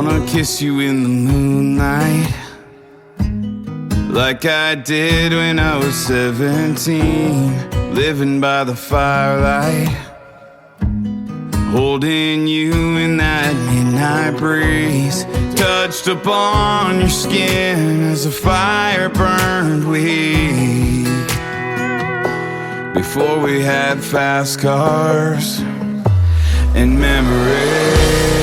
wanna kiss you in the moonlight, like I did when I was 17, living by the firelight, holding you in that midnight breeze, touched upon your skin as the fire burned weak. Before we had fast cars and memories,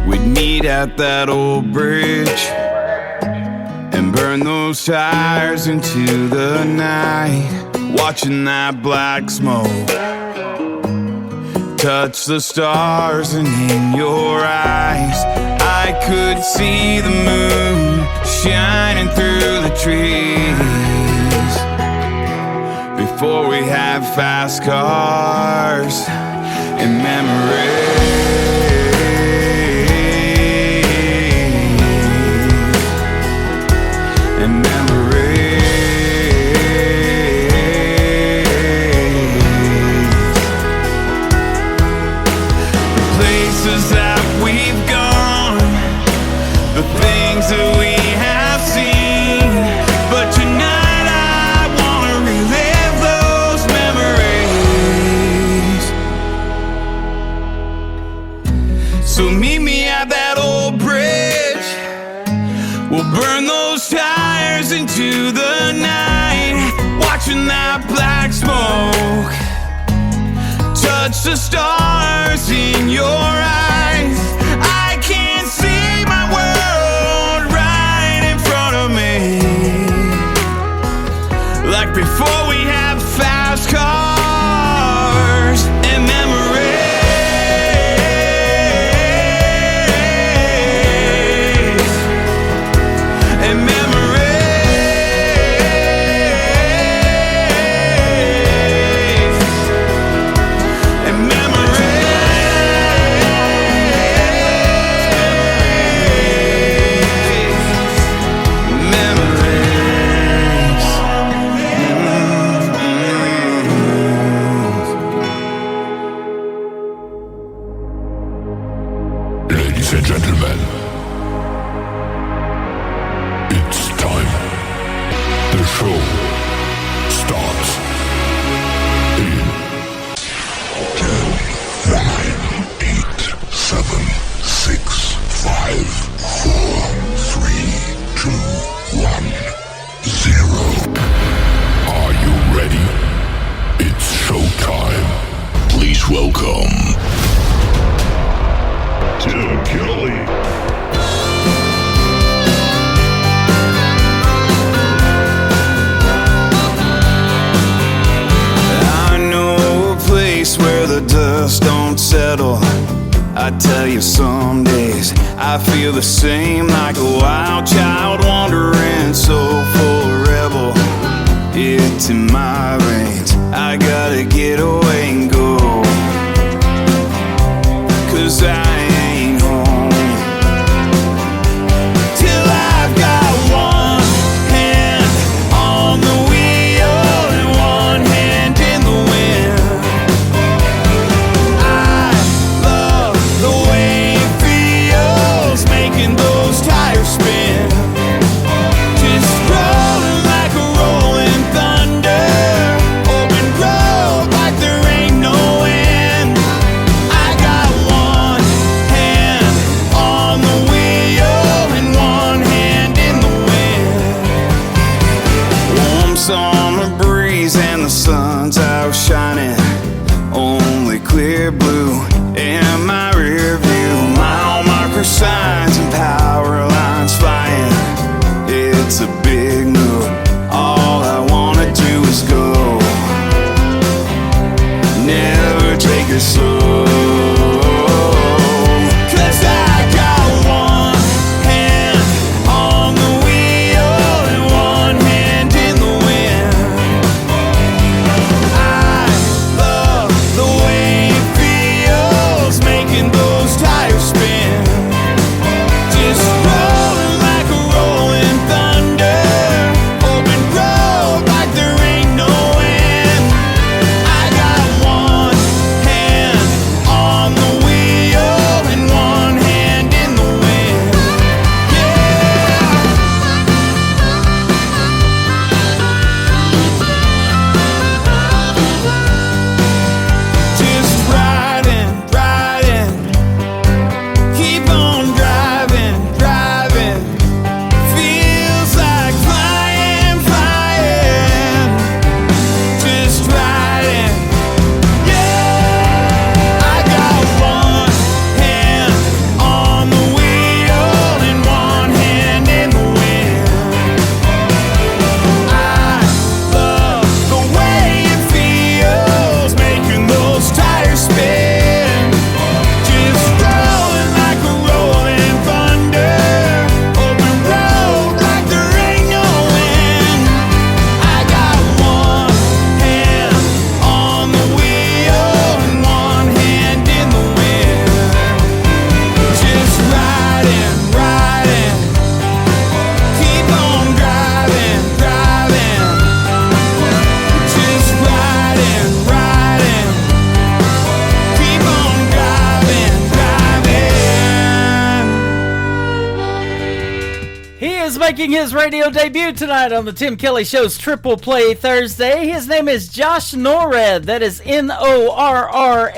we'd meet at that old bridge and burn those tires into the night, watching that black smoke touch the stars, and in your eyes I could see the moon shining through the trees. Before we had fast cars and memories, and the places that we've gone, the things that we have seen. But tonight I wanna relive those memories. So meet me at that old bridge, we'll burn those tires into the night, watching that black smoke touch the stars in your eyes. I can't see my world right in front of me, like before we had fast cars and memories. Ladies and gentlemen, it's time. The show starts in 10, 9, 8, 7, 6, 5, 4, 3, 2, 1, 0. Are you ready? It's showtime. Please welcome Tim Kelly. I know a place where the dust don't settle. I tell you, some days I feel the same, like a wild child wandering, soulful rebel. It's in my veins, I gotta get away and go, 'cause I ain't home till I've got one hand on the wheel and one hand in the wind. I love the way it feels, making those tires spin, just rolling like a rolling thunder, open road like there is making his radio debut tonight on the Tim Kelly Show's Triple Play Thursday. His name is Josh Norrad. That is Norrad.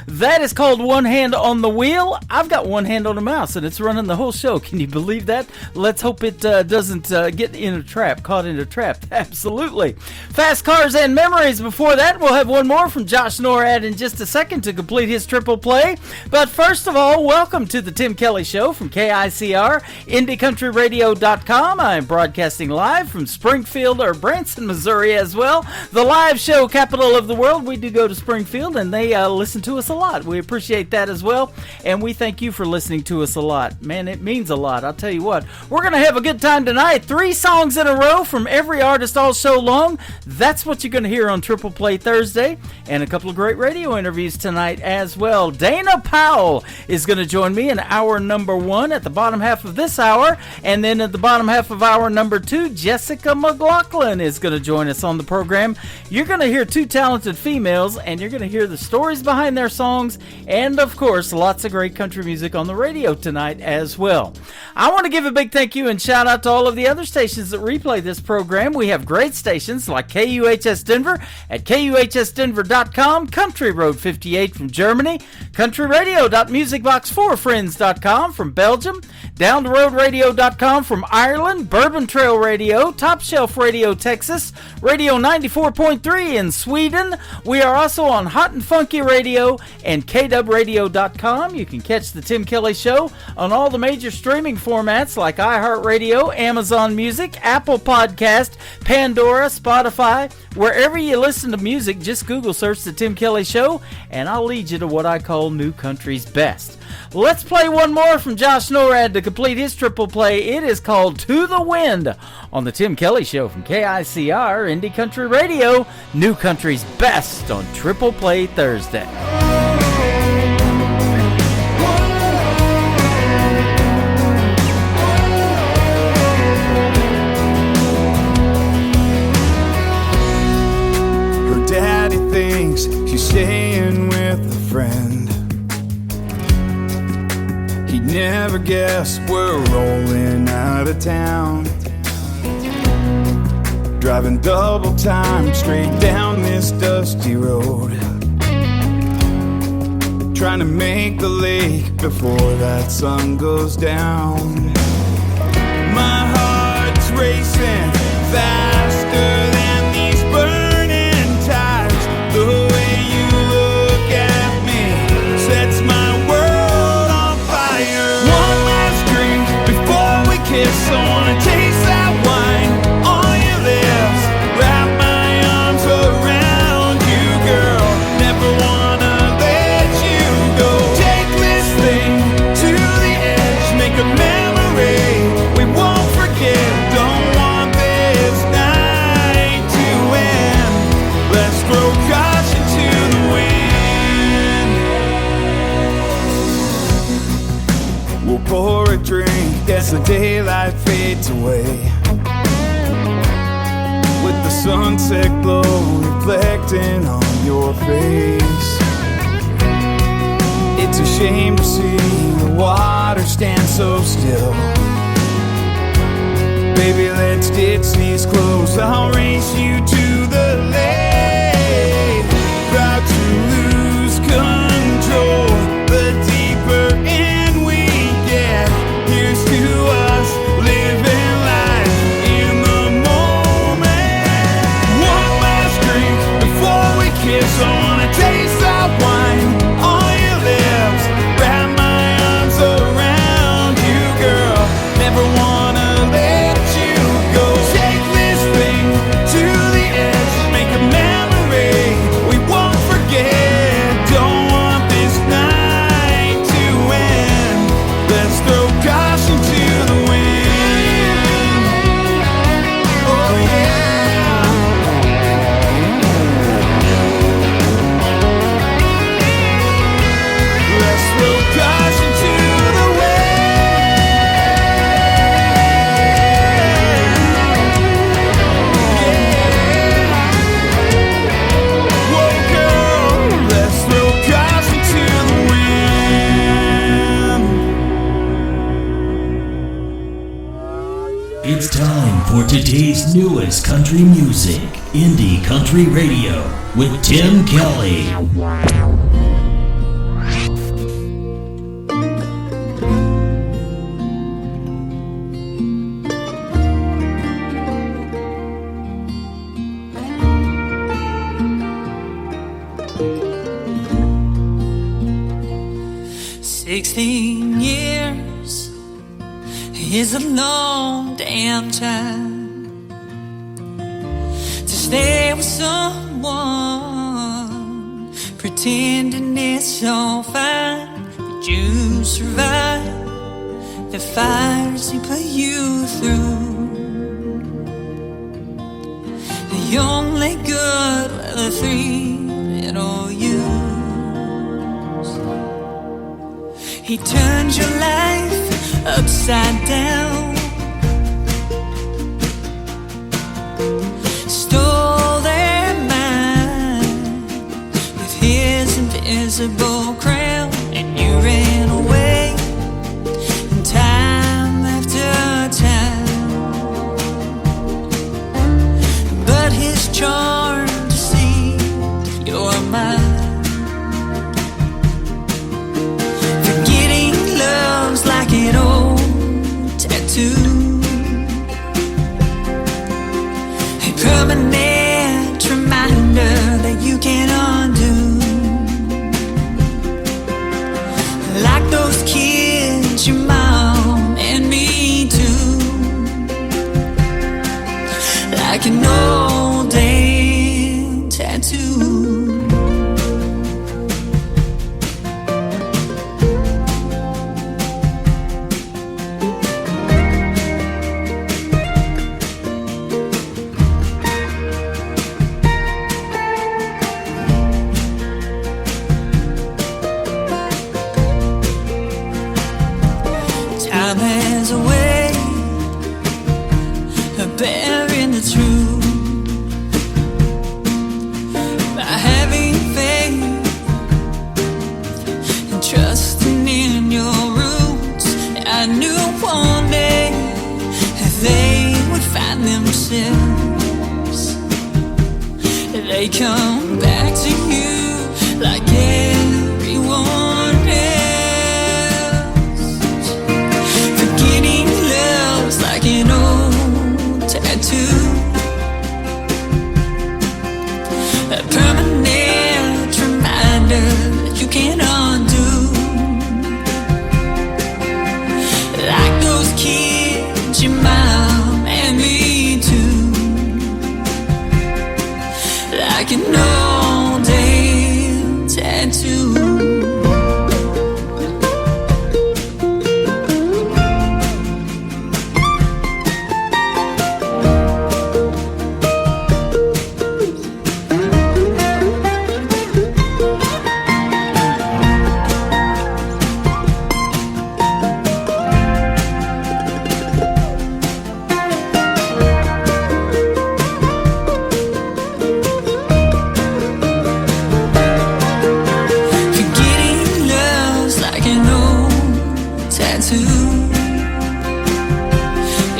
That is called One Hand on the Wheel. I've got one hand on the mouse, and it's running the whole show. Can you believe that? Let's hope it doesn't get in a trap, caught in a trap. Absolutely. Fast Cars and Memories. Before that, we'll have one more from Josh Norrad in just a second to complete his Triple Play. But first of all, welcome to the Tim Kelly Show from KICR, IndieCountryRadio.com. I'm broadcasting live from Springfield or Branson, Missouri as well. The live show capital of the world. We do go to Springfield and they listen to us a lot. We appreciate that as well. And we thank you for listening to us a lot. Man, it means a lot. I'll tell you what. We're going to have a good time tonight. 3 songs in a row from every artist all show long. That's what you're going to hear on Triple Play Thursday. And a couple of great radio interviews tonight as well. Dana Powell is going to join me in hour number 1 at the bottom half of this hour. And then at the bottom half of hour number 2, Jessica McLaughlin is going to join us on the program. You're going to hear 2 talented females, and you're going to hear the stories behind their songs, and of course, lots of great country music on the radio tonight as well. I want to give a big thank you and shout out to all of the other stations that replay this program. We have great stations like KUHS Denver at KUHSdenver.com, Country Road 58 from Germany, countryradio.musicbox4friends.com from Belgium, downtheroadradio.com from Ireland, Bourbon Trail Radio, Top Shelf Radio Texas, Radio 94.3 in Sweden. We are also on Hot and Funky Radio and KWradio.com. You can catch the Tim Kelly Show on all the major streaming formats like iHeartRadio, Amazon Music, Apple Podcast, Pandora, Spotify. Wherever you listen to music, just Google search the Tim Kelly Show, and I'll lead you to what I call New Country's Best. Let's play one more from Josh Norrad to complete his triple play. It is called To the Wind on the Tim Kelly Show from KICR, Indie Country Radio, New Country's Best on Triple Play Thursday. Her daddy thinks she's staying with a friend. He'd never guess we're rolling out of town, driving double time straight down this dusty road, trying to make the lake before that sun goes down. My heart's racing faster than these burning tires. The way you look at me sets my world on fire. One last drink before we kiss. I wanna taste that wine on your lips, wrap my arms around you, girl. Never wanna let you go. Take this thing to the edge, make a memory we won't forget. Don't want this night to end. Let's throw caution to the wind. We'll pour a drink as the daylight fades away, with the sunset glow reflecting on your face. It's a shame to see the water stand so still. Baby, let's ditch these clothes. I'll race you to the lake. Proud to lose control. The deeper in we get, here's to us living life in the moment. One last drink before we kiss. I wanna taste that wine on your lips, wrap my arms around you, girl. Never wanna let you go. Take this thing to the for today's newest country music, Indie Country Radio, with Tim Kelly. 16 years is a long damn time to stay with someone, pretending it's all fine, that you survive the fires he put you through. The only good were the three little you. He turned your life upside down, stole their mind with his invisible crown, and you ran away time after time. But his charm deceived your mind. Like an old tattoo, a permanent reminder that you can't undo. Like those kids, your mom and me too. Like an old damn tattoo. Time has a way of bearing the truth. By having faith and trusting in your roots, I knew one day they would find themselves. They come back to you like everyone else. Forgetting love's like an old tattoo, a permanent reminder that you can't undo. Like those kids, your mom and me too. Like an old damn tattoo.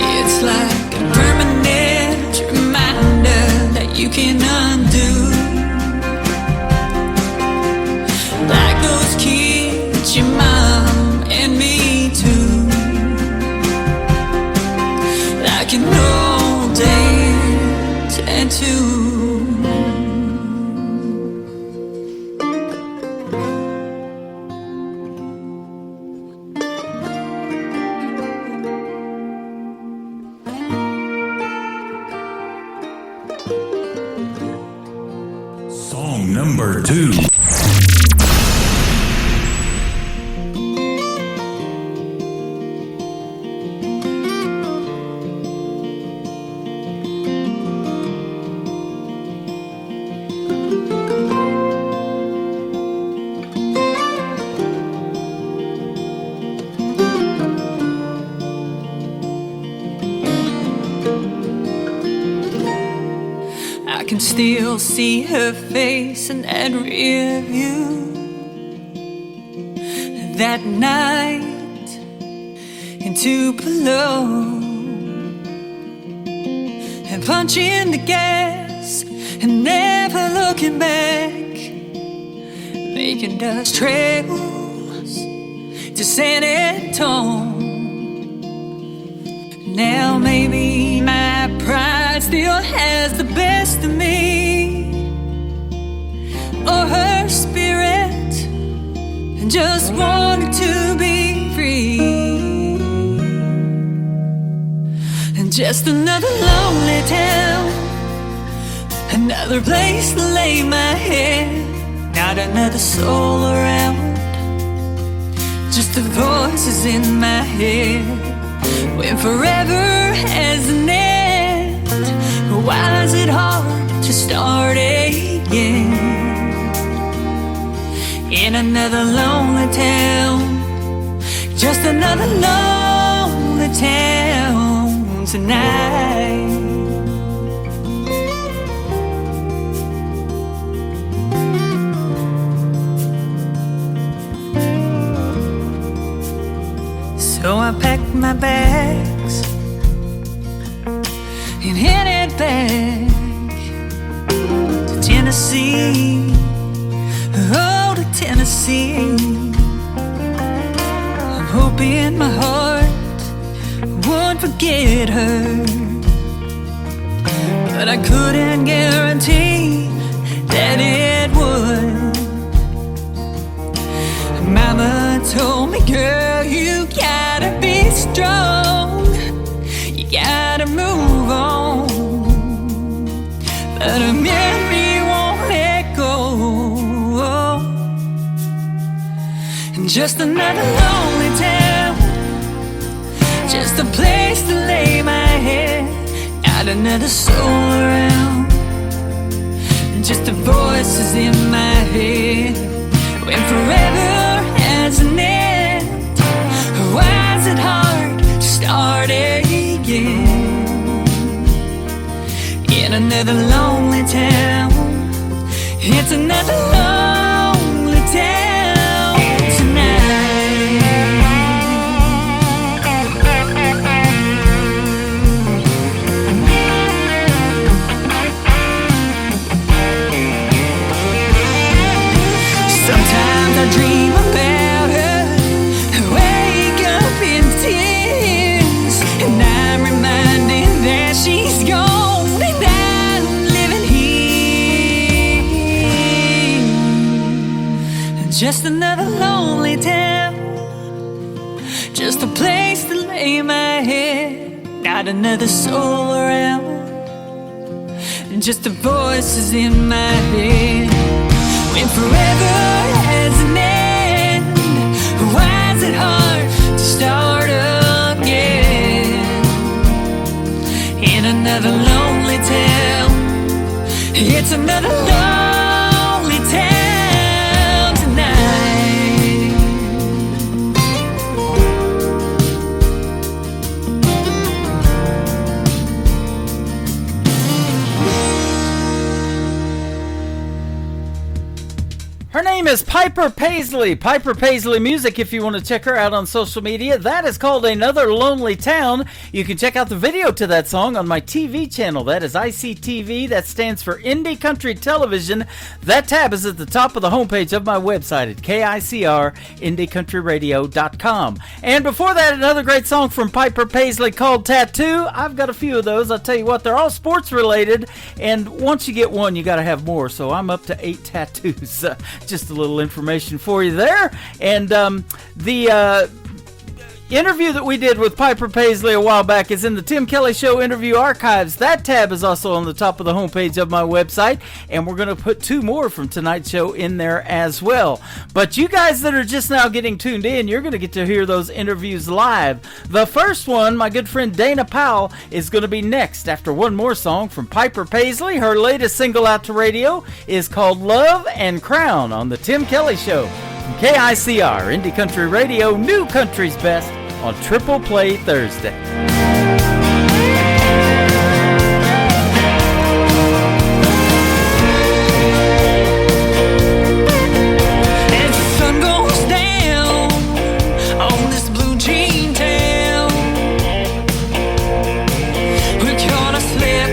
It's like a permanent reminder that you can undo. Like those kids, your mom and me too. Like an old damn tattoo. Song number 2. I can still see her face in that rear view. That night in Tupelo, and punching the gas and never looking back, making dust trails to San Antone. Now maybe my pride still has the best of me, or her spirit just wanted to be free. And just another lonely town, another place to lay my head, not another soul around, just the voices in my head. When forever has an end, why is it hard to start again? In another lonely town, just another lonely town tonight. So I packed my bags and headed back to Tennessee. Oh, to Tennessee. I'm hoping my heart won't forget her, but I couldn't guarantee that it would. Mama told me, girl, you gotta be strong, you gotta move on, but a memory won't let go. And just another lonely town, just a place to lay my head, not another soul around, just the voices in my head. When forever has an end, why is it hard to start again? In another lonely town, it's another lonely town tonight. Sometimes I dream about her, wake up in tears, and I'm reminded that she's gone and I'm living here. Just another lonely town, just a place to lay my head, not another soul around, just the voices in my head. When forever has an end, why is it hard to start again? In another lonely town, it's another lonely town tonight. Her name is Piper Paisley. Piper Paisley Music, if you want to check her out on social media. That is called Another Lonely Town. You can check out the video to that song on my TV channel. That is ICTV. That stands for Indie Country Television. That tab is at the top of the homepage of my website at KICR, IndieCountryRadio.com. And before that, another great song from Piper Paisley called Tattoo. I've got a few of those. I'll tell you what, they're all sports related. And once you get one, you got to have more. So I'm up to 8 tattoos. Just a little information for you there. And the interview that we did with Piper Paisley a while back is in the Tim Kelly Show interview archives. That tab is also on the top of the homepage of my website, and we're going to put 2 more from tonight's show in there as well. But you guys that are just now getting tuned in, you're going to get to hear those interviews live. The first one, my good friend Dana Powell, is going to be next after one more song from Piper Paisley. Her latest single out to radio is called Love and Crown on the Tim Kelly Show. From KICR, Indie Country Radio, New Country's Best, on Triple Play Thursday. As the sun goes down on this blue jean town, we're gonna slip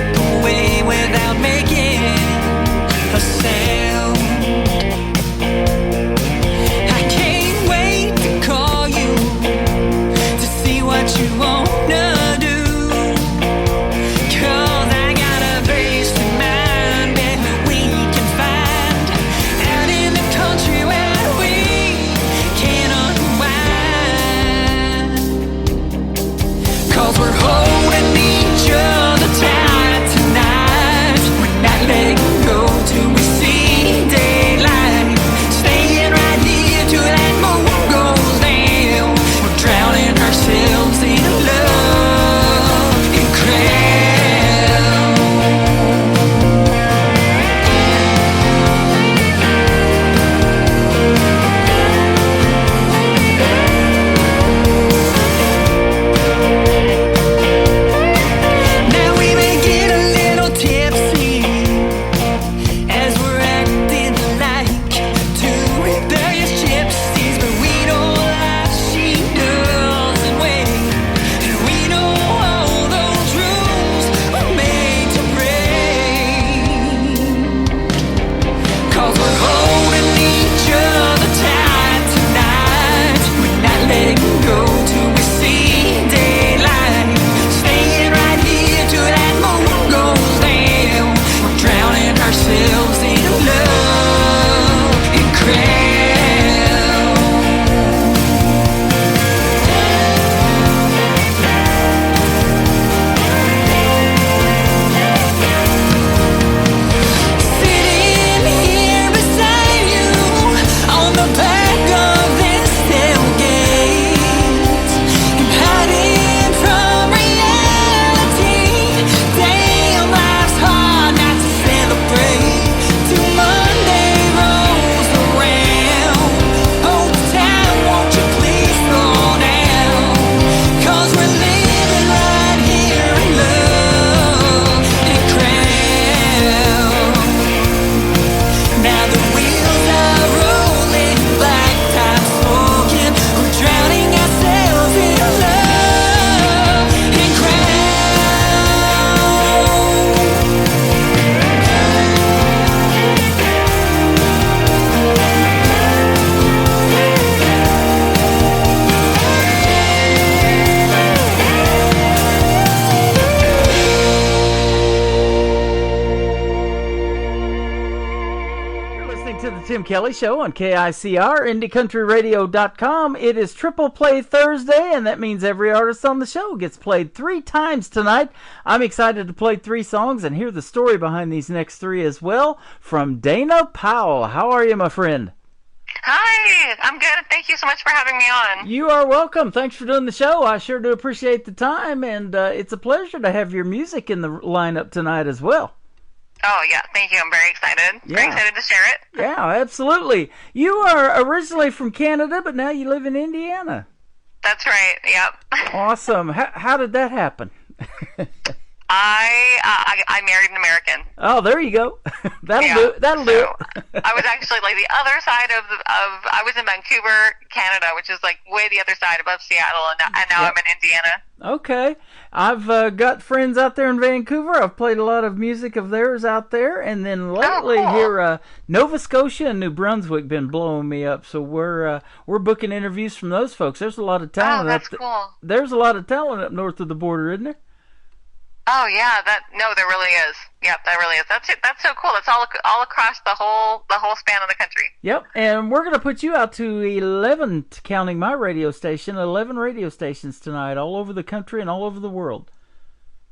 Kelly Show on KICR, IndieCountryRadio.com. It is Triple Play Thursday, and that means every artist on the show gets played 3 times tonight. I'm excited to play 3 songs and hear the story behind these next 3 as well from Dana Powell. How are you, my friend? Hi, I'm good. Thank you so much for having me on. You are welcome. Thanks for doing the show. I sure do appreciate the time, and it's a pleasure to have your music in the lineup tonight as well. Oh, yeah, thank you. I'm very excited. Yeah. Very excited to share it. Yeah, absolutely. You are originally from Canada, but now you live in Indiana. That's right, yep. Awesome. How did that happen? I married an American. Oh, there you go. That'll do it. That'll do it. I was actually like the other side of I was in Vancouver, Canada, which is like way the other side above Seattle, and now Yep. I'm in Indiana. Okay. I've got friends out there in Vancouver. I've played a lot of music of theirs out there. And then lately cool. here, Nova Scotia and New Brunswick been blowing me up. So we're booking interviews from those folks. There's a lot of talent Oh, that's up cool. There's a lot of talent up north of the border, isn't there? Oh yeah, there really is. Yep, that really is. That's it. That's so cool. It's all across the whole span of the country. Yep, and we're going to put you out to 11, counting my radio station, 11 radio stations tonight, all over the country and all over the world.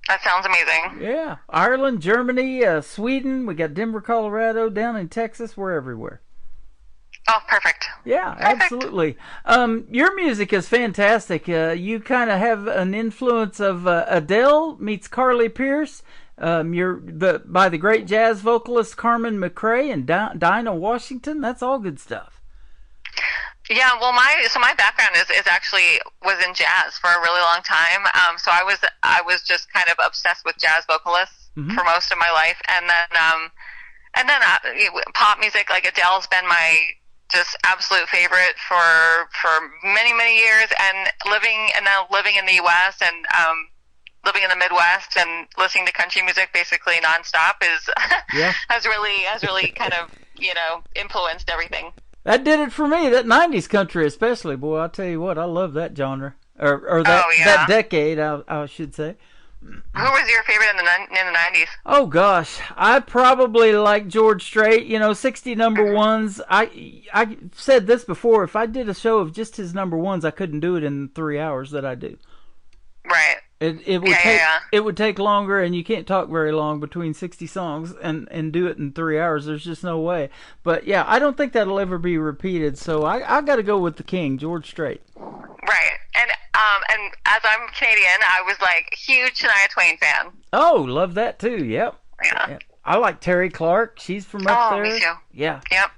That sounds amazing. Yeah, Ireland, Germany, Sweden, we got Denver, Colorado, down in Texas, we're everywhere. Oh, perfect. Yeah, Perfect. absolutely. Your music is fantastic. You kind of have an influence of Adele meets Carly Pearce. You're by the great jazz vocalist Carmen McRae and Dinah Washington. That's all good stuff. Yeah, well, my background is actually was in jazz for a really long time. So I was just kind of obsessed with jazz vocalists for most of my life, and then pop music like Adele's been my just absolute favorite for many years, and now living in the U.S. and living in the Midwest and listening to country music basically nonstop has really kind of influenced everything. That did it for me. That 90s country especially, boy, I'll tell you what, I love that genre. Or that, that decade, I should say. Who was your favorite in the 90s? Oh, gosh. I probably like George Strait, 60 number ones. I said this before. If I did a show of just his number ones, I couldn't do it in 3 hours that I do. Right. It would take longer, and you can't talk very long between 60 songs and do it in 3 hours. There's just no way. But yeah, I don't think that'll ever be repeated. So I got to go with the king, George Strait. Right. And as I'm Canadian, I was like a huge Shania Twain fan. Oh, love that too. Yep. Yeah. I like Terry Clark. She's from up there. Oh, me too. Yeah. Yep.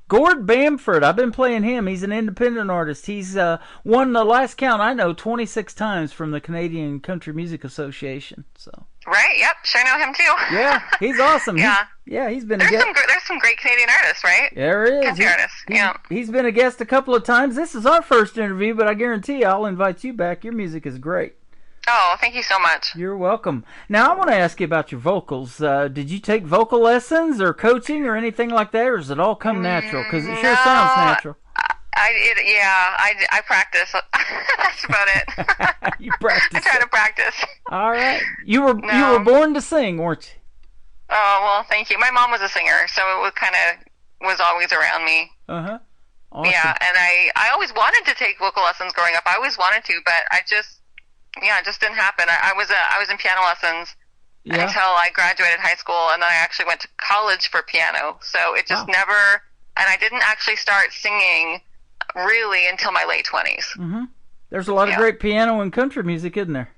Gord Bamford, I've been playing him. He's an independent artist. He's won the last count I know 26 times from the Canadian Country Music Association. So. Right. Yep. Sure know him too. Yeah, he's awesome. Yeah. He's been There's some great Canadian artists, right? There is. Country artists. Yeah. He's been a guest a couple of times. This is our first interview, but I guarantee you I'll invite you back. Your music is great. Oh, thank you so much. You're welcome. Now, I want to ask you about your vocals. Did you take vocal lessons or coaching or anything like that, or does it all come natural? Because it sure sounds natural. I practice. That's about it. You practice. I try to practice. All right. You were born to sing, weren't you? Oh, well, thank you. My mom was a singer, so it was always around me. Uh-huh. Awesome. Yeah, and I always wanted to take vocal lessons growing up. I always wanted to, but it just didn't happen. I was in piano lessons until I graduated high school, and then I actually went to college for piano. So it just never, and I didn't actually start singing really until my late 20s. Mm-hmm. There's a lot of great piano and country music, isn't there?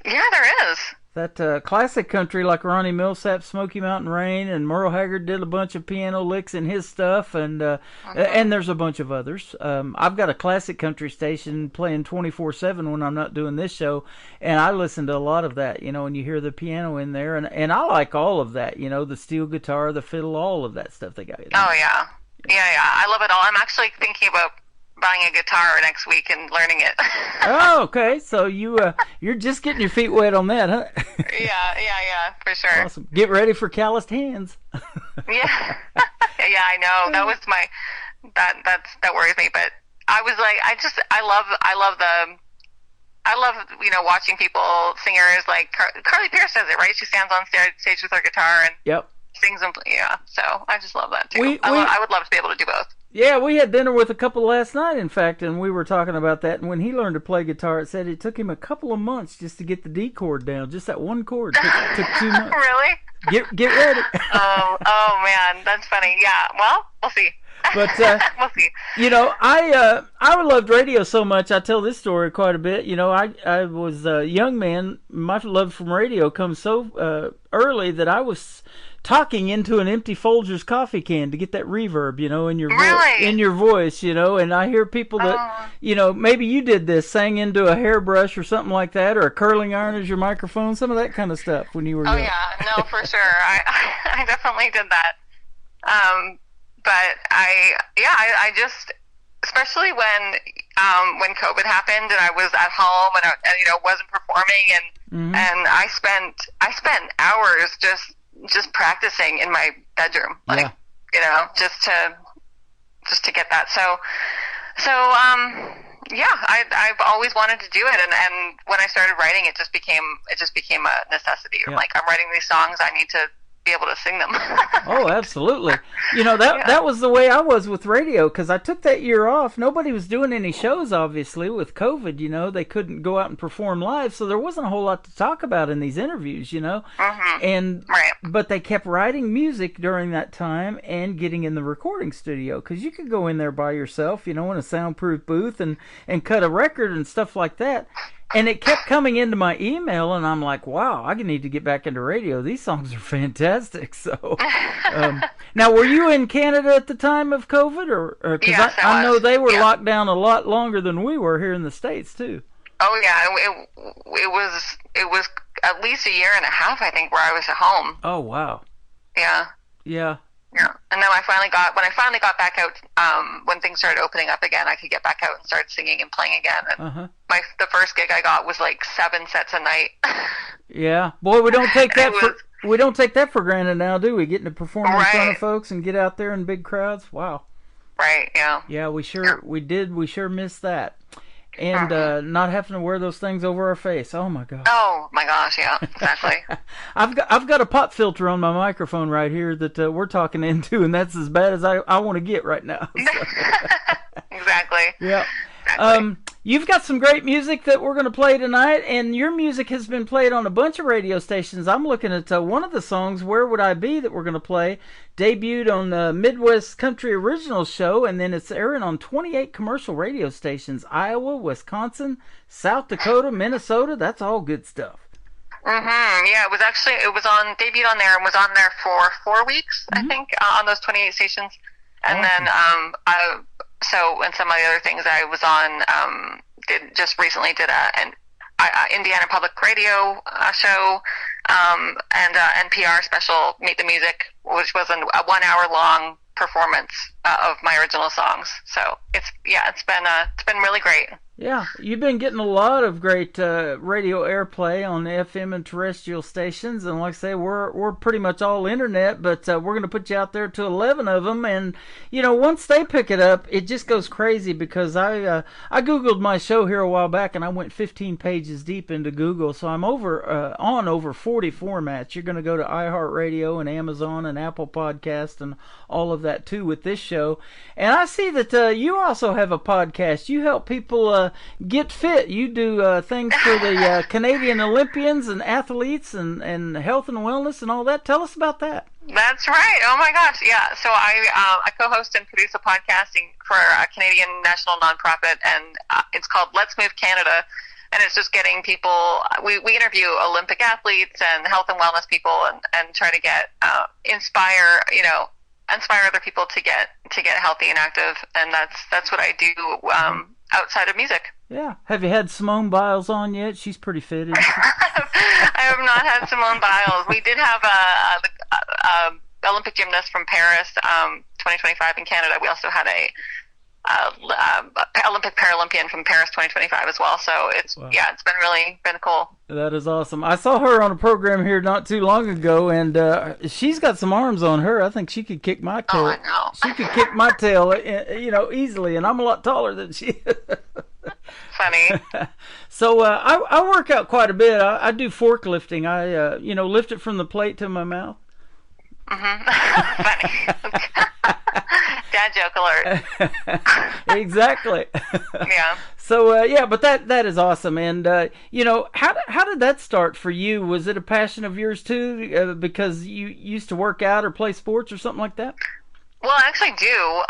Yeah, there is. That classic country like Ronnie Millsap, Smoky Mountain Rain, and Merle Haggard did a bunch of piano licks in his stuff, and there's a bunch of others. I've got a classic country station playing 24/7 when I'm not doing this show, and I listen to a lot of that, and you hear the piano in there, and I like all of that, the steel guitar, the fiddle, all of that stuff they got in there. Oh, yeah. Yeah, I love it all. I'm actually thinking about buying a guitar next week and learning it. Oh, okay. So you're just getting your feet wet on that, huh? Yeah, for sure. Awesome. Get ready for calloused hands. Yeah. Yeah, I know. That was that worries me, but I was like, I love watching people, singers like Carly Pearce does it, right? She stands on stage with her guitar, and yep. sings and yeah. So I just love that too. We- I would love to be able to do both. Yeah, we had dinner with a couple last night, in fact, and we were talking about that. And when he learned to play guitar, it said it took him a couple of months just to get the D chord down. Just that one chord took 2 months. Really? Get ready. Oh man, that's funny. Yeah. Well, we'll see. But we'll see. you know, I loved radio so much. I tell this story quite a bit. You know, I was a young man. My love from radio comes so early that I was talking into an empty Folgers coffee can to get that reverb, you know, in your Really? in your voice, you know. And I hear people that, you know, maybe you did this, sang into a hairbrush or something like that, or a curling iron as your microphone, some of that kind of stuff when you were Oh young. yeah, no, for sure. I definitely did that. But I just, especially when COVID happened and I was at home and you know wasn't performing and I spent hours just practicing in my bedroom, like you know, just to get that. So yeah, I've always wanted to do it, and when I started writing, it just became a necessity. Yeah. Like, I'm writing these songs, I need to be able to sing them. Oh, absolutely. You know, that was the way I was with radio, because I took that year off. Nobody was doing any shows, obviously, with COVID, you know. They couldn't go out and perform live, so there wasn't a whole lot to talk about in these interviews, you know. And Right. But they kept writing music during that time and getting in the recording studio, because you could go in there by yourself, you know, in a soundproof booth and cut a record and stuff like that. And it kept coming into my email, and I'm like, wow, I need to get back into radio. These songs are fantastic. So, now, were you in Canada at the time of COVID? Or 'cause Yes, I know was. they were Yeah. locked down a lot longer than we were here in the States, too. Oh yeah, it was at least a year and a half, I think, where I was at home. Oh, wow. Yeah. Yeah. Yeah, and then when I finally got back out, when things started opening up again, I could get back out and start singing and playing again. And the first gig I got was like 7 sets a night. Yeah. Boy, we don't take that It we don't take that for granted now, do we? Getting to perform in front of Right. folks and get out there in big crowds. Wow. Right. Yeah. Yeah, we sure missed that. And not having to wear those things over our face. Oh my God. Oh my gosh. Yeah. Exactly. I've got a pop filter on my microphone right here that we're talking into, and that's as bad as I want to get right now. So, Exactly. yeah. Exactly. You've got some great music that we're going to play tonight, and your music has been played on a bunch of radio stations. I'm looking at one of the songs, Where Would I Be, that we're going to play, debuted on the Midwest Country Originals show, and then it's airing on 28 commercial radio stations, Iowa, Wisconsin, South Dakota, Minnesota. That's all good stuff. Yeah, it was debuted on there and was on there for 4 weeks, I think, on those 28 stations. And then, and some of the other things I was on, recently did an Indiana Public Radio show, and NPR special, Meet the Music, which was a 1 hour long performance of my original songs. So it's been really great. Yeah, you've been getting a lot of great radio airplay on FM and terrestrial stations, and like I say, we're pretty much all internet, but we're going to put you out there to 11 of them, and you know, once they pick it up, it just goes crazy, because I Googled my show here a while back, and I went 15 pages deep into Google, so I'm on over 40 formats. You're going to go to iHeartRadio and Amazon and Apple Podcast and all of that too with this show, and I see that you also have a podcast. You help people get fit. You do things for the Canadian Olympians and athletes and health and wellness and all that. Tell us about that. That's right. Oh my gosh, yeah. So I co-host and produce a podcasting for a Canadian national nonprofit, and it's called Let's Move Canada. And it's just getting people. We interview Olympic athletes and health and wellness people, and try to get inspire other people to get healthy and active. And that's what I do outside of music. Yeah. Have you had Simone Biles on yet? She's pretty fit, isn't she? I have not had Simone Biles. We did have a Olympic gymnast from Paris, 2025 in Canada. We also had a Olympic Paralympian from Paris 2025 as well. So it's been cool. That is awesome. I saw her on a program here not too long ago, and she's got some arms on her. I think she could kick my tail. Oh, I know. She could kick my tail, easily, and I'm a lot taller than she is. Funny. So I work out quite a bit. I do forklifting. I lift it from the plate to my mouth. Funny. Dad joke alert. Exactly. Yeah. So yeah, but that is awesome. And how did that start for you? Was it a passion of yours too? Because you used to work out or play sports or something like that? Well, I actually do.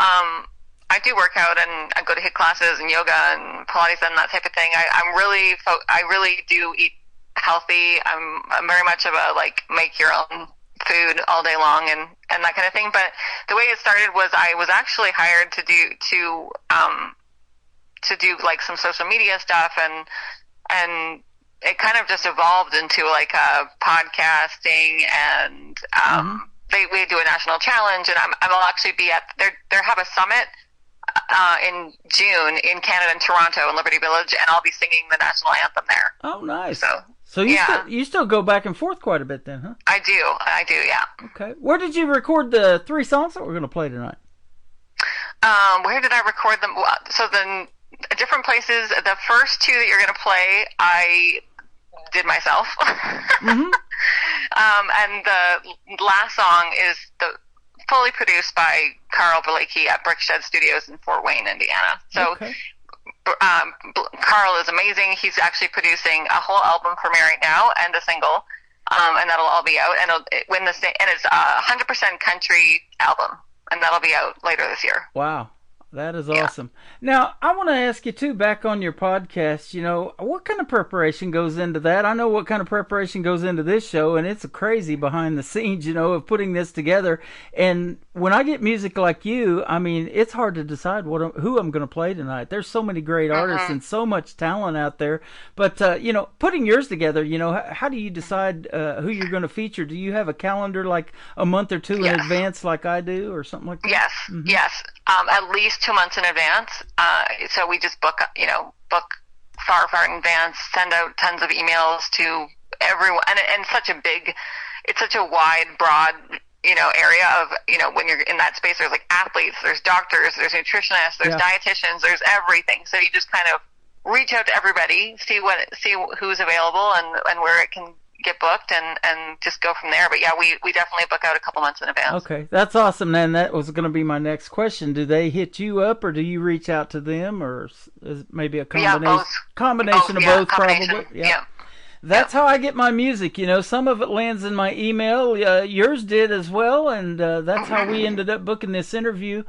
I do work out, and I go to HIIT classes and yoga and Pilates and that type of thing. I really do eat healthy. I'm very much of a make your own food all day long and that kind of thing. But the way it started was I was actually hired to do like some social media stuff, and it kind of just evolved into like a podcasting, and we do a national challenge, and I'll actually be at they have a summit in June in Canada, in Toronto, in Liberty Village, and I'll be singing the national anthem there. Oh, nice. So yeah. you still go back and forth quite a bit then, huh? I do, yeah. Okay. Where did you record the 3 songs that we're going to play tonight? Where did I record them? So the different places. The first 2 that you're going to play, I did myself. And the last song is fully produced by Carl Blakey at Brickshed Studios in Fort Wayne, Indiana. So okay. Carl is amazing. He's actually producing a whole album for me right now and a single, and that'll all be out. And it's a 100% country album, and that'll be out later this year. Wow. That is awesome. Now, I want to ask you, too, back on your podcast, what kind of preparation goes into that? I know what kind of preparation goes into this show, and it's crazy behind the scenes, of putting this together. And when I get music like you, I mean, it's hard to decide who I'm going to play tonight. There's so many great artists and so much talent out there. But, putting yours together, how do you decide who you're going to feature? Do you have a calendar like a month or 2 in advance like I do or something like that? Yes, yes. At least 2 months in advance. So we just book far in advance, send out tons of emails to everyone, and it's such a wide, broad, area of, when you're in that space, there's like athletes, there's doctors, there's nutritionists, there's dietitians, there's everything. So you just kind of reach out to everybody, see who's available and where it can get booked, and just go from there. But yeah, we definitely book out a couple months in advance. Okay, that's awesome. Then that was going to be my next question. Do they hit you up, or do you reach out to them, or is it maybe a combination of both? Probably. Yeah. That's how I get my music. Some of it lands in my email. Yours did as well, and that's how we ended up booking this interview.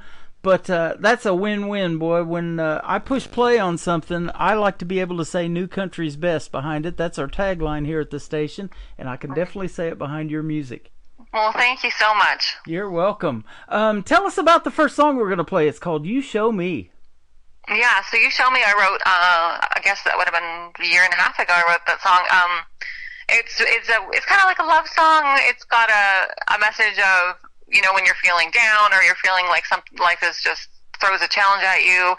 But that's a win-win, boy. When I push play on something, I like to be able to say New Country's Best behind it. That's our tagline here at the station, and I can definitely say it behind your music. Well, thank you so much. You're welcome. Tell us about the first song we're going to play. It's called You Show Me. Yeah, so You Show Me, I wrote, I guess that would have been a year and a half ago I wrote that song. It's kind of like a love song. It's got a message of, when you're feeling down or you're feeling like life is just throws a challenge at you,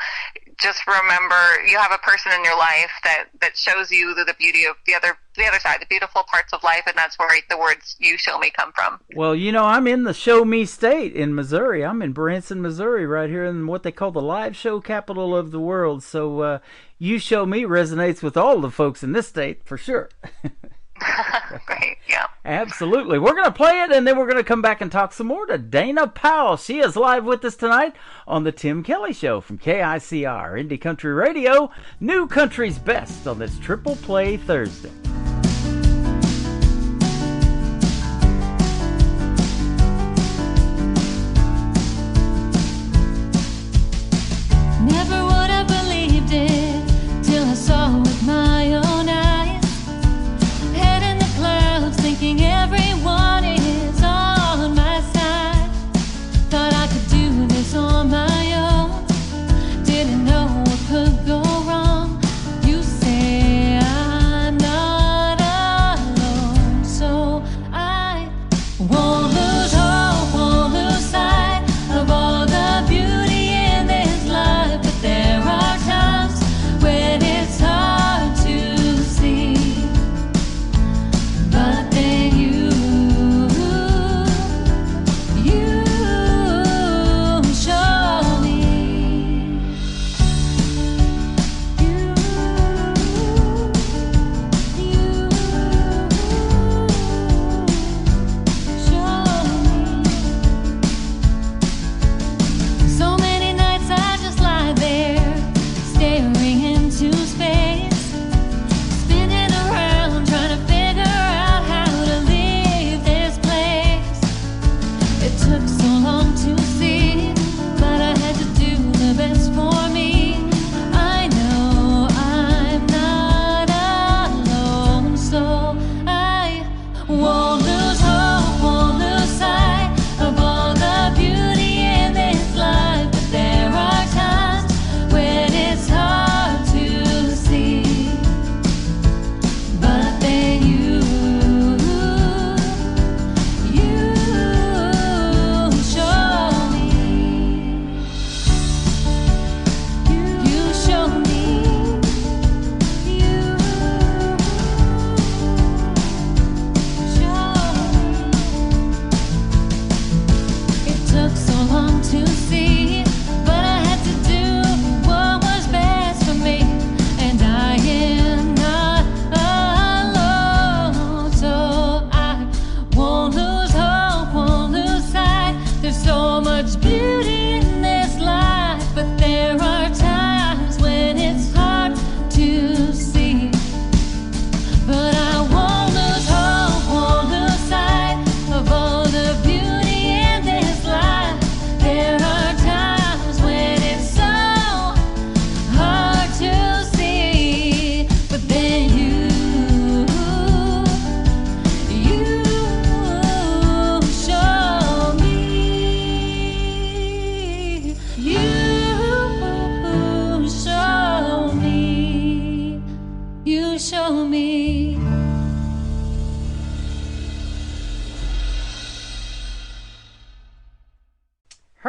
just remember you have a person in your life that shows you the beauty of the other side, the beautiful parts of life, and that's where the words "You Show Me" come from. Well, I'm in the Show Me state in Missouri. I'm in Branson, Missouri, right here in what they call the live show capital of the world. So "You Show Me" resonates with all the folks in this state for sure. Great, yeah. Absolutely. We're going to play it, and then we're going to come back and talk some more to Dana Powell. She is live with us tonight on the Tim Kelly Show from KICR, Indie Country Radio, New Country's Best on this Triple Play Thursday. Never would have believed it till I saw with my own eyes. Head in the clouds, thinking everyone is on my side. Thought I could do this on my own. Didn't know what could go wrong. You say I'm not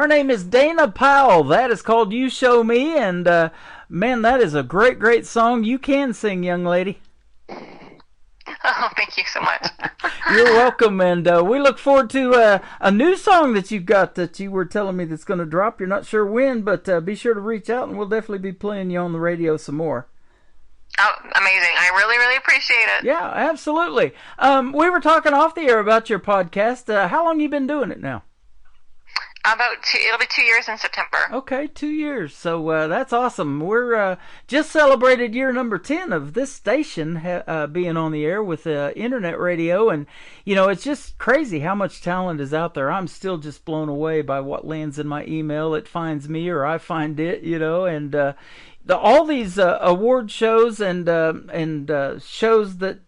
Her name is Dana Powell. That is called You Show Me, and man, that is a great, great song. You can sing, young lady. Oh, thank you so much. You're welcome, and we look forward to a new song that you've got that you were telling me that's going to drop. You're not sure when, but be sure to reach out, and we'll definitely be playing you on the radio some more. Oh, amazing. I really, really appreciate it. Yeah, absolutely. We were talking off the air about your podcast. How long you been doing it now? It'll be 2 years in September. Okay, 2 years. So that's awesome. We're just celebrated year number 10 of this station being on the air with internet radio. And, you know, it's just crazy how much talent is out there. I'm still just blown away by what lands in my email. It finds me or I find it, you know. And all these award shows and shows that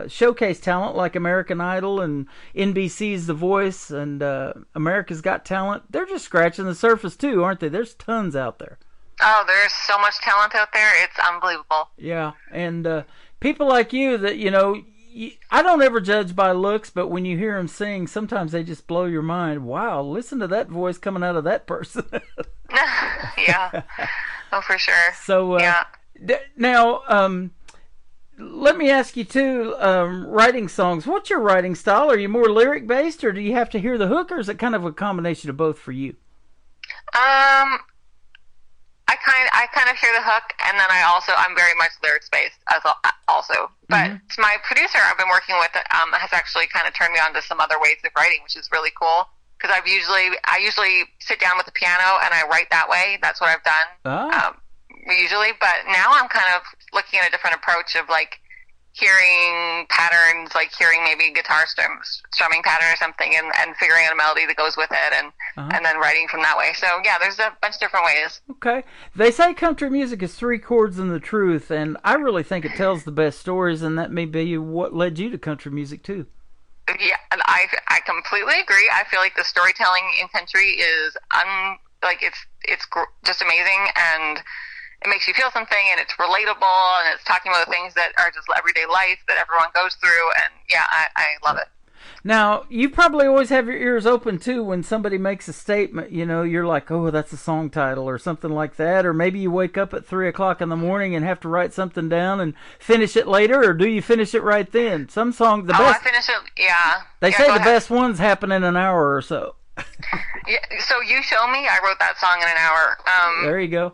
showcase talent like American Idol and NBC's The Voice and America's Got Talent, they're just scratching the surface too, aren't they? There's tons out there. Oh, there's so much talent out there. It's unbelievable. Yeah, and people like you that, you know, I don't ever judge by looks, but when you hear them sing, sometimes they just blow your mind. Wow, listen to that voice coming out of that person. Yeah. Oh, for sure. So, yeah. Now, let me ask you too, writing songs. What's your writing style? Are you more lyric based, or do you have to hear the hook, or is it kind of a combination of both for you? I kind of hear the hook, and then I'm very much lyrics based also. But my producer I've been working with has actually kind of turned me on to some other ways of writing, which is really cool. Because I usually sit down with the piano and I write that way. That's what I've done. Usually, but now I'm kind of looking at a different approach of like hearing patterns, like hearing maybe guitar strumming pattern or something, and figuring out a melody that goes with it, and then writing from that way. So yeah, there's a bunch of different ways. Okay, they say country music is 3 chords and the truth, and I really think it tells the best stories, and that may be what led you to country music too. Yeah, and I completely agree. I feel like the storytelling in country is it's just amazing, and it makes you feel something, and it's relatable, and it's talking about the things that are just everyday life that everyone goes through, and yeah, I love it. Now, you probably always have your ears open, too, when somebody makes a statement, you know, you're like, oh, that's a song title or something like that, or maybe you wake up at 3 o'clock in the morning and have to write something down and finish it later, or do you finish it right then? Some songs, I finish it, yeah. They say the best ones happen in an hour or so. Yeah, so You Show Me, I wrote that song in an hour. There you go.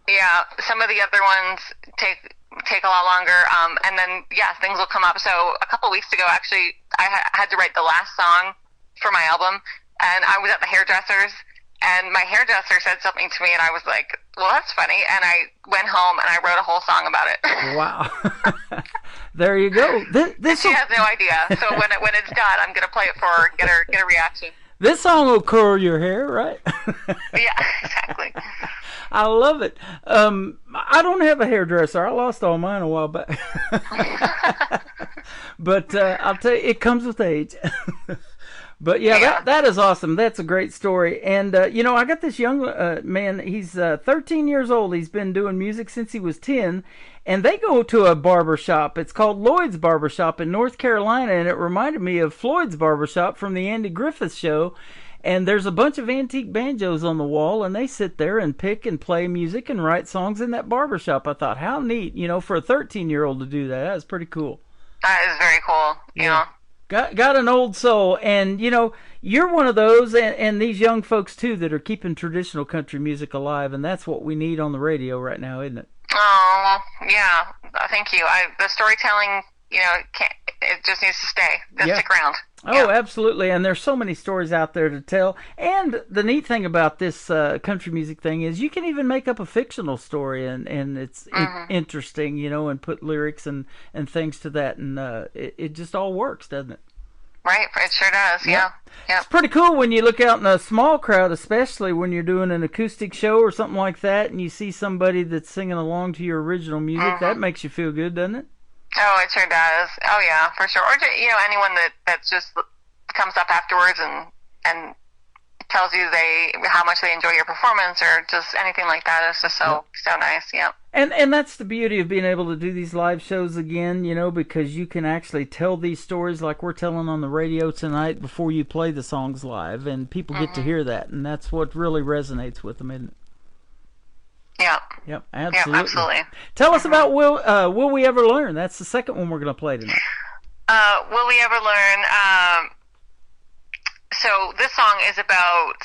Yeah, some of the other ones take a lot longer, and then yeah, things will come up. So a couple weeks ago, actually, I had to write the last song for my album, and I was at the hairdresser's, and my hairdresser said something to me, and I was like, well, that's funny, and I went home and I wrote a whole song about it. Wow. There you go. She has no idea. So when it's done, I'm gonna play it for her, get a reaction. This song will curl your hair, right? Yeah, exactly. I love it. I don't have a hairdresser. I lost all mine a while back. But I'll tell you, it comes with age. But yeah, that is awesome. That's a great story. And, you know, I got this young man. He's 13 years old. He's been doing music since he was 10. And they go to a barbershop. It's called Lloyd's Barbershop in North Carolina. And it reminded me of Floyd's Barbershop from the Andy Griffith Show. And there's a bunch of antique banjos on the wall, and they sit there and pick and play music and write songs in that barbershop. I thought, how neat, you know, for a 13-year-old to do that. That was pretty cool. That is very cool, you know. Got an old soul, and, you know, you're one of those, and these young folks, too, that are keeping traditional country music alive, and that's what we need on the radio right now, isn't it? Oh, yeah. Thank you. The storytelling, you know, it just needs to stay. Stick around. Oh, absolutely. And there's so many stories out there to tell. And the neat thing about this country music thing is you can even make up a fictional story, and it's interesting, you know, and put lyrics and things to that. And it just all works, doesn't it? Right. It sure does. Yeah. It's pretty cool when you look out in a small crowd, especially when you're doing an acoustic show or something like that, and you see somebody that's singing along to your original music. That makes you feel good, doesn't it? Oh, it sure does. Oh, yeah, for sure. Or, you know, anyone that's just comes up afterwards and tells you how much they enjoy your performance, or just anything like that. It's just so nice. Yeah. And that's the beauty of being able to do these live shows again, you know, because you can actually tell these stories like we're telling on the radio tonight before you play the songs live, and people get to hear that, and that's what really resonates with them, isn't it? Yeah. Yep, absolutely. Yeah, absolutely. Tell us about Will We Ever Learn? That's the second one we're going to play tonight. Will We Ever Learn? So this song is about,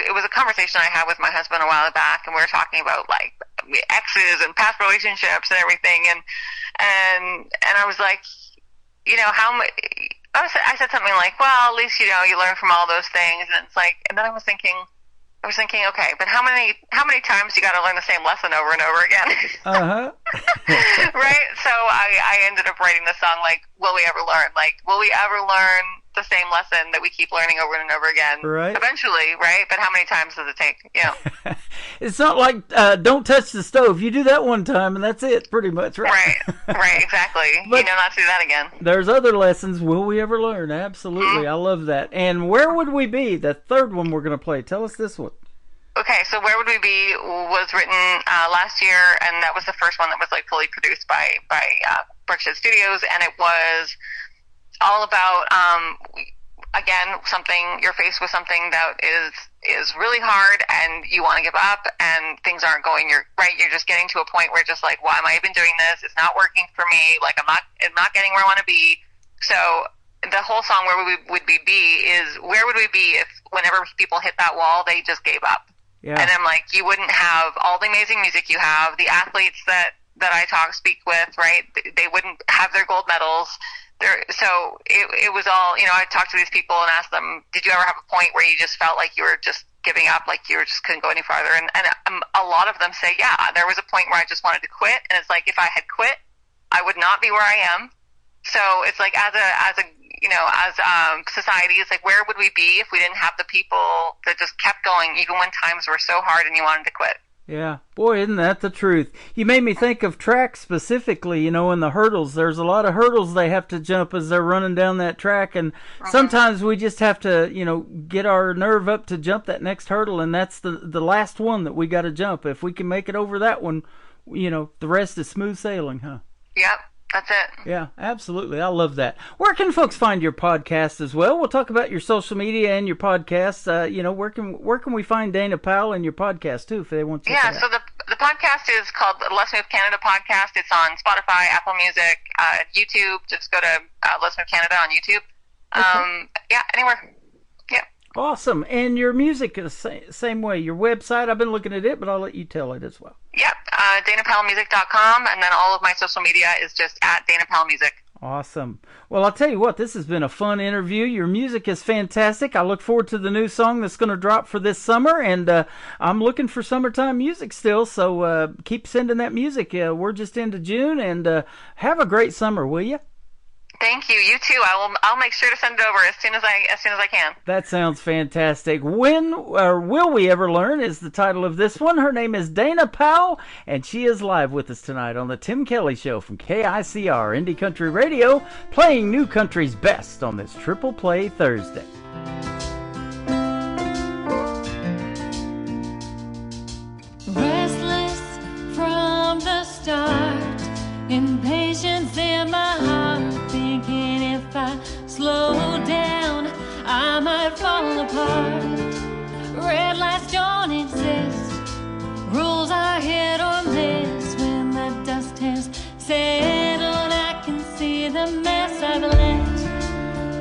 it was a conversation I had with my husband a while back, and we were talking about like exes and past relationships and everything, and I was like, you know, I said something like, well, at least, you know, you learn from all those things, and it's like, and then I was thinking, okay, but how many times you got to learn the same lesson over and over again? Right? So I ended up writing the song like, will we ever learn? Like, will we ever learn the same lesson that we keep learning over and over again? Right. Eventually, right? But how many times does it take? Yeah. It's not like don't touch the stove. You do that one time and that's it, pretty much, right? Right, exactly. But you know not to do that again. There's other lessons. Will we ever learn? Absolutely. I love that. And Where Would We Be? The third one we're going to play. Tell us this one. Okay, so Where Would We Be was written last year, and that was the first one that was like fully produced by Brickshed Studios, and it was all about again, you're faced with something that is really hard, and you want to give up, and things aren't going you're just getting to a point where just like, why am I even doing this? It's not working for me. Like, I'm not getting where I want to be. So the whole song Where Would We Be is, where would we be if whenever people hit that wall, they just gave up? Yeah. And I'm like, you wouldn't have all the amazing music you have, the athletes that I speak with, right? They wouldn't have their gold medals. So it was all, you know, I talked to these people and asked them, did you ever have a point where you just felt like you were just giving up, like you just couldn't go any farther? And a lot of them say, yeah, there was a point where I just wanted to quit. And it's like, if I had quit, I would not be where I am. So it's like, as a society, it's like, where would we be if we didn't have the people that just kept going even when times were so hard and you wanted to quit? Yeah. Boy, isn't that the truth? You made me think of track specifically, you know, in the hurdles. There's a lot of hurdles they have to jump as they're running down that track, and sometimes we just have to, you know, get our nerve up to jump that next hurdle, and that's the last one that we got to jump. If we can make it over that one, you know, the rest is smooth sailing, huh? Yep. That's it. Yeah, absolutely. I love that. Where can folks find your podcast as well? We'll talk about your social media and your podcast. You know, where can we find Dana Powell and your podcast too, if they want to? Yeah, so the podcast is called the Let's Move Canada podcast. It's on Spotify, Apple Music, YouTube. Just go to Let's Move Canada on YouTube. Okay. Yeah, anywhere. Yeah. Awesome. And your music is same way. Your website, I've been looking at it, but I'll let you tell it as well. Yep, DanaPowellMusic.com, and then all of my social media is just at Dana Powell Music. Awesome. Well, I'll tell you what, this has been a fun interview. Your music is fantastic. I look forward to the new song that's going to drop for this summer, and I'm looking for summertime music still, so keep sending that music. We're just into June, and have a great summer, will you? Thank you. You too. I'll make sure to send it over as soon as I can. That sounds fantastic. When or Will We Ever Learn is the title of this one. Her name is Dana Powell, and she is live with us tonight on the Tim Kelly Show from KICR Indie Country Radio, playing new country's best on this Triple Play Thursday. Restless from the start, impatience in my heart, thinking if I slow down, I might fall apart. Red lights don't exist, rules are hit or miss. When the dust has settled, I can see the mess I've left.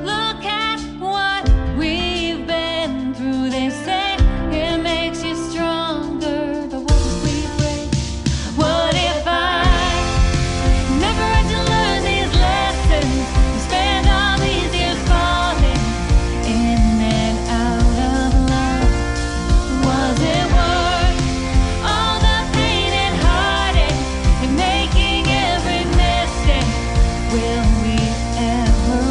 Look at what we've been through. They say it makes you stronger, the walls we break. What if I never had to learn these lessons, spend all these years falling in and out of love? Was it worth all the pain and heartache and making every mistake? Will we ever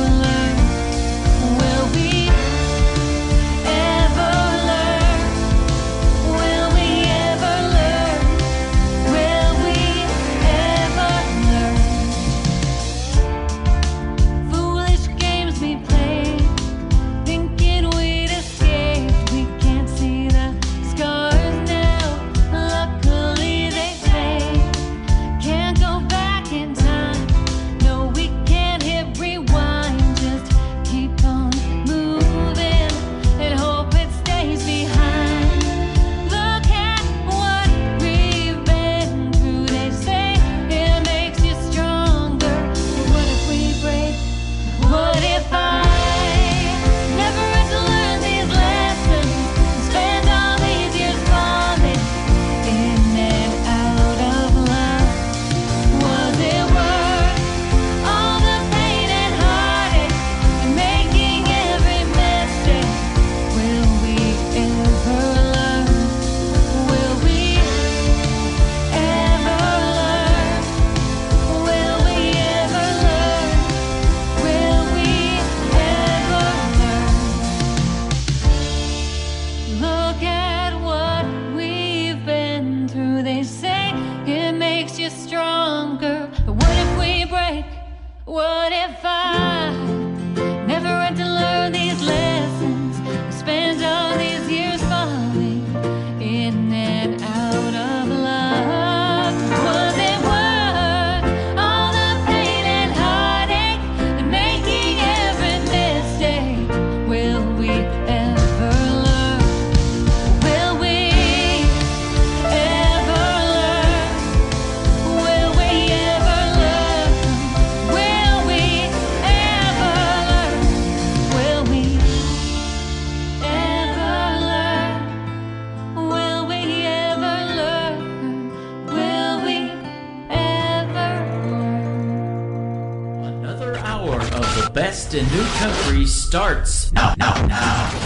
best in new country starts now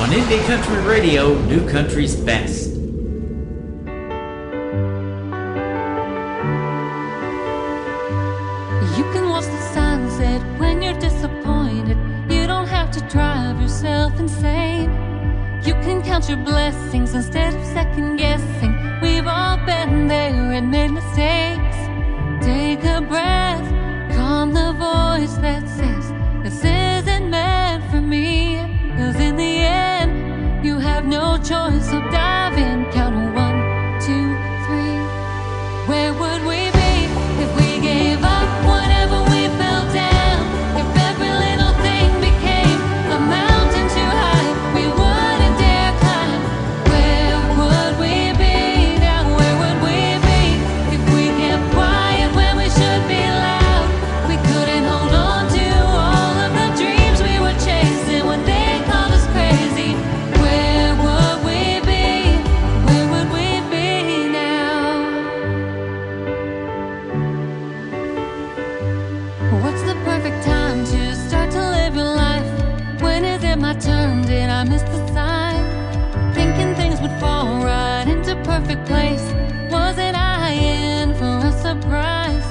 on Indie Country Radio, New Country's Best. You can watch the sunset when you're disappointed. You don't have to drive yourself insane. You can count your blessings instead of second guessing. We've all been there and made mistakes. Take a breath, calm the voice that says this isn't meant for me. 'Cause in the end, you have no choice, so dive in. Count 1, 2, 3. Where would we be if we gave up whenever we fell down? If every little thing became a mountain too high, we wouldn't dare climb. Where would we be now? Where would we be if we kept quiet when we should be loud? We couldn't hold on to all of the dreams we were chasing when they called us crazy. Where would we be? Where would we be now? What's the perfect time to start to live your life? When is it my turn? Did I miss the sign? Thinking things would fall right into perfect place. Wasn't I in for a surprise?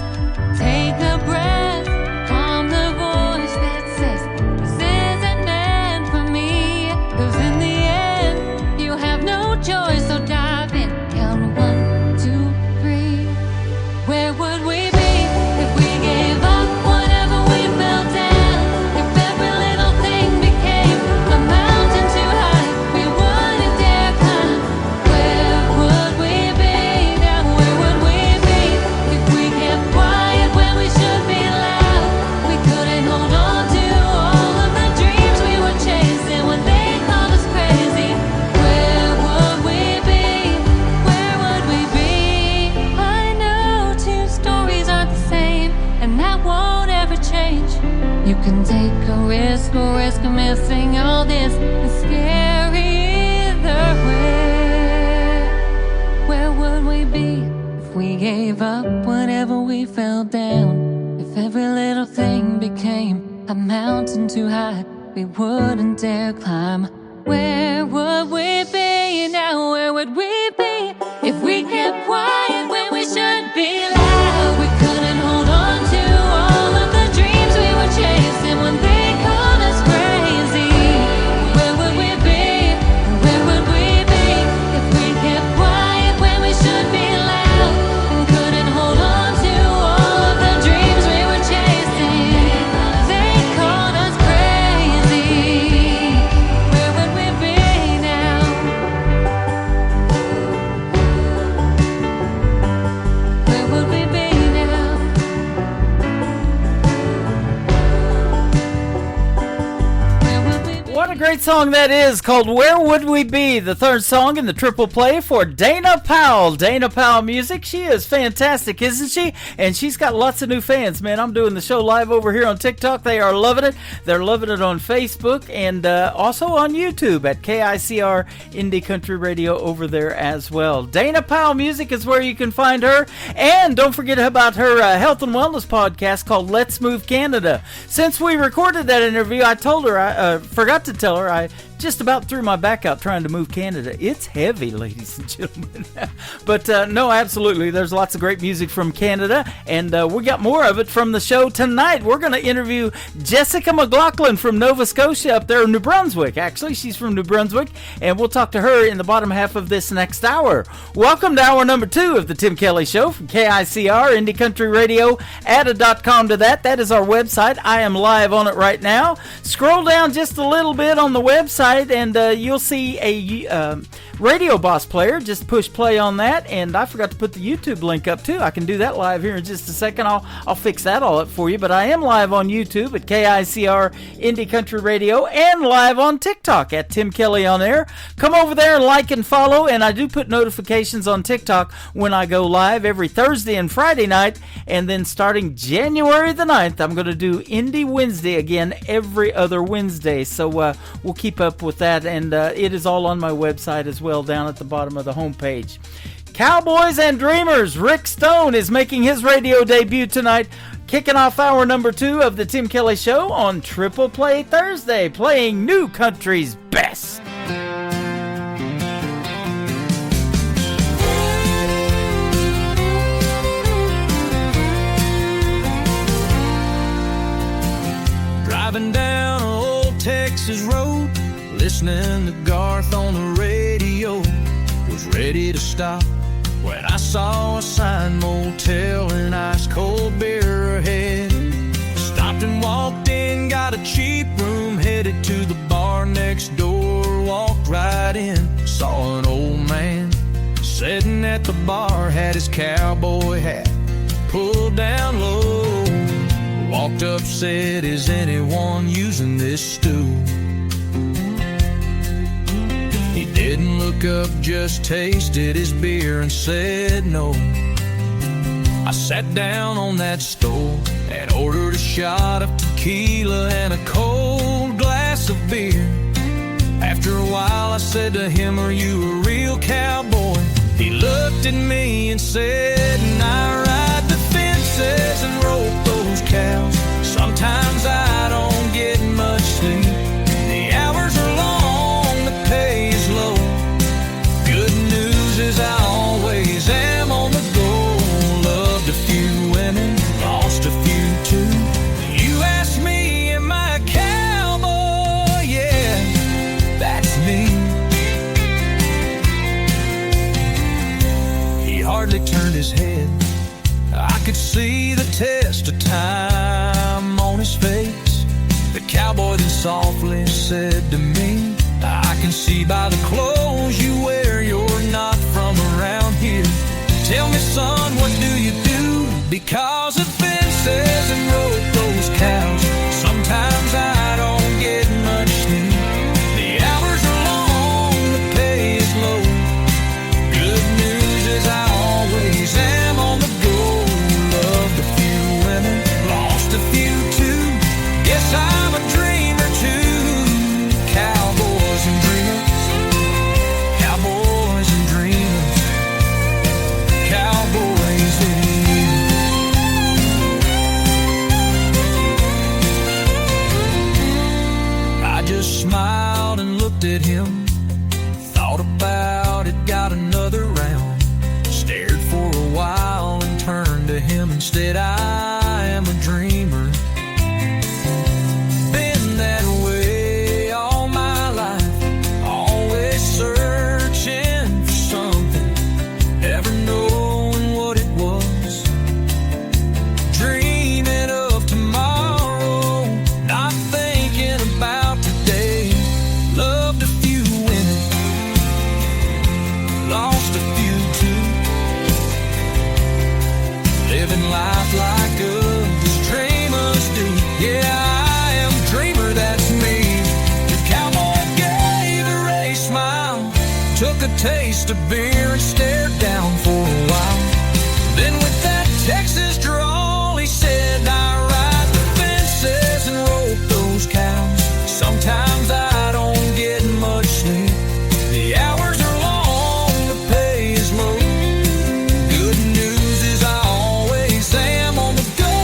Take a breath, calm the voice that says this isn't meant for me. 'Cause in the end, you have no choice, so dive in. Count 1, 2, 3. Where would we be if we gave up whenever we fell down? If every little thing became a mountain too high, we wouldn't dare climb. Where would we be now? Where would we be if we kept quiet when we should be loud? We couldn't hold on to all of the dreams we were chasing when they called us crazy. Where would we be? Where would we be? I know two stories aren't the same, and that won't ever change. You can take a risk of missing all this. It's scary either way. Where would we be if we gave up whenever we fell down? If every little thing became a mountain too high, we wouldn't dare climb. Where would we be now? Where would we be if we kept quiet when we should be loud? We couldn't hold on to all of the dreams we were chasing when they called us crazy. Where would we be? Where would we be if we kept quiet when we should be loud? And couldn't hold on to all of the dreams we were chasing. They called us crazy. Where would we be now? Where would we be now? Where would we be? What a great song that is, called Where Would We Be? The third song in the triple play for Dana Powell. Dana Powell Music. She is fantastic, isn't she? And she's got lots of new fans, man. I'm doing the show live over here on TikTok. They are loving it. They're loving it on Facebook and also on YouTube at KICR Indie Country Radio over there as well. Dana Powell Music is where you can find her. And don't forget about her health and wellness podcast called Let's Move Canada. Since we recorded that interview, I told her, I forgot to tell her, I just about threw my back out trying to move Canada. It's heavy, ladies and gentlemen. But no, absolutely. There's lots of great music from Canada, and we got more of it from the show tonight. We're going to interview Jessica McLaughlin from Nova Scotia up there in New Brunswick. Actually, she's from New Brunswick, and we'll talk to her in the bottom half of this next hour. Welcome to hour number 2 of the Tim Kelly Show from KICR, Indie Country Radio. Add a .com to that. That is our website. I am live on it right now. Scroll down just a little bit on the website, and you'll see a Radio Boss player. Just push play on that, and I forgot to put the YouTube link up too. I can do that live here in just a second. I'll fix that all up for you, but I am live on YouTube at KICR Indie Country Radio and live on TikTok at Tim Kelly on Air. Come over there and like and follow, and I do put notifications on TikTok when I go live every Thursday and Friday night, and then starting January the 9th, I'm going to do Indie Wednesday again every other Wednesday, so we'll keep up with that, and it is all on my website as well down at the bottom of the homepage. Cowboys and Dreamers, Rick Stone is making his radio debut tonight. Kicking off hour number 2 of the Tim Kelly Show on Triple Play Thursday, playing New Country's best. Driving down an old Texas road, listening to Garth on the radio, was ready to stop when I saw a sign, motel and ice cold beer ahead. Stopped and walked in, got a cheap room, headed to the bar next door. Walked right in, saw an old man sitting at the bar, had his cowboy hat pulled down low. Walked up, said, "Is anyone using this stool?" He didn't look up, just tasted his beer and said no. I sat down on that stool and ordered a shot of tequila and a cold glass of beer. After a while I said to him, "Are you a real cowboy?" He looked at me and said, "I ride the fences and rope those cows. Sometimes I don't get much sleep. The hours are long, the pay is low. Good news is I always am on the go. Loved a few women, lost a few too. You ask me, am I a cowboy? Yeah, that's me." He hardly turned his head. I could see the test of time on his face. The cowboy then softly said to me, "I can see by the clothes you wear you're not from around here. Tell me, son, what do you do? Because of fences and rope those cows. Sometimes I don't get much sleep. The hours are long, the pay is low. Good news is I always am on the go. Loved a few women, lost a few too. Guess I'm a dreamer too. Cowboys and dreamers, cowboys and dreamers, cowboys and I just smiled and looked at him, thought about it, got another round, stared for a while and turned to him and said, "I am a dreamer. Been that way all my life, always searching for something, never knowing what it was. Dreaming of tomorrow, not thinking about today. Loved a few women, lost a few too. Living life like us dreamers do. Yeah, I am a dreamer, that's me." The cowboy gave her a smile, took a taste of beer and stared down for a while. Then with that Texas drawl he said, "I ride the fences and rope those cows. Sometimes I don't get much sleep. The hours are long, the pay is low. Good news is I always am on the go.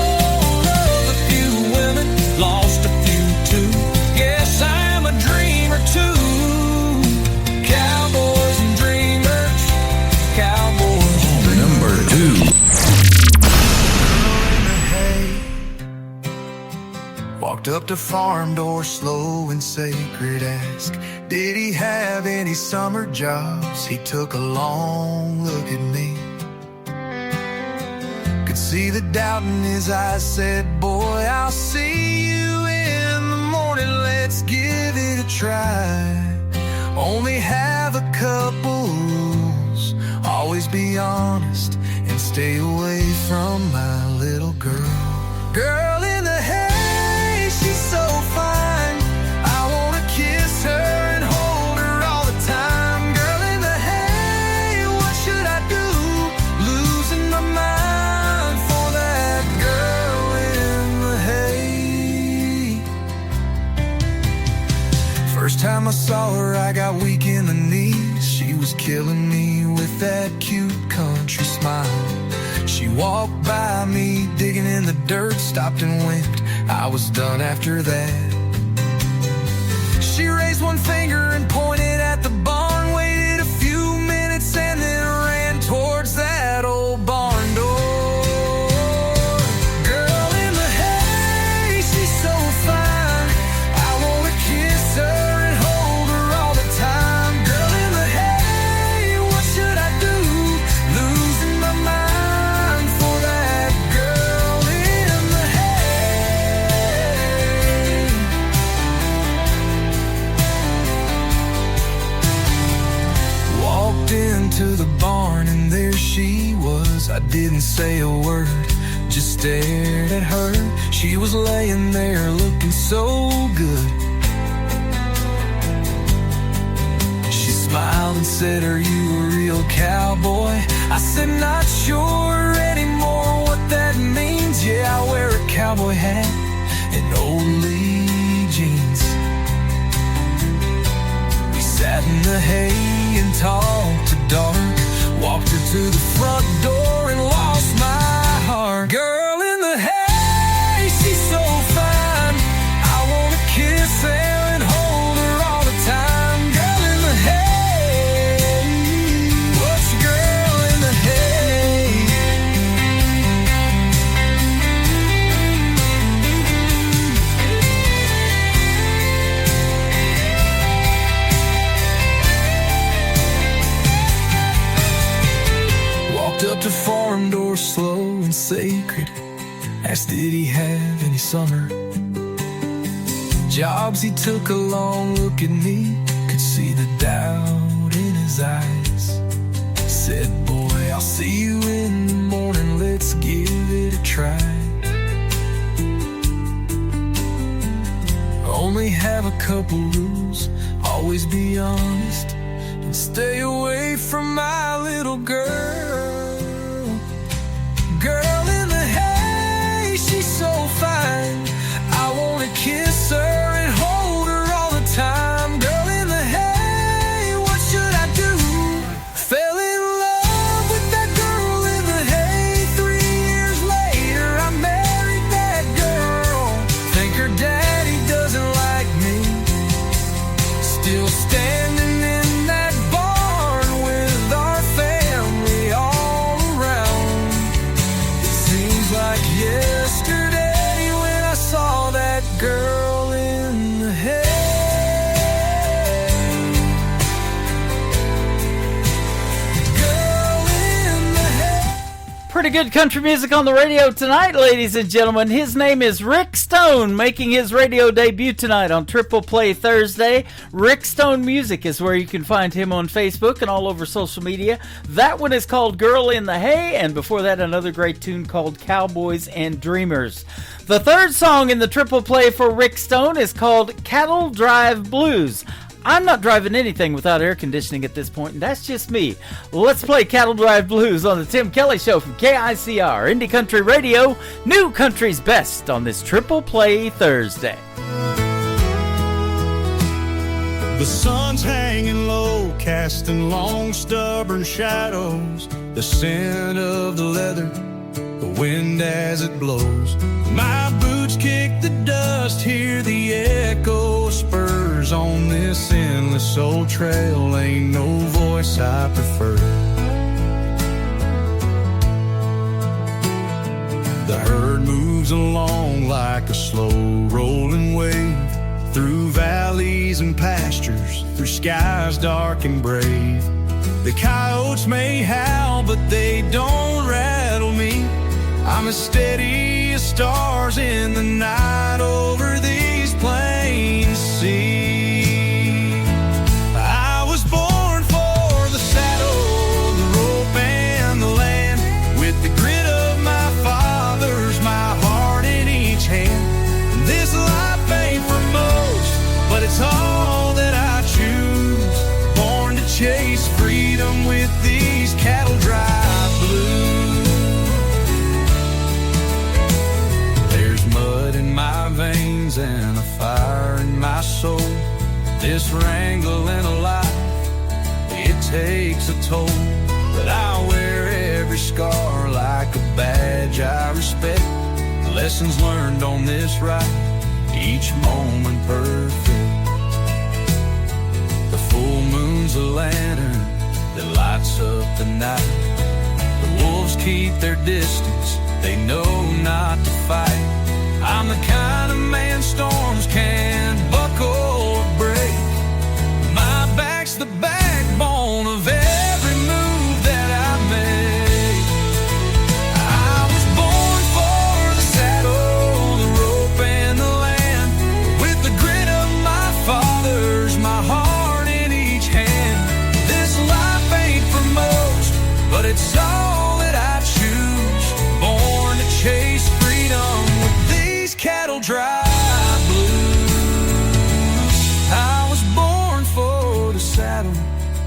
Love a few women, lost a few too. Yes, I'm a dreamer too. Cowboys and dreamers, cowboys and dreamers." Number 2. Walked up to farm door slow and sacred, asked, did he have any summer jobs? He took a long look at me, could see the doubt in his eyes, said, "Boy, I'll see you in the morning, let's give it a try. Only have a couple rules, always be honest and stay away from my little girl. Girl in the hay, she's so fine, I wanna kiss her and hold her all the time. Girl in the hay, what should I do? Losing my mind for that girl in the hay." First time I saw her, I got weak in the knees. She was killing me with that cute country smile. She She walked by me, digging in the dirt, stopped and winked. I was done after that. She raised one finger and pointed at the barn, waited a few minutes and then ran towards that old barn door. Girl in the hay, she's so fine. I wanna kiss her and hold her all the time. Girl in the hay, what should I do? Losing my mind for that girl in the hay. Walked into the barn and there she was. I didn't say a word, just stared at her. She was laying there looking so good. She smiled and said, "Are you a real cowboy?" I said, "Not sure anymore what that means. Yeah, I wear a cowboy hat and old Lee jeans." We sat in the hay and talked to dark, walked her to the front door and lost my heart. Girl in the hay, she's so fine. I wanna kiss her and hold her all the time. Girl in the hay, what's your girl in the hay? Walked up to farm door slow and sacred, asked did he have any summer jobs. He took a long look at me, could see the doubt in his eyes. Said, "Boy, I'll see you in the morning, let's give it a try. Only have a couple rules, always be honest and stay away from my little girl. Girl in the hay, she's so fine. I wanna kiss her and hold her all the time. Girl in the hay, what should I do? Fell in love with that girl in the hay. 3 years later, I married that girl. Think her daddy doesn't like me. Still standing in that barn with our family all around. It seems like yesterday when I saw that girl in the hay. Girl in the hay. Pretty good country music on the radio tonight, ladies and gentlemen. His name is Rick Stone, making his radio debut tonight on Triple Play Thursday. Rick Stone Music is where you can find him on Facebook and all over social media. That one is called Girl in the Hay, and before that, another great tune called Cowboys and Dreamers. The third song in the Triple Play for Rick Stone is called Cattle Drive Blues. I'm not driving anything without air conditioning at this point, and that's just me. Let's play Cattle Drive Blues on the Tim Kelly Show from KICR, Indie Country Radio, New Country's Best on this Triple Play Thursday. The sun's hanging low, casting long, stubborn shadows. The scent of the leather, the wind as it blows. My boots kick the dust, hear the echo of spurs on this endless old trail. Ain't no voice I prefer. The herd moves along like a slow rolling wave, through valleys and pastures, through skies dark and brave. The coyotes may howl, but they don't rattle me. I'm as steady as stars in the night over these plains. See, I was born for the saddle, the rope, and the land. With the grit of my fathers, my heart in each hand. This life ain't for most, but it's all that I choose. Born to chase freedom with these cattle drive blues. There's mud in my veins and a fire in my soul. This wrangling a life, it takes a toll. But I wear every scar like a badge I respect. Lessons learned on this ride, each moment perfect. The full moon's a lantern that lights up the night. The wolves keep their distance, they know not to fight. I'm the kind of man storms can't buckle or break. My back's the backbone of every move that I make. I was born for the saddle, the rope and the land. With the grit of my fathers, my heart in each hand. This life ain't for most, but it's all that I choose. Born to chase freedom with these cattle dry blues. I was born for the saddle,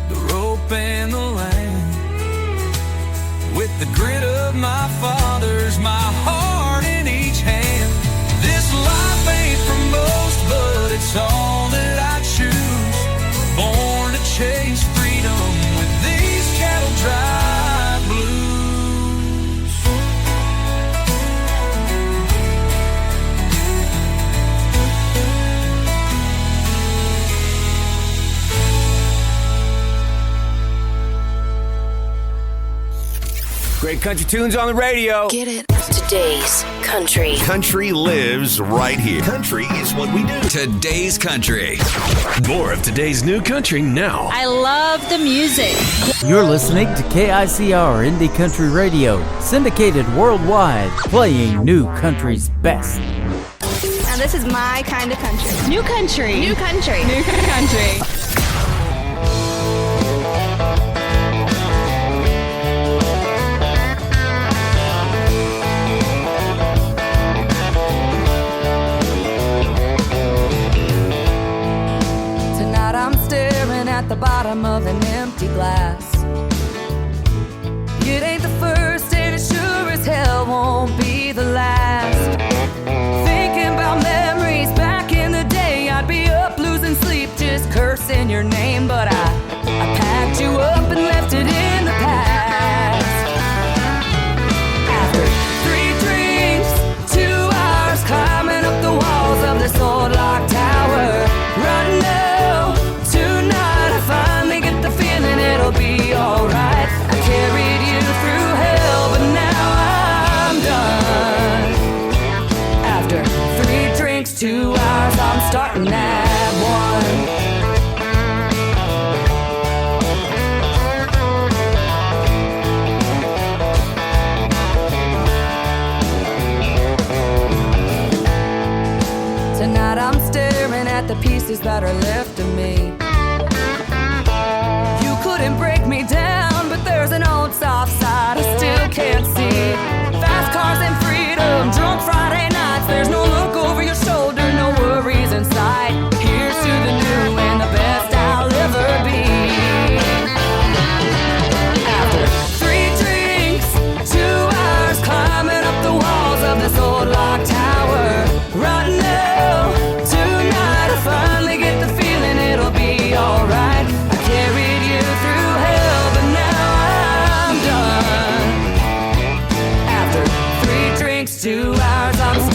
the rope and the land. With the grit of my fathers, my heart in each hand. This life ain't for most, but it's all that I choose. Born to chase freedom with these cattle dry blues. Great country tunes on the radio. Get it? Today's country. Country lives right here. Country is what we do. Today's country. More of today's new country now. I love the music. You're listening to KICR Indie Country Radio, syndicated worldwide, playing new country's best. Now this is my kind of country. New country. New country. New country. Tonight I'm staring at the bottom of an empty glass. It ain't the first and it sure as hell won't be the last. Thinking about memories back in the day, I'd be up losing sleep just cursing your name. But I packed you up and left it in the past. After 3 drinks, 2 hours climbing up the walls of this old lock tower. Right now, tonight I finally get the feeling it'll be alright. I carried you through hell, but now I'm done. After 3 drinks, 2 hours, I'm starting at 1. Tonight I'm staring at the pieces that are left of me. You couldn't break me down, but there's an old soft side I still can't see. Fast cars and freedom, drunk Friday nights. There's no look over your shoulder, no worries in sight. Here's to the new and the best I'll ever be. After 3 drinks, 2 hours climbing up the walls of this old lock tower. Right now, tonight I finally get the feeling it'll be alright. I carried you through hell, but now I'm done. After 3 drinks, 2 hours, I'm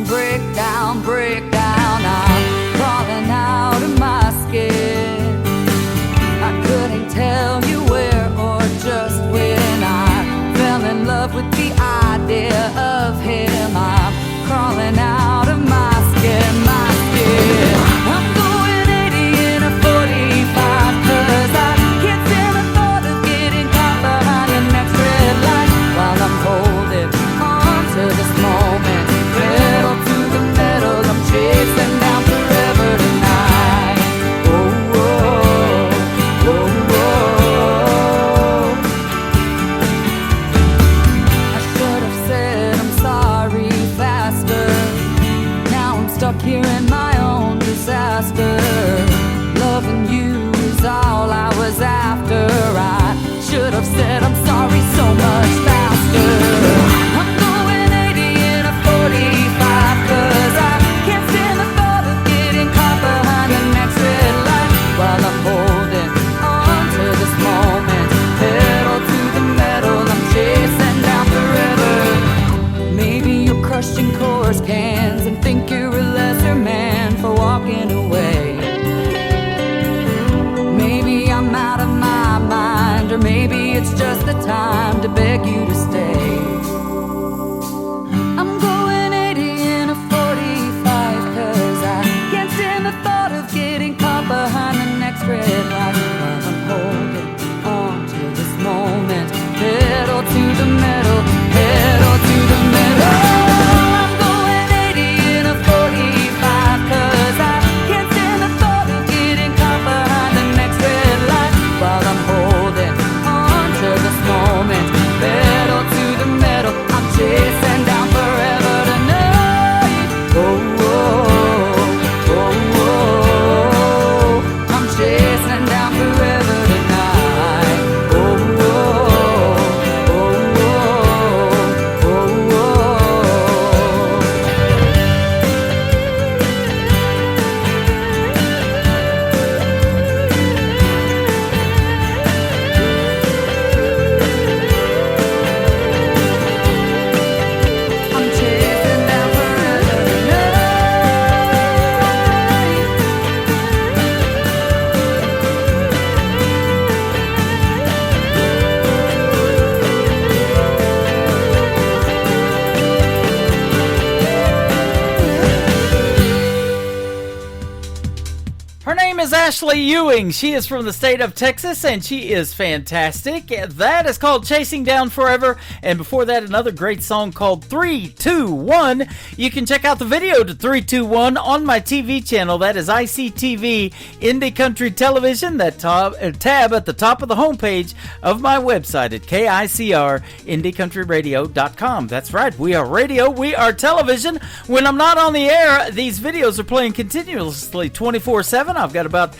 break down, break down. I'm crawling out of my skin. I couldn't tell you where or just when I fell in love with the idea of him. I'm crawling out of my skin, my skin. I'm going 80 in a 45, 'cause I can't stand the thought of getting caught behind the next red light while I'm holding on to this moment. Pedal to the metal, I'm chasing down forever tonight. Oh, oh, oh, oh. I should have said I'm sorry faster. Now I'm stuck here in my own disaster. Loving you is all I was after. I should have said I'm sorry so much faster. I'm going 80 in a 45, 'cause I can't stand the thought of getting caught behind the next red light while I'm holding on to this moment. Pedal to the metal, I'm chasing down forever. Maybe you're crushing chorus cans and think you're a lesser man for walking away. Maybe I'm out of my mind, or maybe it's just the time to beg you to stay. I'm going 80 in a 45, 'cause I can't stand the thought of getting caught behind the next red light while I'm holding on to this moment. Pedal to the metal, pedal to the metal. I'm going 80 in a 45, 'cause I can't stand the thought of getting caught behind the next red light while I'm holding on to this moment. Pedal to the metal, I'm chasing down forever tonight. Oh, oh, oh, oh. I'm chasing down forever tonight. Oh, oh, oh, oh, oh, oh. I'm chasing down forever tonight. Her name is Ashley Ewing. She is from the state of Texas, and she is fantastic. That is called Chasing Down Forever. And before that, another great song called 321. You can check out the video to 321 on my TV channel. That is ICTV Indie Country Television. That tab at the top of the homepage of my website at KICRIndieCountryRadio.com. That's right. We are radio. We are television. When I'm not on the air, these videos are playing continuously 24/7. I've got about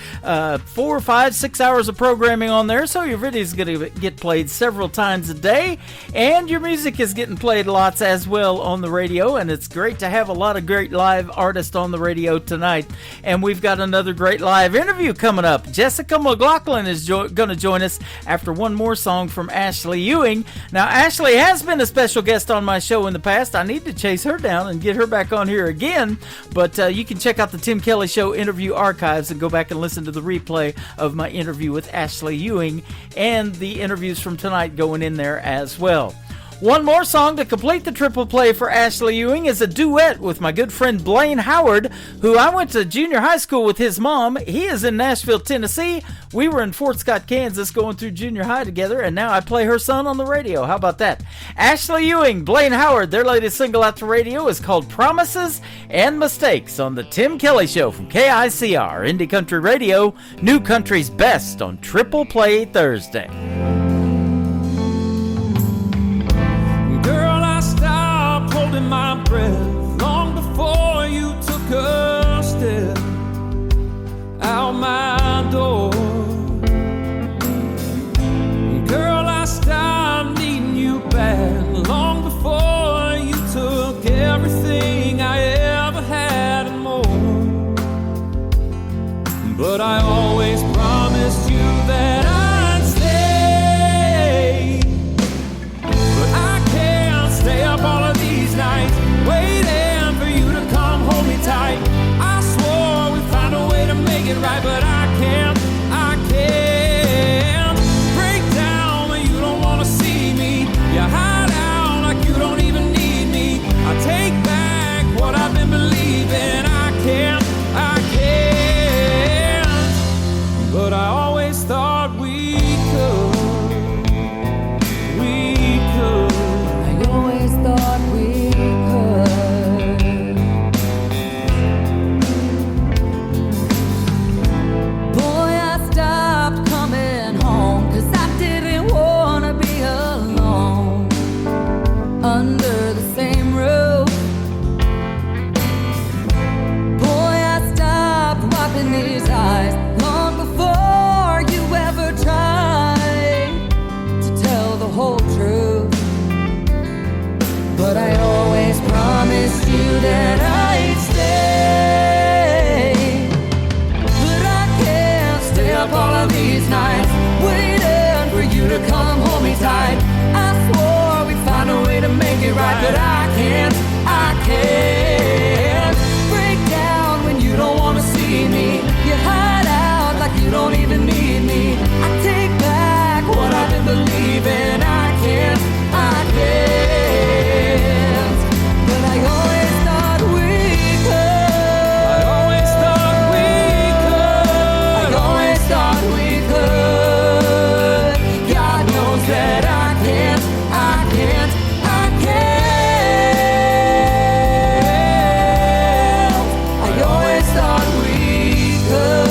4, 5, 6 hours of programming on there, so your video is going to get played several times a day, and your music is getting played lots as well on the radio, and it's great to have a lot of great live artists on the radio tonight. And we've got another great live interview coming up. Jessica McLaughlin is going to join us after one more song from Ashley Ewing. Now, Ashley has been a special guest on my show in the past. I need to chase her down and get her back on here again, but you can check out the Tim Kelly Show interview archives and go back and listen to the replay of my interview with Ashley Ewing and the interviews from tonight going in there as well. One more song to complete the triple play for Ashley Ewing is a duet with my good friend Blaine Howard, who I went to junior high school with his mom. He is in Nashville, Tennessee. We were in Fort Scott, Kansas going through junior high together, and now I play her son on the radio. How about that? Ashley Ewing, Blaine Howard, their latest single out the radio is called Promises and Mistakes on the Tim Kelly Show from KICR, Indie Country Radio, New Country's Best on Triple Play Thursday. Holding my breath long before you took a step out my door. Girl, I stopped needing you back long before you took everything I ever had and more. But I always promised you that I'd stay. But I can't stay up all of these nights waiting for you to in these eyes long before you ever tried to tell the whole truth. But I always promised you that I'd stay. But I can't stay up all of these nights waiting for you to come hold me tight. I swore we'd find a way to make it right, but I can't break down when you don't want to see me. You hide out like you don't even need me. I take back what I've been believing. I can't, but I always thought we could. I always thought we could. I always thought we could. God knows that I can't. I always thought we could.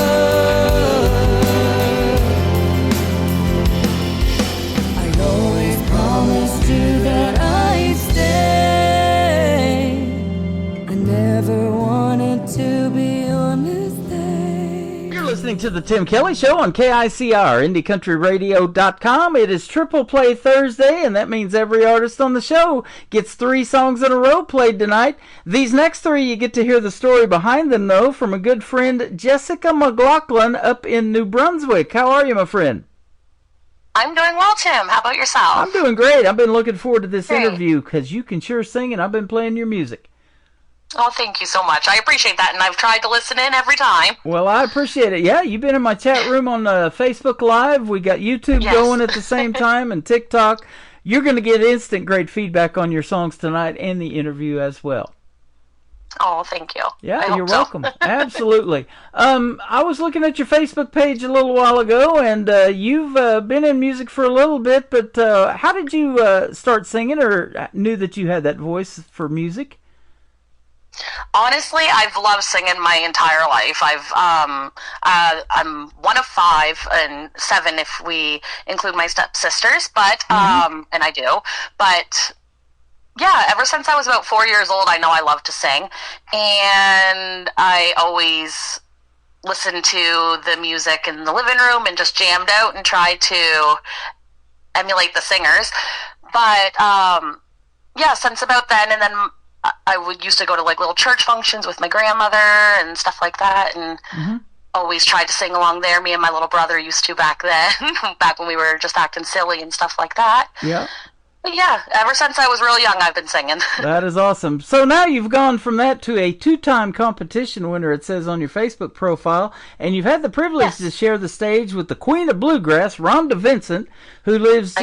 I always promised you that I'd stay. I never wanted to be your mistake. You're listening to the Tim Kelly Show on KICR, IndieCountryRadio.com. It is Triple Play Thursday, and that means every artist on the show gets 3 songs in a row played tonight. These next 3, you get to hear the story behind them, though, from a good friend, Jessica McLaughlin, up in New Brunswick. How are you, my friend? I'm doing well, Tim. How about yourself? I'm doing great. I've been looking forward to this interview because you can sure sing, and I've been playing your music. Oh, thank you so much. I appreciate that, and I've tried to listen in every time. Well, I appreciate it. Yeah, you've been in my chat room on Facebook Live. We got YouTube going at the same time and TikTok. You're going to get instant great feedback on your songs tonight and the interview as well. Oh, thank you. Yeah, you're welcome. Absolutely. I was looking at your Facebook page a little while ago, and you've been in music for a little bit, but how did you start singing or knew that you had that voice for music? Honestly, I've loved singing my entire life. I'm one of 5 and 7 if we include my stepsisters, but and I do. But yeah, ever since I was about 4 years old, I know I love to sing, and I always listened to the music in the living room and just jammed out and tried to emulate the singers. But yeah, since about then, and then I used to go to like little church functions with my grandmother and stuff like that, and always tried to sing along there. Me and my little brother used to back then, back when we were just acting silly and stuff like that. Yeah. But yeah, ever since I was real young, I've been singing. That is awesome. So now you've gone from that to a 2-time competition winner, it says on your Facebook profile, and you've had the privilege to share the stage with the Queen of Bluegrass, Rhonda Vincent, who lives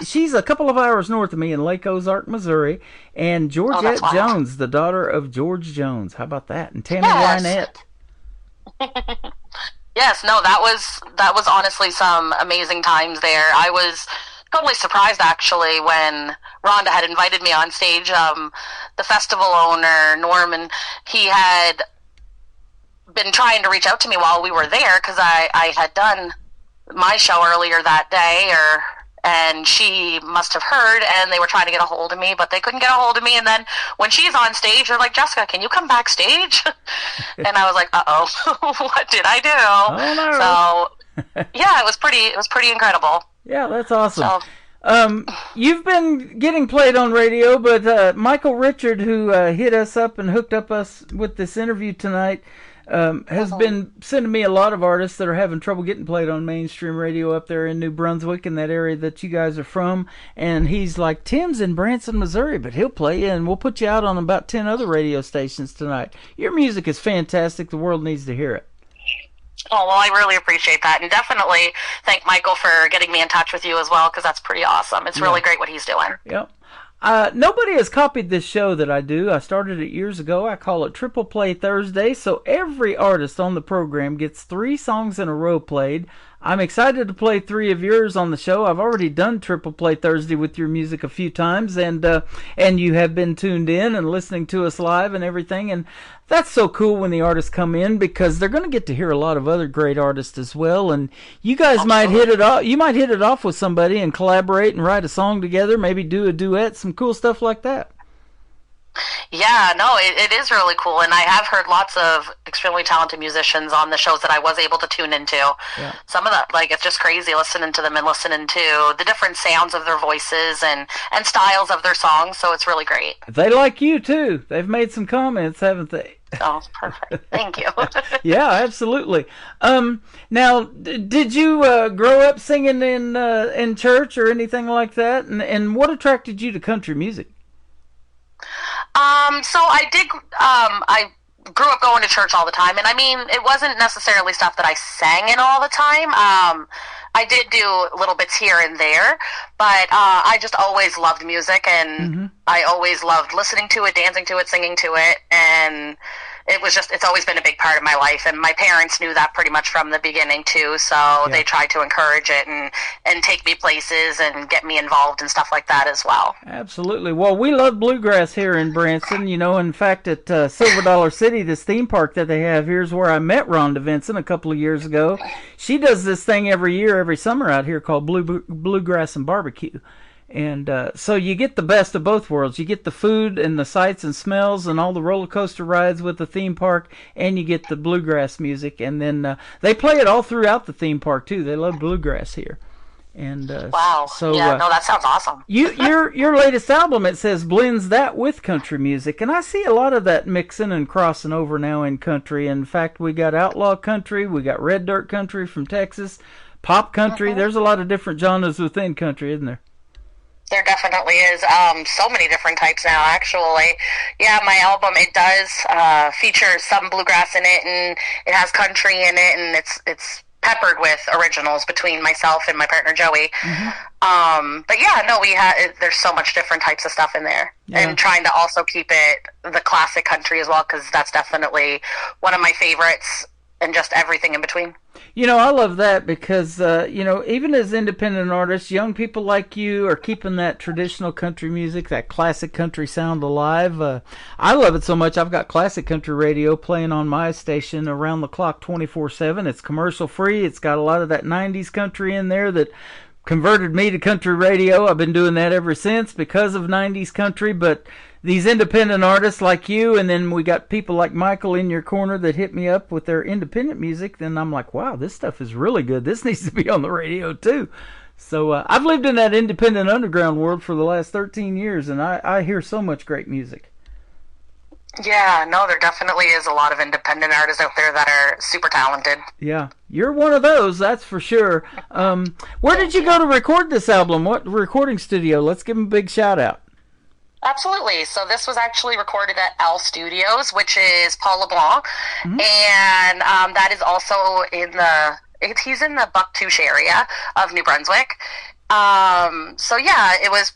she's a couple of hours north of me in Lake Ozark, Missouri, and Georgette Jones, the daughter of George Jones. How about that? And Tammy Wynette. Yes, no, that was honestly some amazing times there. I was totally surprised actually when Rhonda had invited me on stage. The festival owner, Norman, he had been trying to reach out to me while we were there because I had done my show earlier that day, and she must have heard, and they were trying to get a hold of me, but they couldn't get a hold of me. And then when she's on stage, they're like, Jessica, can you come backstage? And I was like, uh-oh, what did I do? Oh, no. So, yeah, it was pretty incredible. Yeah, that's awesome. So, you've been getting played on radio, but Michael Richard, who hit us up and hooked up us with this interview tonight, has been sending me a lot of artists that are having trouble getting played on mainstream radio up there in New Brunswick, in that area that you guys are from. And he's like, Tim's in Branson, Missouri, but he'll play you, and we'll put you out on about 10 other radio stations tonight. Your music is fantastic. The world needs to hear it. Oh, well, I really appreciate that. And definitely thank Michael for getting me in touch with you as well, because that's pretty awesome. It's really great what he's doing. Yep. Nobody has copied this show that I do. I started it years ago. I call it Triple Play Thursday, so every artist on the program gets 3 songs in a row played. I'm excited to play 3 of yours on the show. I've already done Triple Play Thursday with your music a few times, and you have been tuned in and listening to us live and everything, and that's so cool when the artists come in, because they're going to get to hear a lot of other great artists as well, and you guys might hit it off. You might hit it off with somebody and collaborate and write a song together, maybe do a duet, some cool stuff like that. Yeah, no, it is really cool, and I have heard lots of extremely talented musicians on the shows that I was able to tune into. Yeah. Some of that, like, it's just crazy listening to them and listening to the different sounds of their voices and styles of their songs, so it's really great. They like you, too. They've made some comments, haven't they? Oh, perfect. Thank you. Yeah, absolutely. Now, did you grow up singing in church or anything like that? And what attracted you to country music? So I did, I grew up going to church all the time, and I mean, it wasn't necessarily stuff that I sang in all the time. I did do little bits here and there, but I just always loved music, and I always loved listening to it, dancing to it, singing to it, and it's always been a big part of my life, and my parents knew that pretty much from the beginning too, so they tried to encourage it and take me places and get me involved and stuff like that as well. Absolutely. Well, we love bluegrass here in Branson. You know, in fact, at Silver Dollar City, this theme park that they have here is where I met Rhonda Vincent a couple of years ago. She does this thing every year, every summer out here called Bluegrass and Barbecue. And so you get the best of both worlds. You get the food and the sights and smells and all the roller coaster rides with the theme park, and you get the bluegrass music. And then they play it all throughout the theme park too. They love bluegrass here. And wow. So yeah, no, that sounds awesome. Your latest album, it says, blends that with country music, and I see a lot of that mixing and crossing over now in country. In fact, we got outlaw country, we got red dirt country from Texas, pop country. There's a lot of different genres within country, isn't there? There definitely is so many different types now, actually. Yeah, my album, it does feature some bluegrass in it, and it has country in it, and it's peppered with originals between myself and my partner Joey. But yeah, no, there's so much different types of stuff in there, and trying to also keep it the classic country as well, because that's definitely one of my favorites, and just everything in between. You know, I love that because, you know, even as independent artists, young people like you are keeping that traditional country music, that classic country sound alive. I love it so much. I've got classic country radio playing on my station around the clock 24/7. It's commercial free. It's got a lot of that 90s country in there that converted me to country radio. I've been doing that ever since because of 90s country, but these independent artists like you, and then we got people like Michael in your corner that hit me up with their independent music, then I'm like, wow, this stuff is really good. This needs to be on the radio too. So I've lived in that independent underground world for the last 13 years, and I hear so much great music. Yeah, no, there definitely is a lot of independent artists out there that are super talented. Yeah, you're one of those, that's for sure. Where did you go to record this album? What recording studio? Let's give them a big shout out. Absolutely. So this was actually recorded at L Studios, which is Paul LeBlanc, and that is also he's in the Bucktouche area of New Brunswick. So yeah, it was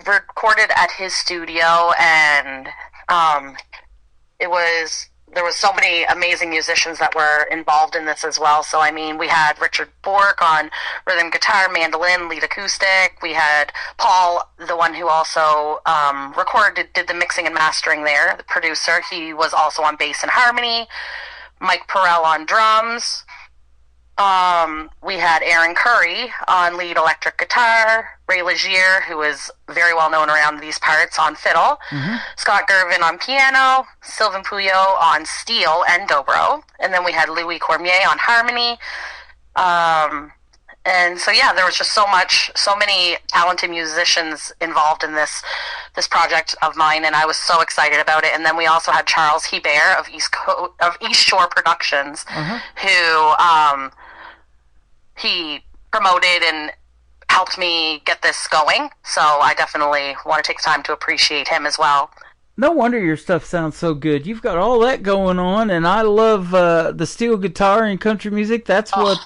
recorded at his studio, and there was so many amazing musicians that were involved in this as well. So, I mean, we had Richard Bork on rhythm guitar, mandolin, lead acoustic. We had Paul, the one who also did the mixing and mastering there, the producer. He was also on bass and harmony. Mike Perrell on drums. We had Aaron Curry on lead electric guitar, Ray Legier, who is very well known around these parts, on fiddle, Scott Gervin on piano, Sylvain Pouillot on steel and dobro, and then we had Louis Cormier on harmony. And so yeah, there was just so many talented musicians involved in this project of mine, and I was so excited about it. And then we also had Charles Hebert of East Shore Productions, who he promoted and helped me get this going. So I definitely want to take the time to appreciate him as well. No wonder your stuff sounds so good. You've got all that going on, and I love the steel guitar in country music. That's what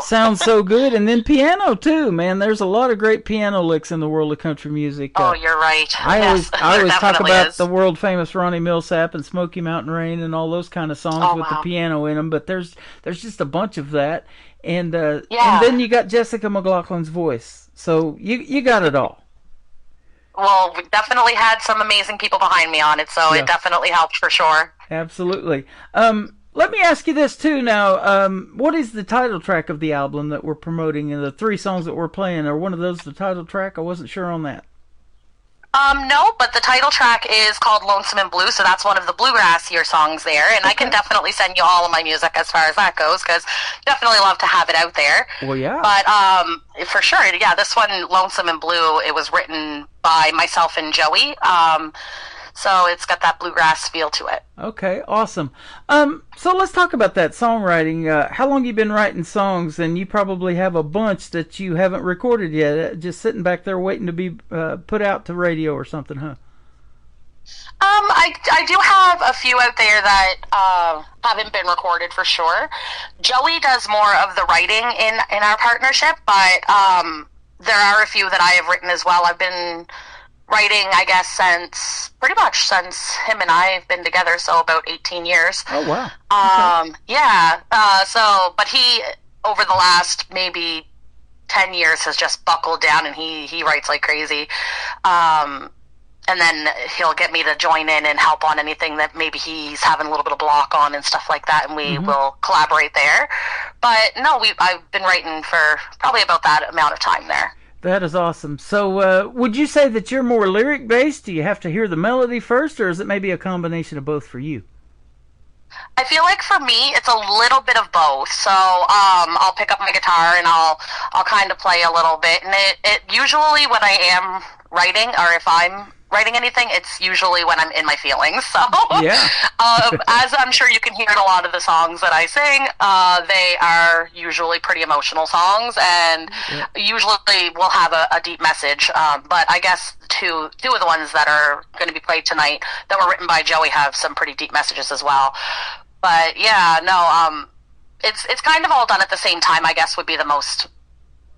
sounds so good. And then piano, too, man. There's a lot of great piano licks in the world of country music. Oh, you're right. I always talk about the world-famous Ronnie Millsap and Smoky Mountain Rain and all those kind of songs with the piano in them, but there's just a bunch of that. And then you got Jessica McLaughlin's voice. So you got it all. Well, we definitely had some amazing people behind me on it, so it definitely helped for sure. Absolutely. Let me ask you this, too, now. What is the title track of the album that we're promoting? And the 3 songs that we're playing, are one of those the title track? I wasn't sure on that. No, but the title track is called Lonesome and Blue, so that's one of the bluegrassier songs there, and I can definitely send you all of my music as far as that goes, because definitely love to have it out there. Well, yeah. But for sure, yeah, this one, Lonesome and Blue, it was written by myself and Joey, so it's got that bluegrass feel to it. Okay, awesome. So let's talk about that songwriting. How long you been writing songs? And you probably have a bunch that you haven't recorded yet, just sitting back there waiting to be put out to radio or something, huh? I do have a few out there that haven't been recorded for sure. Joey does more of the writing in our partnership, but there are a few that I have written as well. I've been writing, I guess, pretty much since him and I have been together, so about 18 years. Oh, wow. Yeah. But he, over the last maybe 10 years, has just buckled down, and he writes like crazy. And then he'll get me to join in and help on anything that maybe he's having a little bit of block on and stuff like that, and we will collaborate there. But no, I've been writing for probably about that amount of time there. That is awesome. So would you say that you're more lyric-based? Do you have to hear the melody first, or is it maybe a combination of both for you? I feel like for me, it's a little bit of both. So I'll pick up my guitar and I'll kind of play a little bit. And it usually when I am writing, or if I'm writing anything, it's usually when I'm in my feelings. So yeah. As I'm sure you can hear in a lot of the songs that I sing, they are usually pretty emotional songs, and usually will have a deep message. But I guess two of the ones that are going to be played tonight that were written by Joey have some pretty deep messages as well. But yeah, no, it's kind of all done at the same time, I guess, would be the most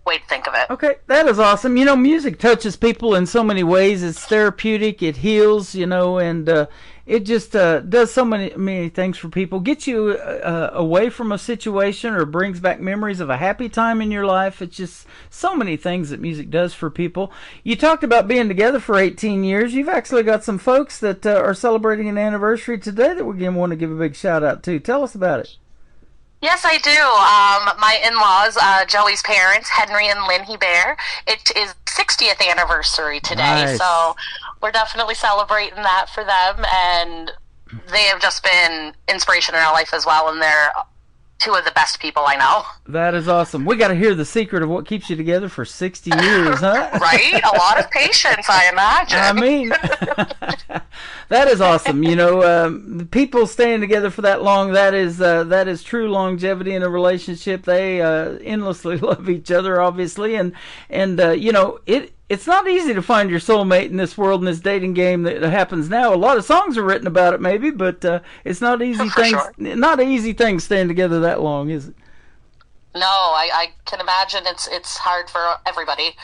way to think of it. Okay, that is awesome. You know, music touches people in so many ways. It's therapeutic, it heals, you know, and it just does so many things for people. Gets you away from a situation, or brings back memories of a happy time in your life. It's just so many things that music does for people. You talked about being together for 18 years. You've actually got some folks that are celebrating an anniversary today that we want to give a big shout out to. Tell us about it. Yes, I do. My in-laws, Joey's parents, Henry and Lynn Hebert, it is 60th anniversary today. Nice. So we're definitely celebrating that for them, and they have just been inspiration in our life as well, and they're two of the best people I know. That is awesome. We got to hear the secret of what keeps you together for 60 years, huh? Right? A lot of patience, I imagine. I mean, that is awesome. You know, people staying together for that long, that is true longevity in a relationship. They endlessly love each other, obviously, and you know, it's not easy to find your soulmate in this world, in this dating game that happens now. A lot of songs are written about it, maybe, but it's not easy not an easy thing staying together that long, is it? No, I can imagine it's hard for everybody.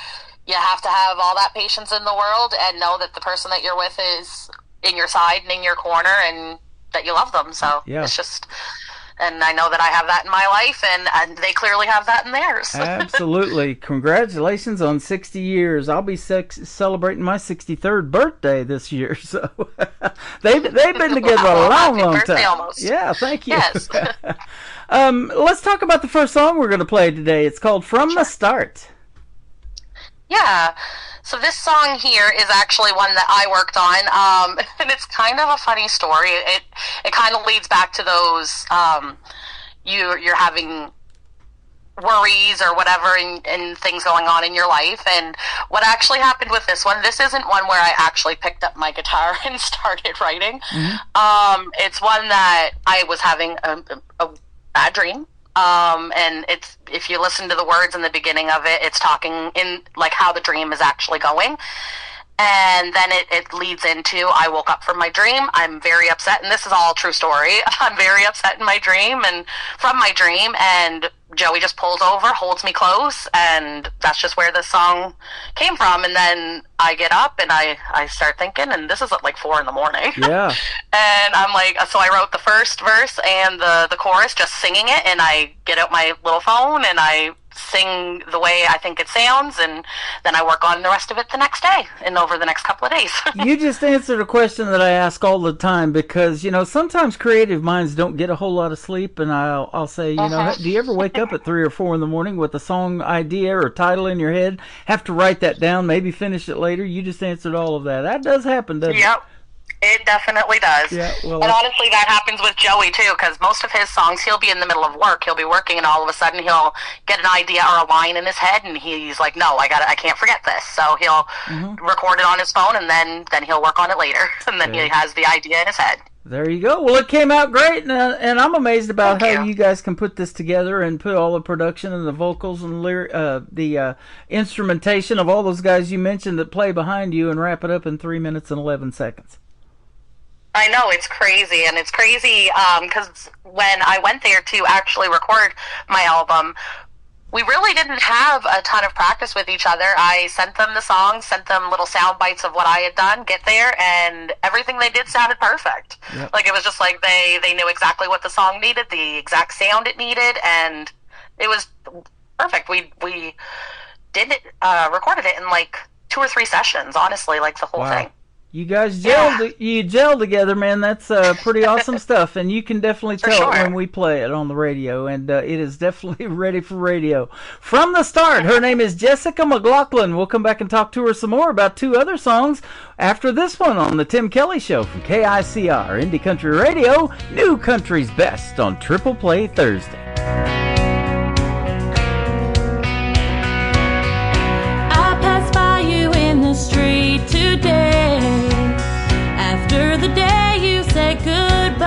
You have to have all that patience in the world and know that the person that you're with is in your side and in your corner, and that you love them. So it's just... And I know that I have that in my life, and they clearly have that in theirs. Absolutely. Congratulations on 60 years. I'll be celebrating my 63rd birthday this year. So they've been together a long time. Almost. Yeah, thank you. Yes. Let's talk about the first song we're going to play today. It's called From the Start. Yeah. So this song here is actually one that I worked on, and it's kind of a funny story. It kind of leads back to those you're having worries or whatever, and things going on in your life. And what actually happened with this one, this isn't one where I actually picked up my guitar and started writing. Mm-hmm. It's one that I was having a bad dream. And it's, if you listen to the words in the beginning of it, it's talking in like how the dream is actually going. And then it leads into, I woke up from my dream. I'm very upset. And this is all a true story. I'm very upset in my dream and from my dream. And Joey just pulls over, holds me close. And that's just where this song came from. And then I get up and I start thinking, and this is at like 4 a.m. Yeah. And I'm like, so I wrote the first verse and the chorus, just singing it. And I get out my little phone and I sing the way I think it sounds, and then I work on the rest of it the next day and over the next couple of days. You just answered a question that I ask all the time, because, you know, sometimes creative minds don't get a whole lot of sleep, and I'll say, you know, do you ever wake up at 3 or 4 in the morning with a song idea or title in your head, have to write that down, maybe finish it later? You just answered all of that. That does happen, doesn't it? Yep. It definitely does. Yeah, well, and honestly, that happens with Joey, too, because most of his songs, he'll be in the middle of work. He'll be working, and all of a sudden, he'll get an idea or a line in his head, and he's like, no, I can't forget this. So he'll record it on his phone, and then he'll work on it later. And then he has the idea in his head. There you go. Well, it came out great, and I'm amazed about how you guys can put this together and put all the production and the vocals and the instrumentation of all those guys you mentioned that play behind you and wrap it up in 3 minutes and 11 seconds. I know, it's crazy, and it's crazy because when I went there to actually record my album, we really didn't have a ton of practice with each other. I sent them the songs, sent them little sound bites of what I had done, get there, and everything they did sounded perfect. Yep. Like, it was just like they knew exactly what the song needed, the exact sound it needed, and it was perfect. We did it, recorded it in like 2 or 3 sessions, honestly, like the whole thing. You guys gel together, man. That's pretty awesome stuff, and you can definitely tell it when we play it on the radio, and it is definitely ready for radio. From the Start, her name is Jessica McLaughlin. We'll come back and talk to her some more about 2 other songs after this one on the Tim Kelly Show from KICR, Indie Country Radio, New Country's Best on Triple Play Thursday. I passed by you in the street today. After the day you said goodbye,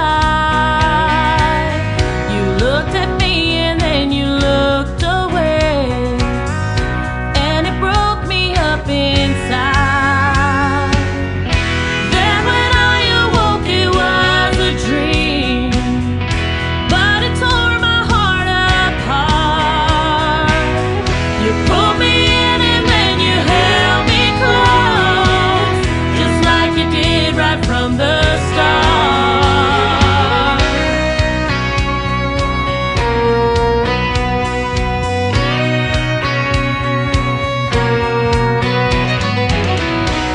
you looked at me and then you looked away, and it broke me up inside. Then when I awoke it was a dream, but it tore my heart apart. You pulled me in and then you held me close, just like you did right from the start.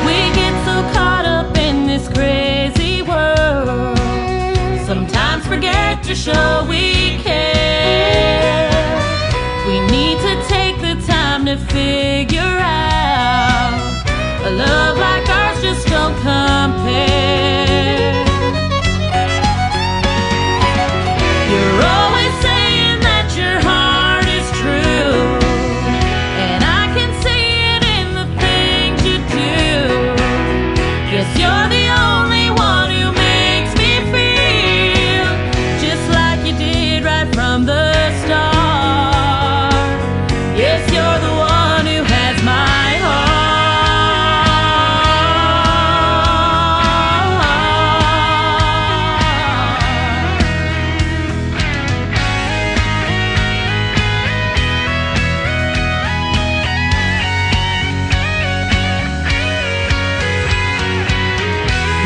We get so caught up in this crazy world, sometimes forget to show we care. We need to take the time to figure out a love like ours just don't compare. You're always saying that your heart is true, and I can see it in the things you do. Yes, you're the only one who makes me feel just like you did right from the start. Yes, you're the one who has my heart.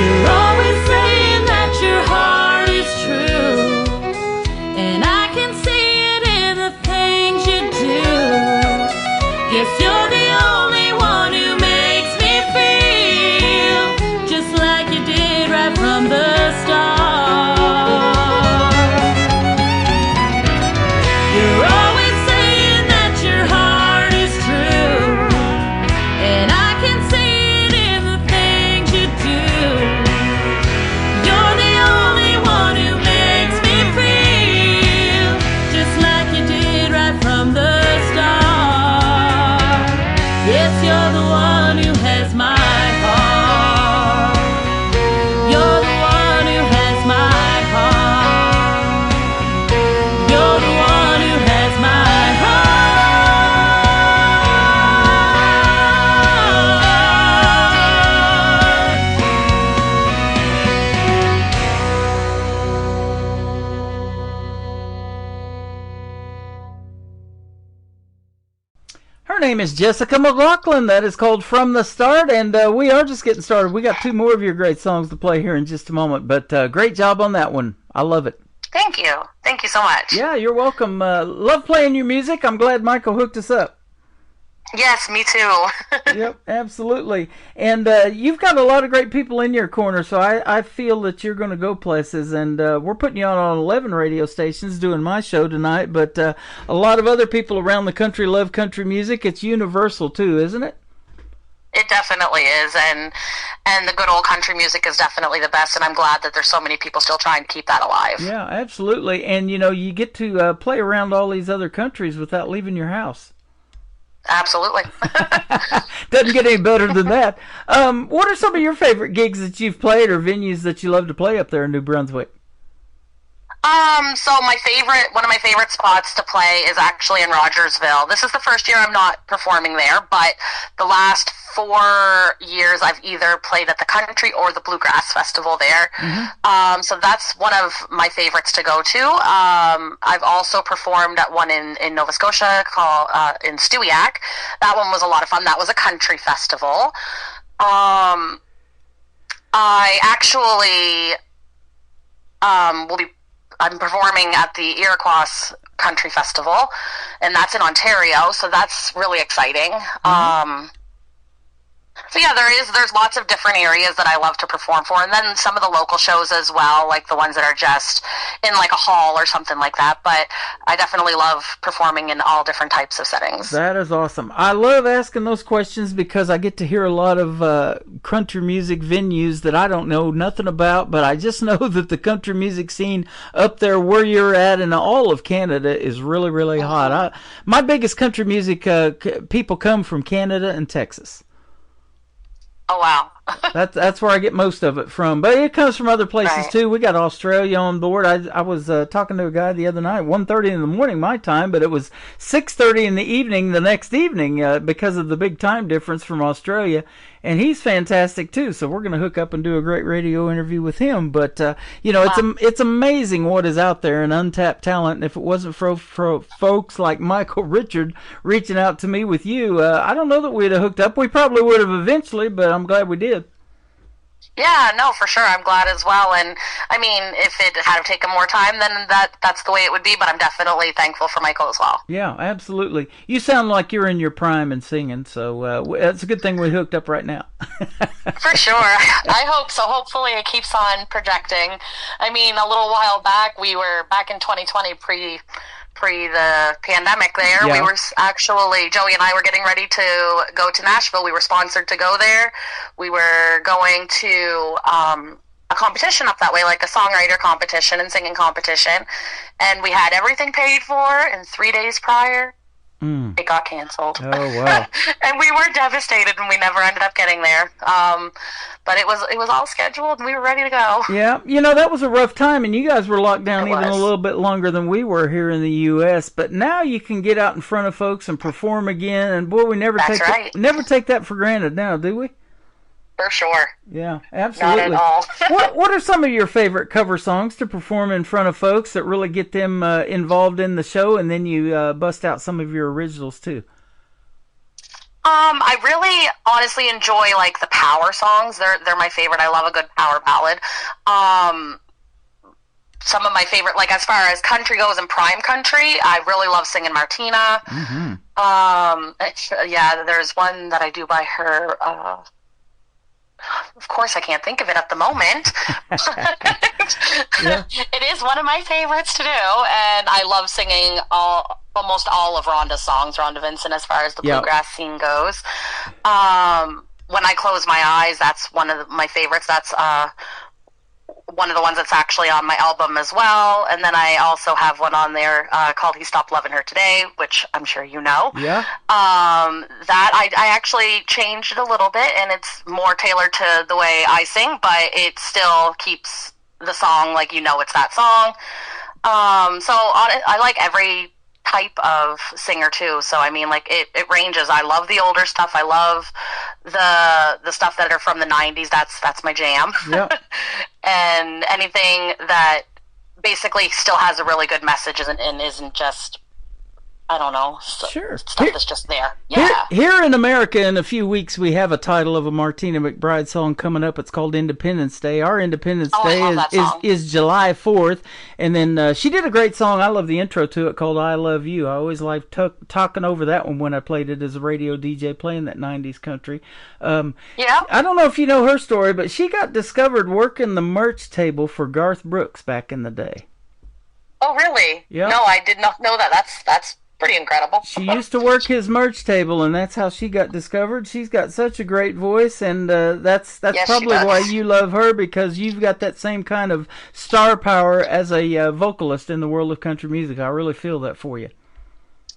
You're always saying that your heart is true, and I can see it in the things you do. Yes, you're the only one who makes me feel just like you did right from the start. You're always saying that your heart is true, and I can see it in the things you do. You're the only one who makes me feel just like you did right from the start. Yes, you're the one who has my heart. You're the one who has my heart. You're the one who has my heart. Her name is Jessica McLaughlin. That is called From the Start, and we are just getting started. We got 2 more of your great songs to play here in just a moment, but great job on that one. I love it. Thank you. Thank you so much. Yeah, you're welcome. Love playing your music. I'm glad Michael hooked us up. Yes, me too. Yep, absolutely. And you've got a lot of great people in your corner, so I feel that you're going to go places. And we're putting you on 11 radio stations doing my show tonight, but a lot of other people around the country love country music. It's universal, too, isn't it? It definitely is, and the good old country music is definitely the best, and I'm glad that there's so many people still trying to keep that alive. Yeah, absolutely. And, you get to play around all these other countries without leaving your house. Absolutely. Doesn't get any better than that. What are some of your favorite gigs that you've played or venues that you love to play up there in New Brunswick? So one of my favorite spots to play is actually in Rogersville. This is the first year I'm not performing there, but the last 4 years I've either played at the Country or the Bluegrass Festival there. Mm-hmm. So that's one of my favorites to go to. I've also performed at one in Nova Scotia called in Stewiacke. That one was a lot of fun. That was a country festival. I actually I'm performing at the Iroquois Country Festival, and that's in Ontario, so that's really exciting. Mm-hmm. So yeah, there's lots of different areas that I love to perform for, and then some of the local shows as well, like the ones that are just in like a hall or something like that. But I definitely love performing in all different types of settings. That is awesome. I love asking those questions because I get to hear a lot of country music venues that I don't know nothing about, but I just know that the country music scene up there where you're at in all of Canada is really, really hot. My biggest country music people come from Canada and Texas. Oh, wow. That's where I get most of it from. But it comes from other places, right. too. We got Australia on board. I was talking to a guy the other night, 1:30 in the morning my time, but it was 6:30 in the evening the next evening because of the big time difference from Australia. And he's fantastic, too. So we're going to hook up and do a great radio interview with him. But, wow. It's amazing what is out there in untapped talent. And if it wasn't for folks like Michael Richard reaching out to me with you, I don't know that we'd have hooked up. We probably would have eventually, but I'm glad we did. Yeah, no, for sure. I'm glad as well. And I mean, if it had taken more time, then that's the way it would be. But I'm definitely thankful for Michael as well. Yeah, absolutely. You sound like you're in your prime and singing, so it's a good thing we hooked up right now. For sure. I hope so. Hopefully it keeps on projecting. I mean, a little while back, we were back in 2020 pre the pandemic there. Yeah. We were actually, Joey and I were getting ready to go to Nashville. We were sponsored to go there. We were going to a competition up that way, like a songwriter competition and singing competition. And we had everything paid for, and 3 days prior, it got canceled. Oh, wow. And we were devastated, and we never ended up getting there. But it was all scheduled, and we were ready to go. Yeah, that was a rough time, and you guys were locked down even a little bit longer than we were here in the U.S. But now you can get out in front of folks and perform again, and boy, we never take that for granted now, do we? For sure. Yeah, absolutely. Not at all. What are some of your favorite cover songs to perform in front of folks that really get them involved in the show, and then you bust out some of your originals too? I really honestly enjoy like the power songs. They're my favorite. I love a good power ballad. Some of my favorite, like as far as country goes and prime country, I really love singing Martina. Mm-hmm. Yeah, there's one that I do by her. Of course, I can't think of it at the moment. Yeah. It is one of my favorites to do, and I love singing almost all of Rhonda's songs, Rhonda Vincent, as far as the bluegrass scene goes. When I Close My Eyes, that's one of my favorites. That's one of the ones that's actually on my album as well. And then I also have one on there called He Stopped Loving Her Today, which I'm sure you know. Yeah. That I actually changed it a little bit, and it's more tailored to the way I sing, but it still keeps the song like it's that song. So I like every type of singer too. So I mean, like it ranges. I love the older stuff. I love the stuff that are from the 90s. That's my jam. Yep. And anything that basically still has a really good message and isn't just I don't know, sure. stuff that's just there. Yeah. Here in America, in a few weeks, we have a title of a Martina McBride song coming up. It's called Independence Day. Our Independence Day is July 4th. And then she did a great song. I love the intro to it called I Love You. I always liked talking over that one when I played it as a radio DJ playing that 90s country. Yeah. I don't know if you know her story, but she got discovered working the merch table for Garth Brooks back in the day. Oh, really? Yeah. No, I did not know that. That's pretty incredible. She used to work his merch table, and that's how she got discovered. She's got such a great voice, and that's Yes, probably why you love her, because you've got that same kind of star power as a vocalist in the world of country music. I really feel that for you.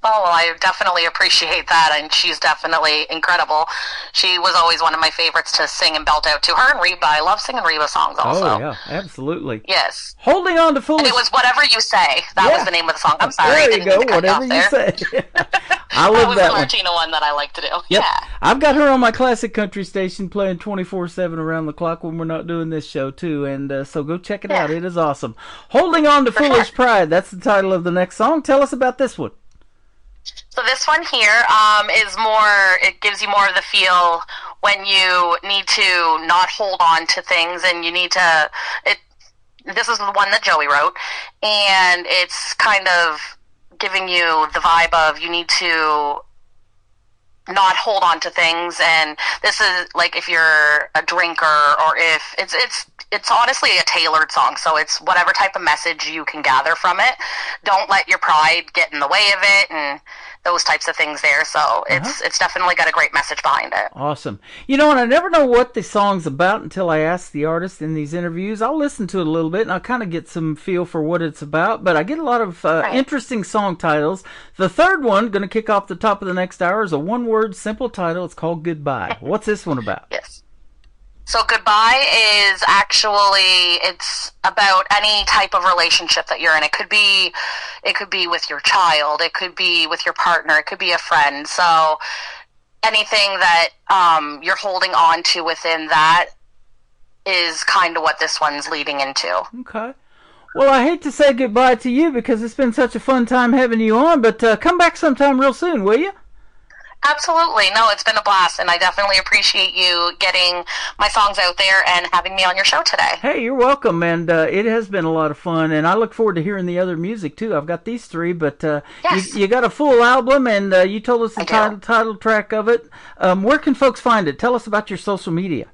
Oh, well, I definitely appreciate that, and she's definitely incredible. She was always one of my favorites to sing and belt out to. Her and Reba. I love singing Reba songs also. Oh, yeah, absolutely. Yes. Holding on to Foolish... And it was Whatever You Say. That was the name of the song. I'm sorry. There you go, Whatever You Say. I love that one. That was the Martina one that I like to do. Yep. Yeah. I've got her on my classic country station playing 24/7 around the clock when we're not doing this show, too. And so go check it out. It is awesome. Holding On to Foolish Pride. That's the title of the next song. Tell us about this one. So this one here is more, it gives you more of the feel when you need to not hold on to things, and you need to, this is the one that Joey wrote, and it's kind of giving you the vibe of you need to not hold on to things. And this is like if you're a drinker, or if it's honestly a tailored song, so it's whatever type of message you can gather from it. Don't let your pride get in the way of it, and those types of things there. So it's definitely got a great message behind it. Awesome. You know, and I never know what the song's about until I ask the artist in these interviews. I'll listen to it a little bit, and I'll kind of get some feel for what it's about, but I get a lot of interesting song titles. The third one, going to kick off the top of the next hour, is a one-word simple title. It's called Goodbye. What's this one about? Yes. So Goodbye is actually, it's about any type of relationship that you're in. It could be with your child, it could be with your partner, it could be a friend. So anything that you're holding on to within that is kind of what this one's leading into. Okay. Well, I hate to say goodbye to you because it's been such a fun time having you on, but come back sometime real soon, will you? Absolutely. No, it's been a blast, and I definitely appreciate you getting my songs out there and having me on your show today. Hey, you're welcome, and it has been a lot of fun, and I look forward to hearing the other music, too. I've got these three, but you got a full album, and you told us the title track of it. Where can folks find it? Tell us about your social media.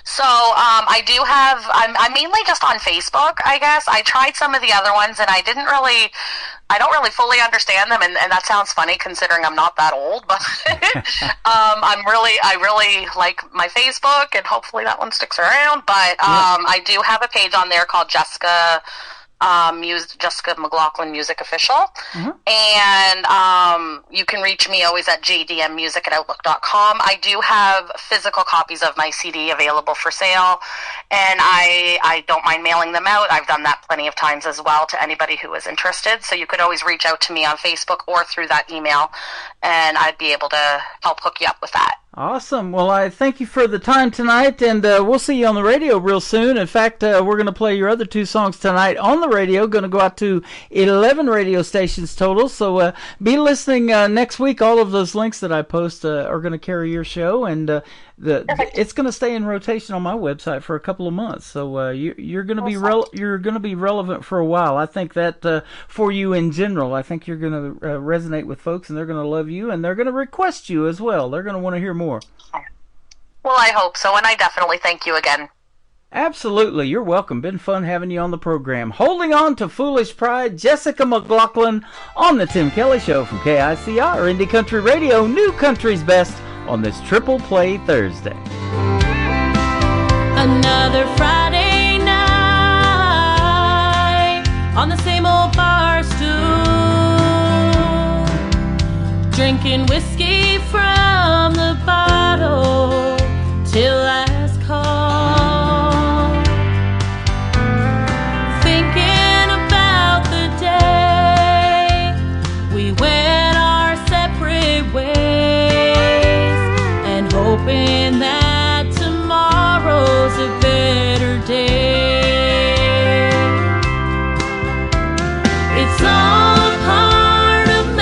So I do have, I'm mainly just on Facebook, I guess. I tried some of the other ones, and I don't really fully understand them, and that sounds funny considering I'm not that old, but I really like my Facebook, and hopefully that one sticks around. But I do have a page on there called Jessica McLaughlin Music Official, and you can reach me always at jdmmusic@outlook.com. I do have physical copies of my CD available for sale, and I don't mind mailing them out. I've done that plenty of times as well to anybody who is interested, so you could always reach out to me on Facebook or through that email, and I'd be able to help hook you up with that. Awesome. Well, I thank you for the time tonight, and we'll see you on the radio real soon. In fact, we're going to play your other two songs tonight on the radio. Going to go out to 11 radio stations total, so be listening next week. All of those links that I post are going to carry your show, and it's going to stay in rotation on my website for a couple of months. So you're going to be you're going to be relevant for a while. I think that for you in general, I think you're going to resonate with folks, and they're going to love you, and they're going to request you as well. They're going to want to hear more. Well, I hope so, and I definitely thank you again. Absolutely. You're welcome. Been fun having you on the program. Holding On to Foolish Pride, Jessica McLaughlin on the Tim Kelly Show from KICR, Indie Country Radio, New Country's Best, on this Triple Play Thursday. Another Friday night on the same old bar stool, drinking whiskey from the bottle till last call, thinking about the day we went our separate ways, and hoping that tomorrow's a better day. It's all part of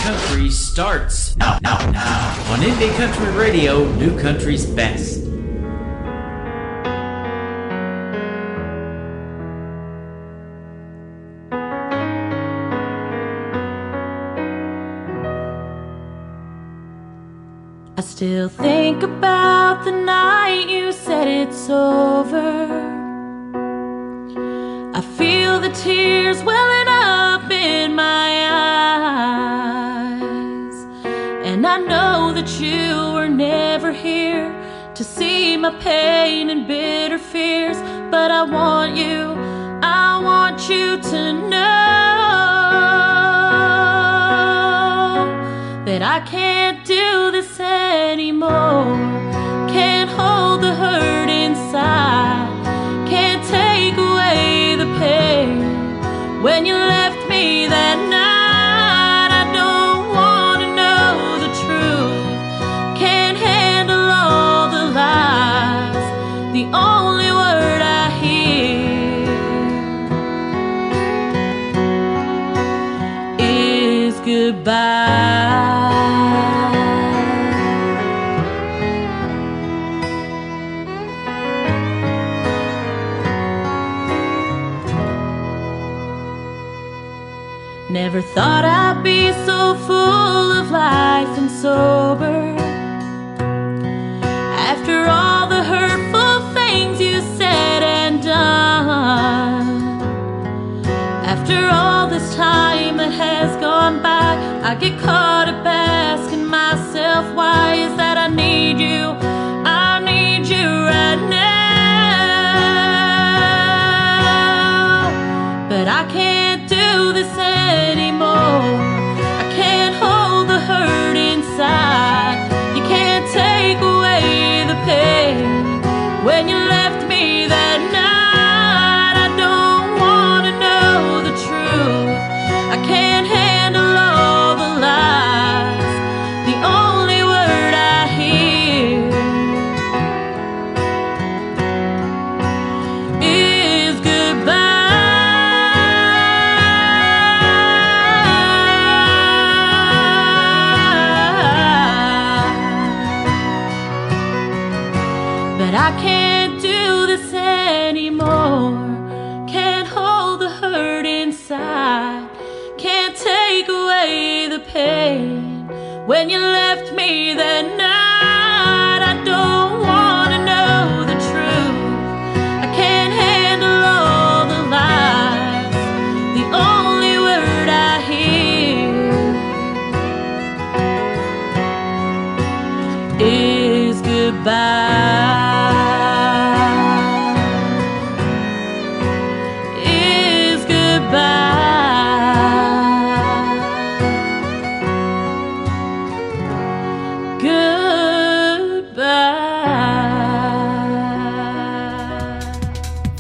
Country starts now on Indie Country Radio, New Country's Best. I still think about the night you said it's over. I feel the tears welling up in my eyes, and I know that you were never here to see my pain and bitter fears. But I want you to know that I can't do this anymore. Can't hold the hurt inside, can't take away the pain. When you left me that night, I don't want to know the truth. Can't handle all the lies, the only word I hear is goodbye. Never thought I'd be so full of life and sober. After all the hurtful things you said and done, after all this time that has gone by, I get caught up asking myself, why is that I need you right now. But I can't do this anymore. I can't hold the hurt inside. You can't take away the pain. When you left me that night, I don't want to know the truth. I can't handle all the lies, the only word I hear is goodbye. But I can't do this anymore. Can't hold the hurt inside, can't take away the pain. When you left me that night, I don't want to know the truth. I can't handle all the lies, the only word I hear is goodbye. Is goodbye.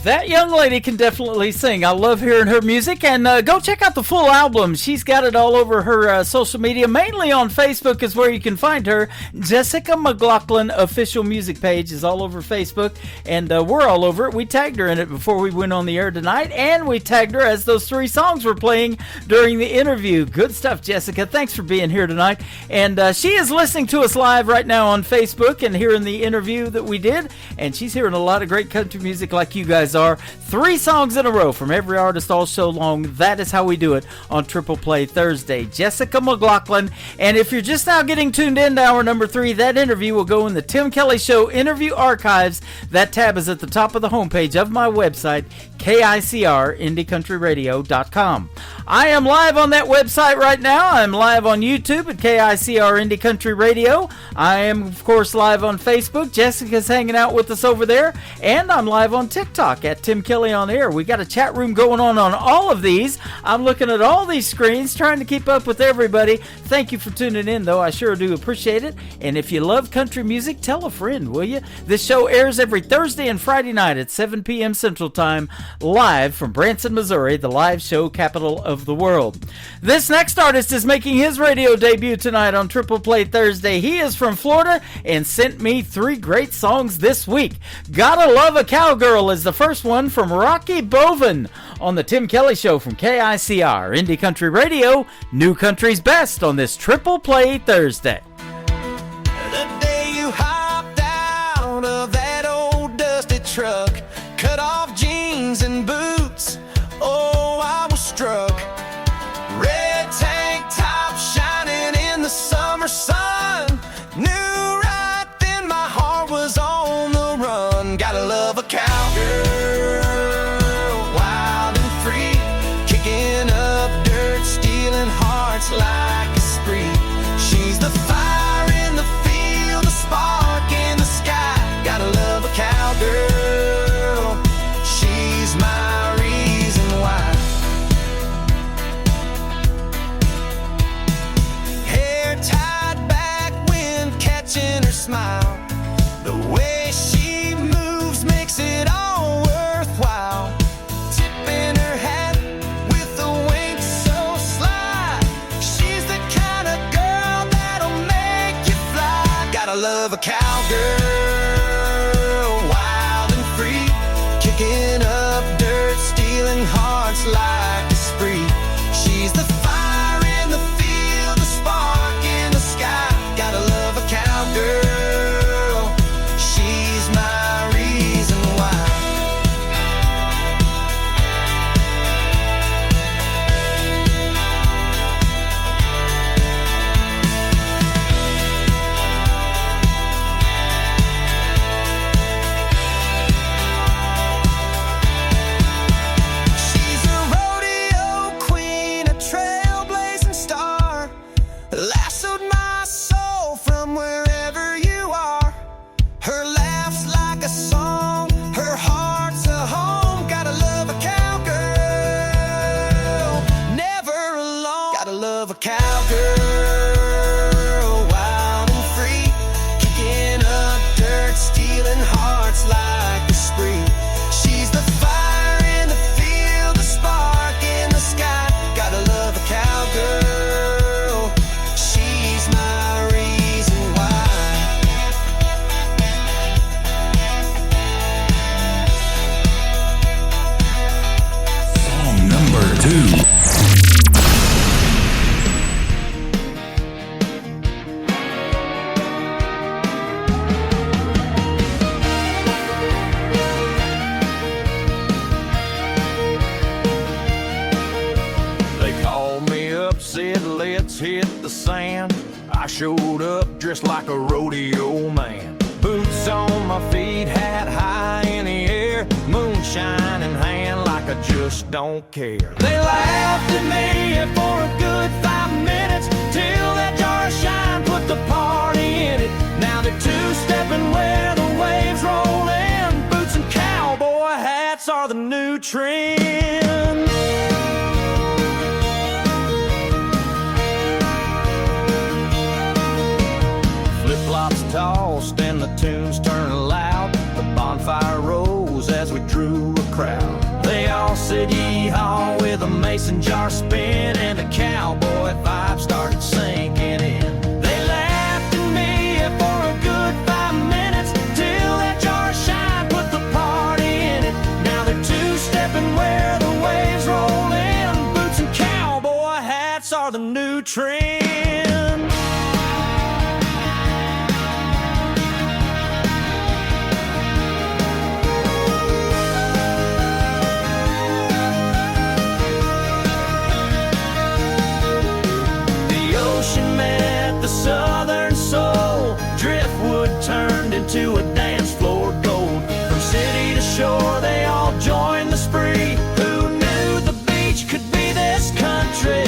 That young lady can definitely sing. I love hearing her music, and go check out the full album. She's got it all over her social media, mainly on Facebook is where you can find her. Jessica McLaughlin official music page is all over Facebook, and we're all over it. We tagged her in it before we went on the air tonight, and we tagged her as those 3 songs were playing during the interview. Good stuff, Jessica. Thanks for being here tonight. And she is listening to us live right now on Facebook and hearing the interview that we did, and she's hearing a lot of great country music like you guys are. 3 songs in a row from every artist all show long. That is how we do it on Triple Play Thursday. Jessica McLaughlin. And if you're just now getting tuned in to hour number 3, that interview will go in the Tim Kelly Show interview archives. That tab is at the top of the homepage of my website, KICRIndieCountryRadio.com. I am live on that website right now. I'm live on YouTube at KICR Indie Country Radio. I am, of course, live on Facebook. Jessica's hanging out with us over there. And I'm live on TikTok at Tim Kelly on Air. We got a chat room going on all of these. I'm looking at all these screens, trying to keep up with everybody. Thank you for tuning in, though. I sure do appreciate it. And if you love country music, tell a friend, will you? This show airs every Thursday and Friday night at 7 p.m. Central Time, live from Branson, Missouri, the live show capital of the world. This next artist is making his radio debut tonight on Triple Play Thursday. He is from Florida and sent me 3 great songs this week. Gotta Love a Cowgirl is the first first one from Rocky Boven on the Tim Kelly Show from KICR, Indie Country Radio, New Country's Best on this Triple Play Thursday. The day you hopped out of that old dusty truck, cut off jeans and boots, oh, I was struck. Red tank top shining in the summer sun, knew right then my heart was on the run. Gotta love a cowgirl, wild and free, kicking up dirt, stealing hearts like a spree. She's the fire in the field, the spark in the sky. Gotta love a cowgirl, she's my reason why. Hair tied back when catching her smile, the way she moves makes it all worthwhile. Tipping her hat with a wink so sly, she's the kind of girl that'll make you fly. Gotta love a cowgirl, wild and free, kicking up dirt, stealing hearts like a spree. She's the fire in the field, the spark in the sky. Gotta love a cowgirl, she's my reason why. She's a rodeo queen, a trailblazing star, lassoed my soul from wherever you are. Her laugh's like a song, her heart's a home. Gotta love a cowgirl, never alone. Gotta love a cowgirl, wild and free, kicking up dirt, stealing hearts like a spree. She's the fire in the field, the spark in the sky. Gotta love a cowgirl, she's my reason why. Song number 2. They called me up, said let's hit the sand. I showed up dressed like a rodeo man. Boots on my feet, hat high in the air, moonshine in hand like I just don't care. They laughed at me for a good 5 minutes, till that jar of shine put the party in it. Now they're two-stepping where the waves roll in. Boots and cowboy hats are the new trend. Flip-flops tossed and the tunes turned loud. The bonfire rose as we drew a crowd. They all said yeehaw with a mason jar spin, and a cowboy vibe started sinking in. They laughed at me for a good 5 minutes, till that jar of shine put the party in it. Now they're two-stepping where the waves roll in. Boots and cowboy hats are the new trend. Met the southern soul, driftwood turned into a dance floor gold. From city to shore they all joined the spree. Who knew the beach could be this country?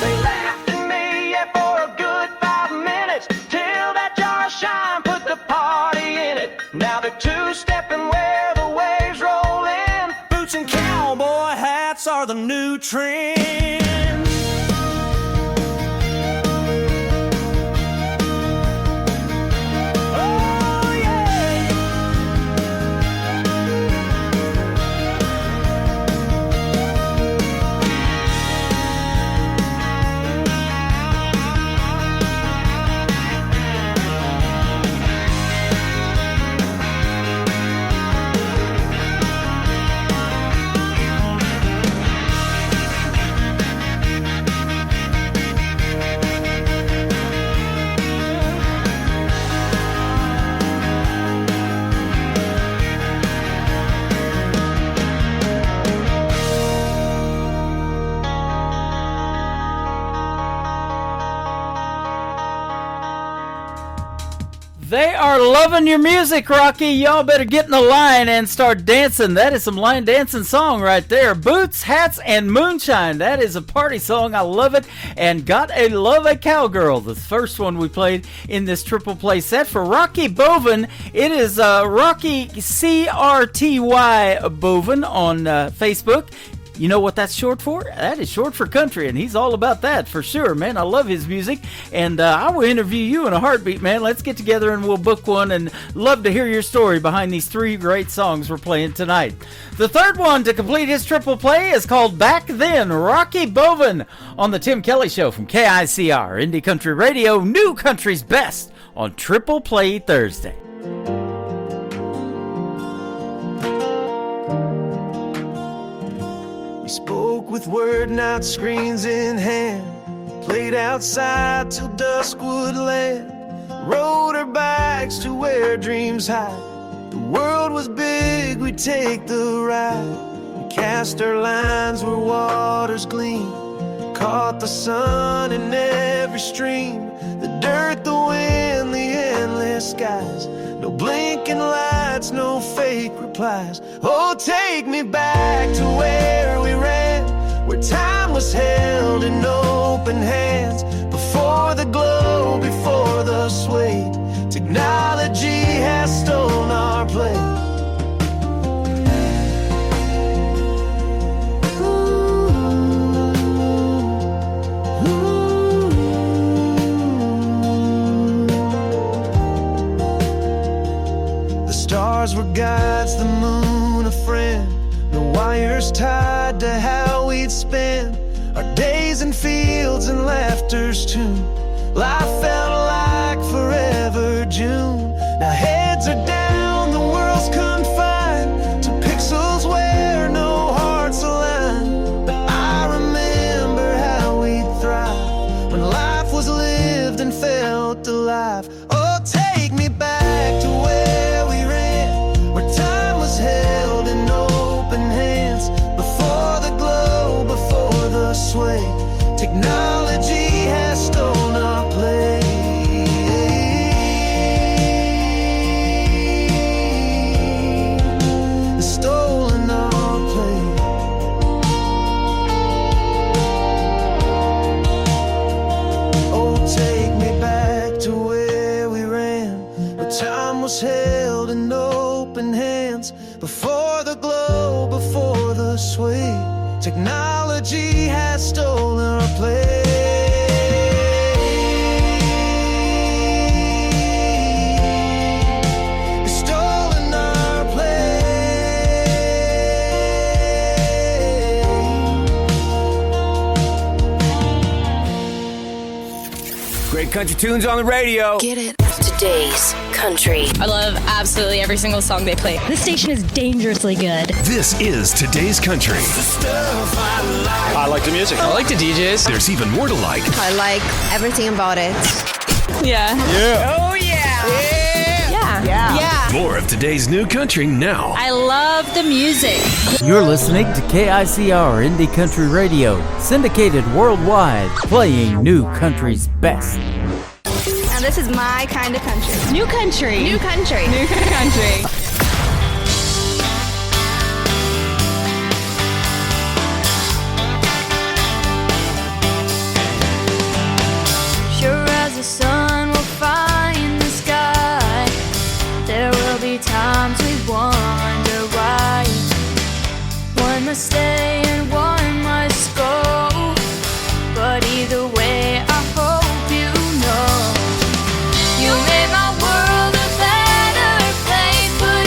They laughed at me for a good 5 minutes, till that jar of shine put the party in it. Now they're two-stepping where the waves roll in. Boots and cowboy hats are the new trend. Oh yeah. They are loving your music, Rocky. Y'all better get in the line and start dancing. That is some line dancing song right there. Boots, Hats, and Moonshine. That is a party song. I love it. And Got a Love a Cowgirl, the first one we played in this triple play set for Rocky Boven. It is Rocky CRTY Boven on Facebook. You know what that's short for? That is short for country, and he's all about that for sure, man. I love his music, and I will interview you in a heartbeat, man. Let's get together and we'll book one, and love to hear your story behind these three great songs we're playing tonight. The third one to complete his triple play is called Back Then, Rocky Boven on the Tim Kelly Show from KICR, Indie Country Radio, New Country's Best on Triple Play Thursday. Spoke with word, not screens in hand. Played outside till dusk would land. Rode our bikes to where dreams hide. The world was big, we'd take the ride. We cast our lines where waters gleam. Caught the sun in every stream. The dirt, the wind, the endless skies. No blinking lights, no fake replies. Oh, take me back to where we ran, where time was held in open hands. Before the glow, before the sway, technology has stolen our place. Stars were guides, the moon a friend. No wires tied to how we'd spend our days in fields and laughter's tune. Life felt like forever June. Now heads are down, the world's confined to pixels where no hearts align. But I remember how we'd thrive when life was lived and felt alive. Oh, take me back to where we ran, where time was held in open hands. Before the glow, before the sway, technology has stolen our place. It's stolen our place. Oh, take me back to where we ran, where time was held in open hands. Before the glow, before the sway, technology has stolen our place. It's stolen our place. Great country tunes on the radio. Get it. Today's country. I love absolutely every single song they play. This station is dangerously good. This is Today's Country. I like the music. I like the DJs. There's even more to like. I like everything about it. Yeah. Yeah. Oh, yeah. Yeah. More of today's new country now. I love the music. You're listening to KICR Indie Country Radio, syndicated worldwide, playing New Country's best. Now this is my kind of country. New country. New country. New country. Sure as the sun will find the sky, there will be times we wonder why. One must stay and one must go, but either way I hope you know you made my world a better place. Put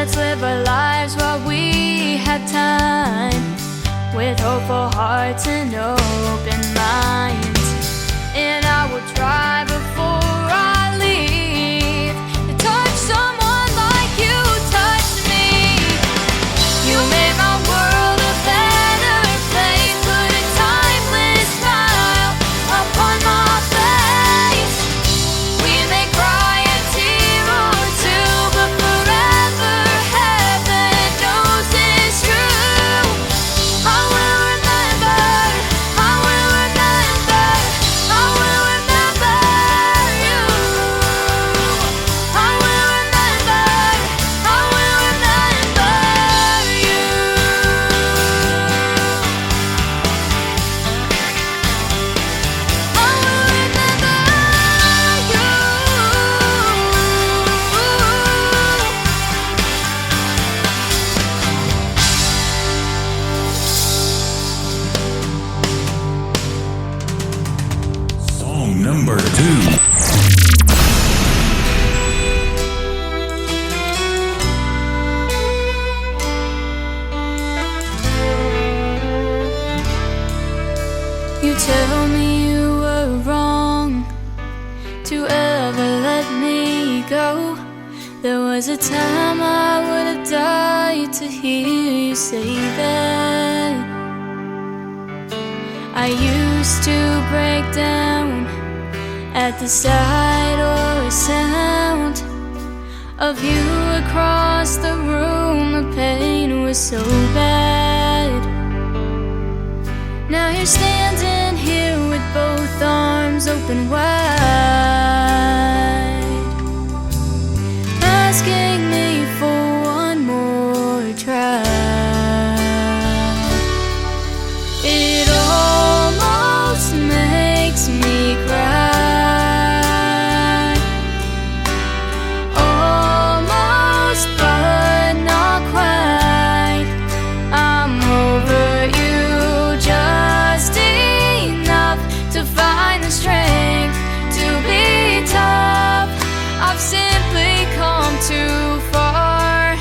Let's live our lives while we have time, with hopeful hearts and open minds. And I will try before I leave to touch someone like you touched me. You made my world a better place, put a timeless smile upon my face. We may cry a tear or two, but forever heaven knows it's true. I will remember, I will remember, I will remember you. I will remember, I will remember you. I will remember you. Song number 2. You tell me you were wrong to ever let me go. There was a time I would have died to hear you say that. I used to break down at the sight or a sound of you across the room. The pain was so bad. Now you're standing here with both arms open wide, asking me for one more try. It almost makes me cry, almost but not quite. I'm over you just enough to find the strength to be tough. I've simply come too far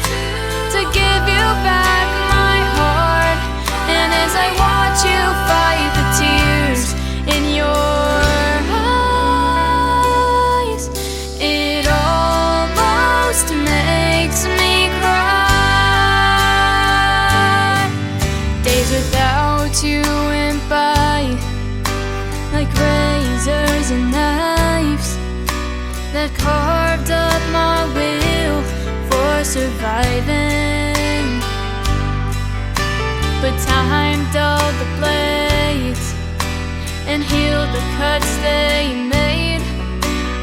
to give you back my heart. And as I watch you fight the tears in your eyes, it almost makes me cry. Days without you went by like razors and knives that carved up my will for surviving. But time dulled the blades and healed the cuts they made.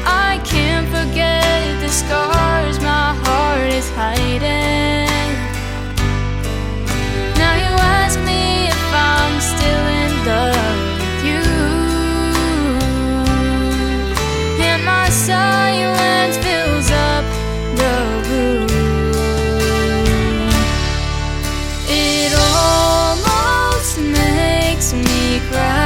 I can't forget the scars my heart is hiding. Now you ask me if I'm still in love with you, and my silence fills up the room. It almost makes me cry.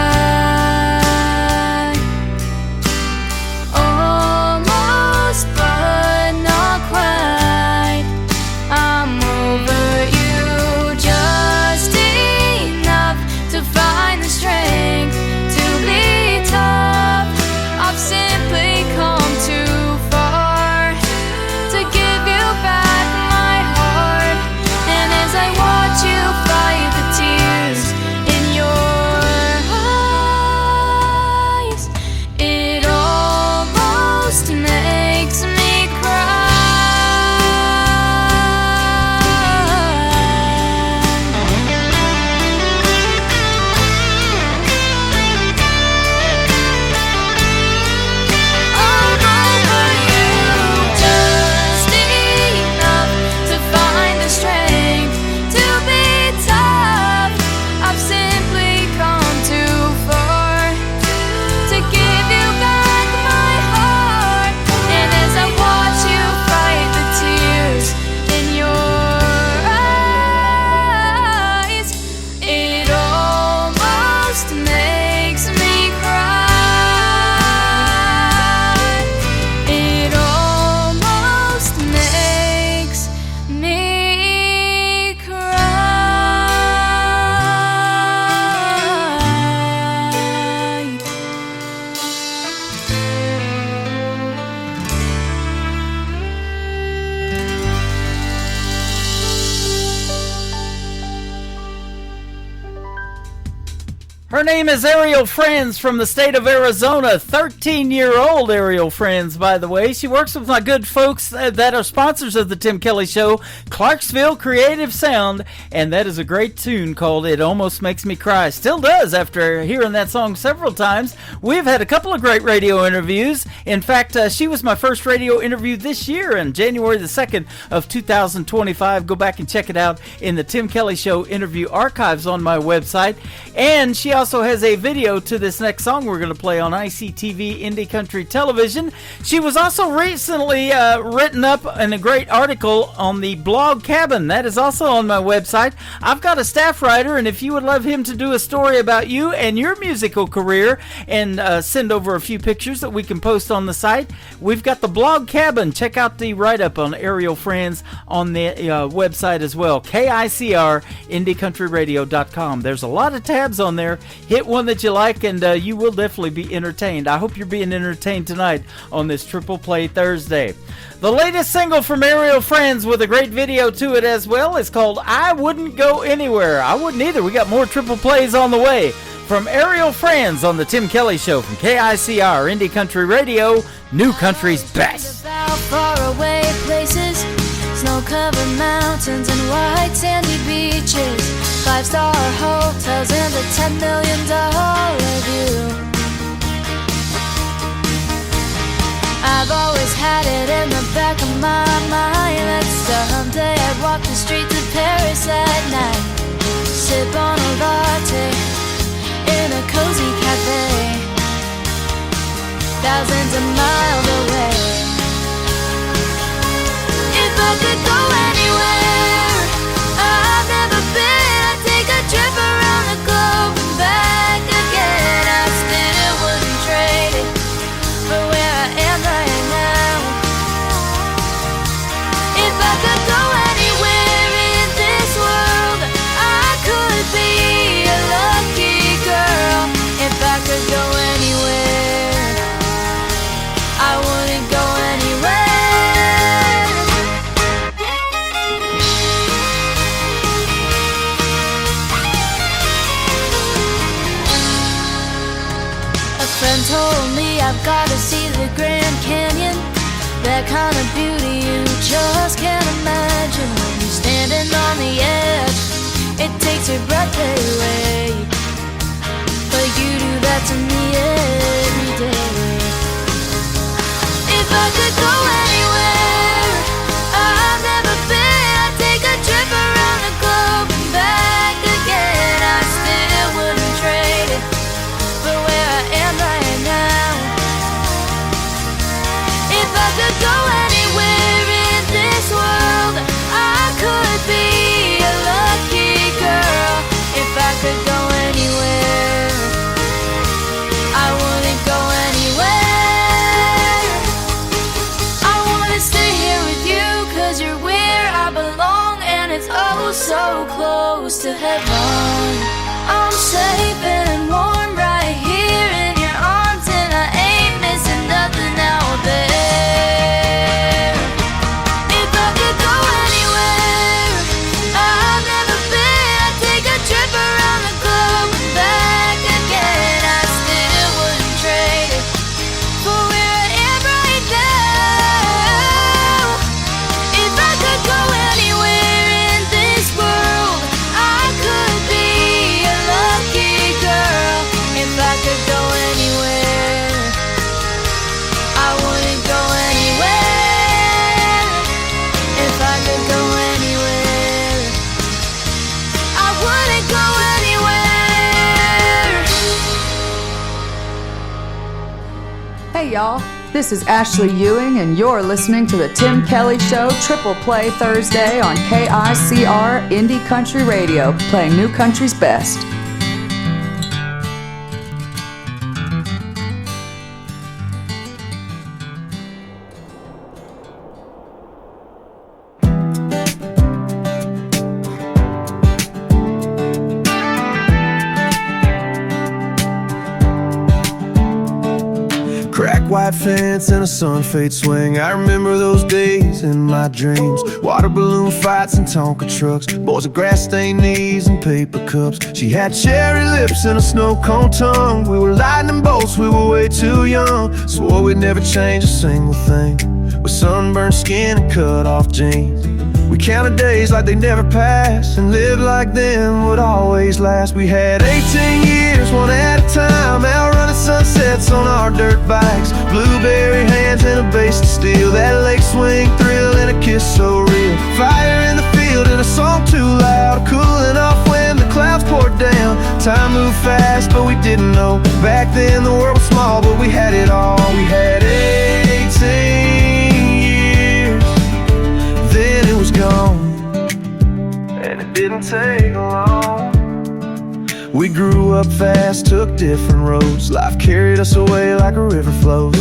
Her name is Ariel Friends from the state of Arizona. 13-year-old Ariel Friends, by the way. She works with my good folks that are sponsors of the Tim Kelly Show, Clarksville Creative Sound, and that is a great tune called It Almost Makes Me Cry. Still does after hearing that song several times. We've had a couple of great radio interviews. In fact, she was my first radio interview this year on January the 2nd of 2025. Go back and check it out in the Tim Kelly Show interview archives on my website. And she also has a video to this next song we're going to play on ICTV Indie Country Television. She was also recently written up in a great article on the Blog Cabin. That is also on my website. I've got a staff writer, and if you would love him to do a story about you and your musical career and send over a few pictures that we can post on the site, we've got the Blog Cabin. Check out the write-up on Ariel Friends on the website as well, KICR, IndieCountryRadio.com. There's a lot of tabs on there. Hit one that you like, and you will definitely be entertained. I hope you're being entertained tonight on this Triple Play Thursday. The latest single from Ariel Friends with a great video to it as well is called I Wouldn't Go Anywhere. I wouldn't either. We got more triple plays on the way from Ariel Friends on the Tim Kelly Show from KICR, Indie Country Radio, New Country's Best. About faraway places, snow-covered mountains and white sandy beaches, 5-star hotels and a $10 million view. I've always had it in the back of my mind that someday I'd walk the streets of Paris at night, sip on a latte in a cozy cafe, thousands of miles away. If I could go anywhere I've never been, I'd take a trip around the globe and back again. I still wouldn't trade it for where I am right now. If I could go anywhere in this world, I could be a lucky girl. If I could go anywhere, I wouldn't go anywhere. A friend told me I've got to see the Grand Canyon, that kind of beauty you just can't imagine. When you're standing on the edge, it takes your breath away, but you do that to me every day. If I could go anywhere I've never been, I'd take a trip around the globe and back again. I still wouldn't trade it for where I am right now. If I could go anywhere in this world, I could be a lucky girl. If I could go anywhere, I wouldn't go anywhere. I wanna stay here with you, 'cause you're where I belong, and it's oh so close to heaven. I'm safe and warm right here in your arms, and I ain't missing nothing out there. If I could go anywhere I've never been, I'd take a trip around the globe and back again. I still wouldn't trade it for where I am right now. If I could go anywhere in this world, I could be a lucky girl. If I could go anywhere, I wouldn't go anywhere. If I could go anywhere, I wouldn't go anywhere. Hey y'all, this is Ashley Ewing and you're listening to the Tim Kelly Show Triple Play Thursday on KICR Indie Country Radio, playing New Country's best. white fence and a sun-fade swing. I remember those days in my dreams. Water balloon fights and Tonka trucks, boys with grass-stained knees and paper cups. She had cherry lips and a snow cone tongue. We were lightning bolts, we were way too young. Swore we'd never change a single thing, with sunburned skin and cut-off jeans. We counted days like they never passed, and lived like them would always last. We had 18 years, one at a time, outrunning sunsets on our dirt bikes. Blueberry hands and a bass to steel, that lake swing thrill and a kiss so real. Fire in the field and a song too loud, cooling off when the clouds poured down. Time moved fast, but we didn't know. Back then the world was small, but we had it all. We had 18 years, then it was gone, and it didn't take long. We grew up fast, took different roads. Life carried us away like a river flows.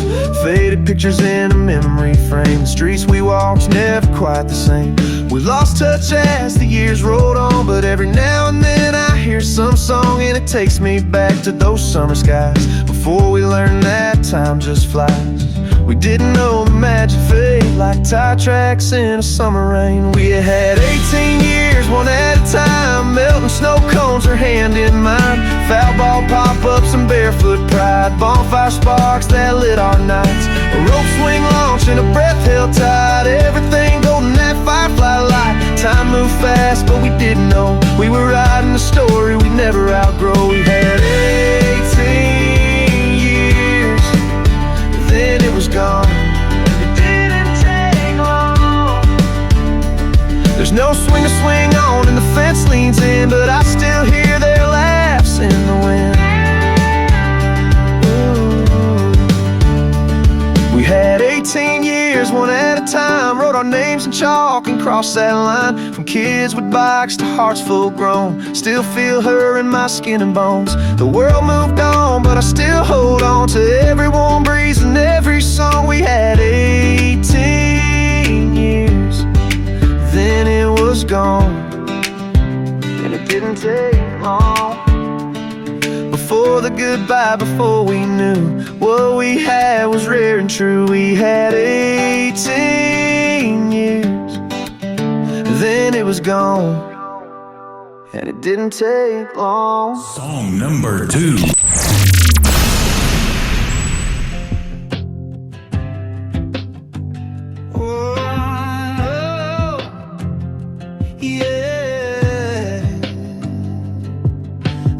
Faded pictures in a memory frame. The streets we walked, never quite the same. We lost touch as the years rolled on, but every now and then I hear some song and it takes me back to those summer skies, before we learned that time just flies. We didn't know the magic fade, like tire tracks in a summer rain. We had 18 years, one at a time, melting snow cones, her hand in mine. Foul ball pop-ups and barefoot pride, bonfire sparks that lit our nights. A rope swing launch and a breath held tight, everything golden, that firefly light. Time moved fast, but we didn't know. We were riding a story we'd never outgrow. We had 18 years, then it was gone. It didn't take long. There's no swing to swing on and the fence leans in, but I still hear their laughs in the wind. Ooh. We had 18 years, one at a time, wrote our names in chalk and crossed that line. From kids with bikes to hearts full grown, still feel her in my skin and bones. The world moved on, but I still hold on to every warm breeze and every song. We had 18 years, then it was gone, and it didn't take long. Before the goodbye, before we knew what we had was rare and true. We had 18 years, then it was gone, and it didn't take long. Song number 2.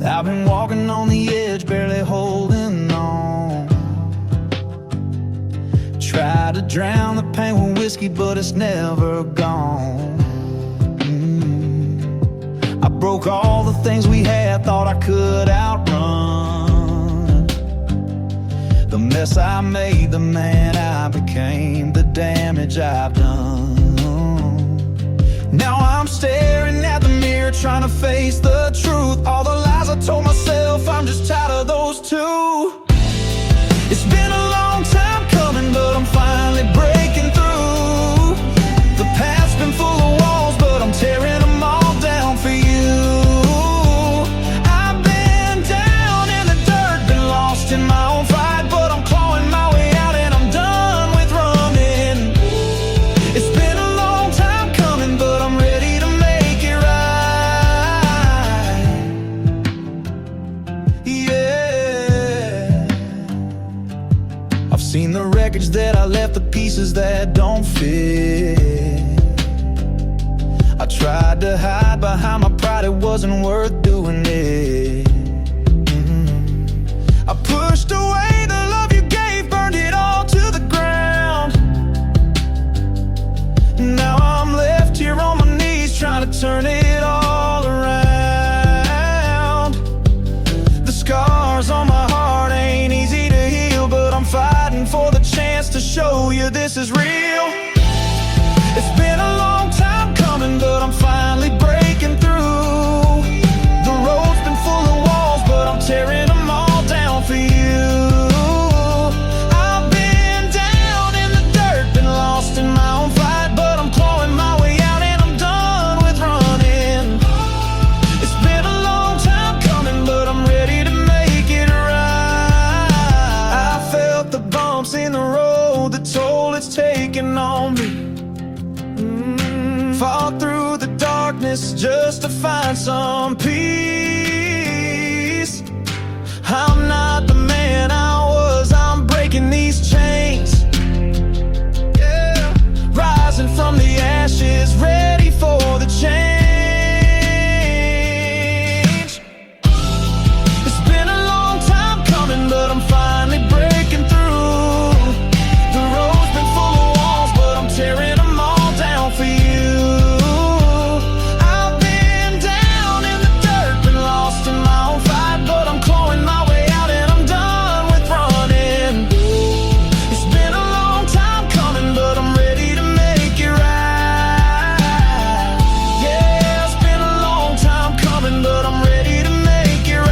I've been walking on the edge, barely holding on. Try to drown the pain with whiskey, but it's never gone. I broke all the things we had, thought I could outrun. The mess I made, the man I became, the damage I've done. Now I'm staring at the mirror, trying to face the truth. All the lies I told myself, I'm just tired of those too. It's been a long time coming, but I'm finally breaking through. The past's been full of walls, but I'm tearing them all down for you. I've been down in the dirt, been lost in my own fight, but I'm clawing my way out and I'm done with running. It's been a long time coming, but I'm ready to make it right. Yeah. I've seen the wreckage that I left, the pieces that don't fit. I tried to hide behind my pride, it wasn't worth doing it. I pushed away the love you gave, burned it all to the ground. Now I'm left here on my knees, trying to turn it all around. The scars on my heart ain't easy to heal, but I'm fighting for the chance to show you this is real. It's been a long time coming, but I'm finally breaking through. The road's been full of walls, but I'm tearing them all down for you. I've been down in the dirt, been lost in my own fight, but I'm clawing my way out and I'm done with running. It's been a long time coming, but I'm ready to make it right. I felt the bumps in the breaking on me. Fall through the darkness just to find some peace. I'm not the man I was, I'm breaking these chains. Yeah. Rising from the ashes, ready for the change. It's been a long time coming, but I'm finally breaking through. The road's been full of walls, but I'm tearing them all down for you. I've been down in the dirt, been lost in my own fight, but I'm clawing my way out and I'm done with running. It's been a long time coming, but I'm ready to make it right. Yeah, it's been a long time coming, but I'm ready to make it right.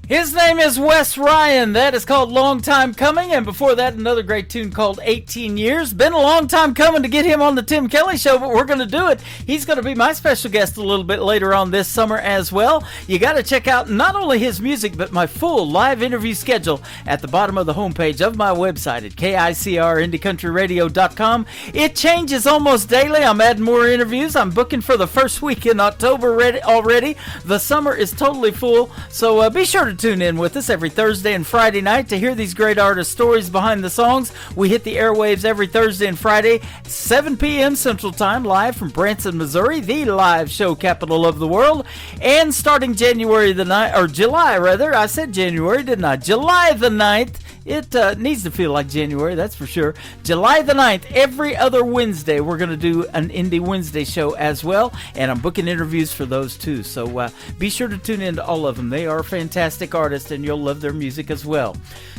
His name is Wes Ryan. That is called Long Time Coming. And before that, another great tune called 18 Years. Been a long time coming to get him on the Tim Kelly Show, but we're going to do it. He's going to be my special guest a little bit later on this summer as well. You got to check out not only his music, but my full live interview schedule at the bottom of the homepage of my website at KICRIndieCountryRadio.com. It changes almost daily. I'm adding more interviews. I'm booking for the first week in October already. The summer is totally full, so be sure to tune in with us every Thursday and Friday night to hear these great artist stories behind the songs. We hit the airwaves every Thursday and Friday, 7 p.m. Central Time, live from Branson, Missouri, the live show capital of the world. And starting July the 9th, it needs to feel like January, that's for sure. July the 9th, every other Wednesday, we're going to do an Indie Wednesday show as well, and I'm booking interviews for those too. So be sure to tune in to all of them. They are fantastic artists, and you'll love their music as well.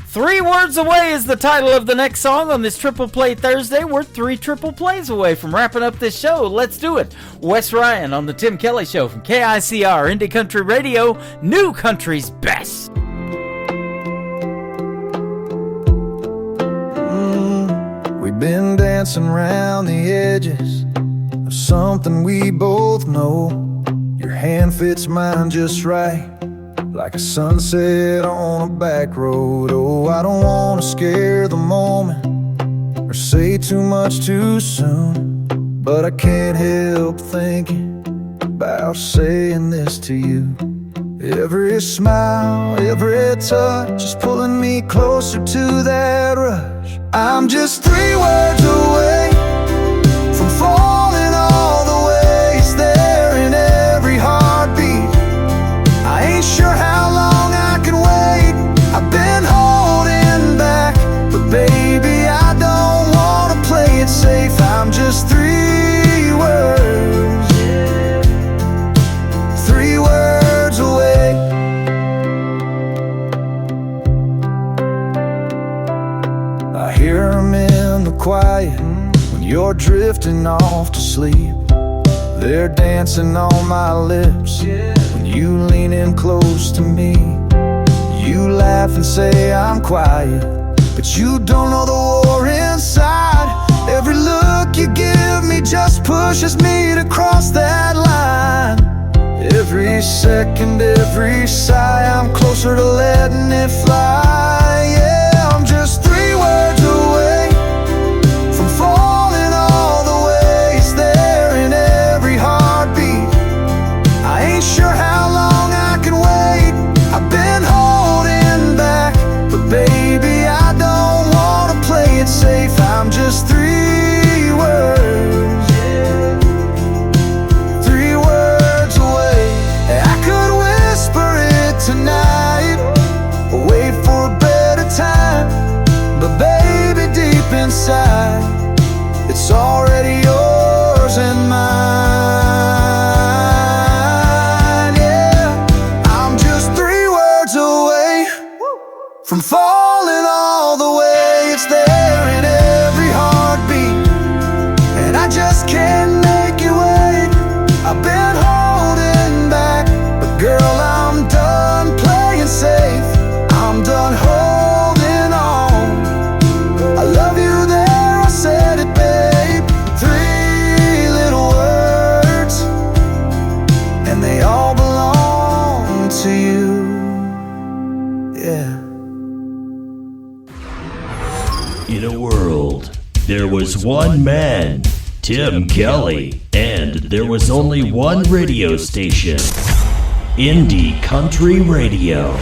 3 Words Away is the title of the next song on this Triple Play Thursday. We're 3 triple plays away from wrapping up this show. Let's do it. Wes Ryan on the Tim Kelly Show from KICR Indie Country Radio, New Country's Best. We've been dancing around the edges of something we both know. Your hand fits mine just right, like a sunset on a back road. Oh, I don't want to scare the moment or say too much too soon, but I can't help thinking about saying this to you. Every smile, every touch is pulling me closer to that rush. I'm just 3 words away from falling all the ways there in every heartbeat. I ain't sure how long I can wait. I've been holding back, but baby, I don't want to play it safe. I'm just 3 words, 3 words away. I hear them in the quiet when you're drifting off to sleep. They're dancing on my lips when you lean in close to me. You laugh and say I'm quiet, but you don't know the war inside. Every look you give me just pushes me to cross that line. Every second, every sigh, I'm closer to letting it fly. Yeah, I'm just 3 words away from falling all the ways there in every heartbeat. I ain't sure how long I can wait. I've been holding back, but baby, I don't want to play it safe. I'm just 3 words, 3 words away. I could whisper it tonight, wait for a better to you. Yeah. In a world, there was one man, Tim Kelly, and there was only one radio station, Indie Country Radio.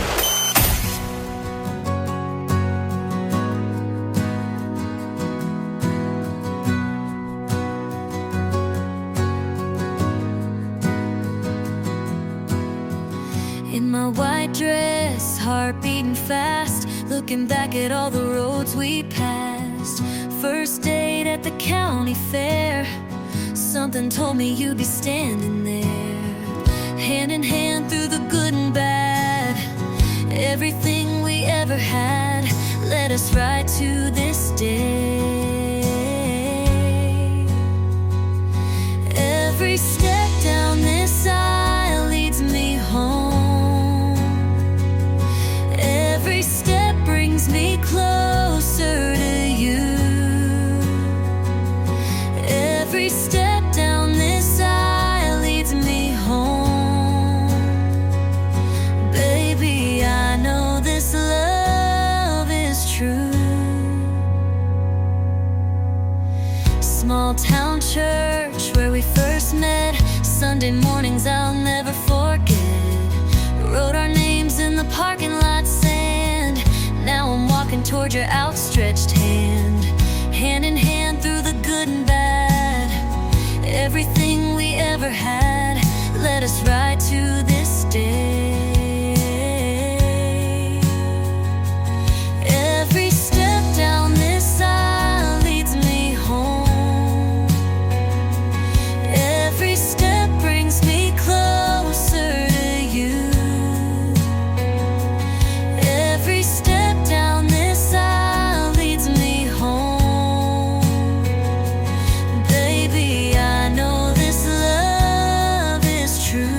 In my white dress, heart beating fast, looking back at all the roads we passed. First date at the county fair, something told me you'd be standing there. Hand in hand through the good and bad, everything we ever had led us right to this day. Every step down this aisle leads me home. Every step brings me closer to you. Every step down this aisle leads me home. Baby, I know this love is true. Small town church where we first met, Sunday mornings I'll never forget. Wrote our names in the parking lot sand. Now I'm walking toward your outstretched hand. Hand in hand through the good and bad, everything we ever had led us right to this day. Every step down this aisle leads me home. Every step brings me closer to you. Every step down this aisle leads me home. Baby, I know this love is true.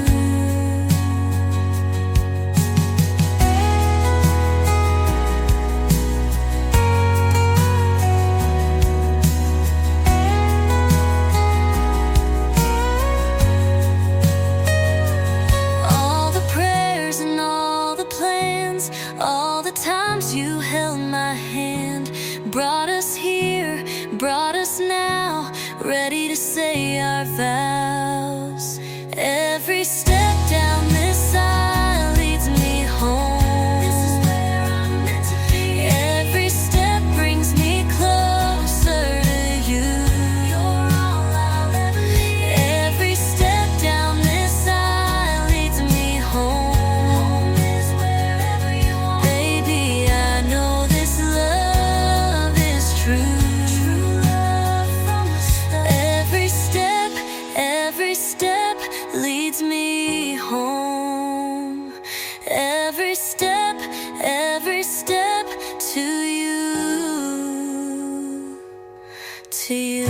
All the prayers and all the plans, all the times you held my hand, brought us here, brought us now, ready to say our vows. Every step down this aisle leads me home. This is where I'm meant to be. Every step brings me closer to you. You're all I'll ever need. Every step down this aisle leads me home. Home is wherever you are. Baby, I know this love is true. True love from the start. Every step leads me home. Every step to you, to you.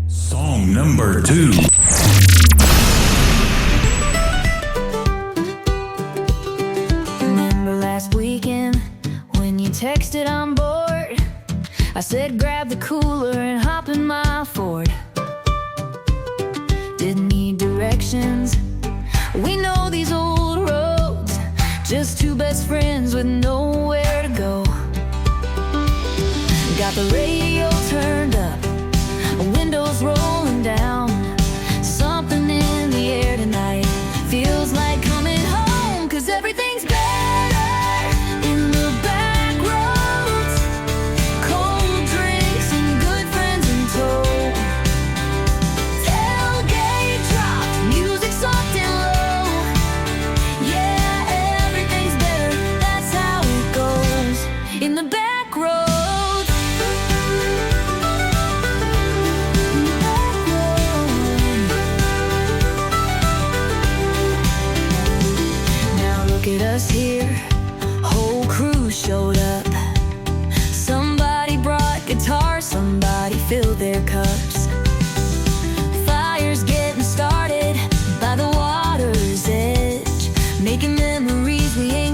Song number 2. Remember last weekend when you texted I'm bored? I said grab the cooler and hop in my Ford. Didn't need directions, we know these old roads. Just two best friends with nowhere to go. Got the radio turned up, windows rolling down. Something in the air tonight feels like coming home. 'Cause everything's better in the back roads. Cold drinks and good friends in tow. Tailgate dropped, music soft and low. Yeah, everything's better, that's how it goes. In the back roads. At us here, whole crew showed up. Somebody brought guitars, somebody filled their cups. Fire's getting started by the water's edge, making memories we ain't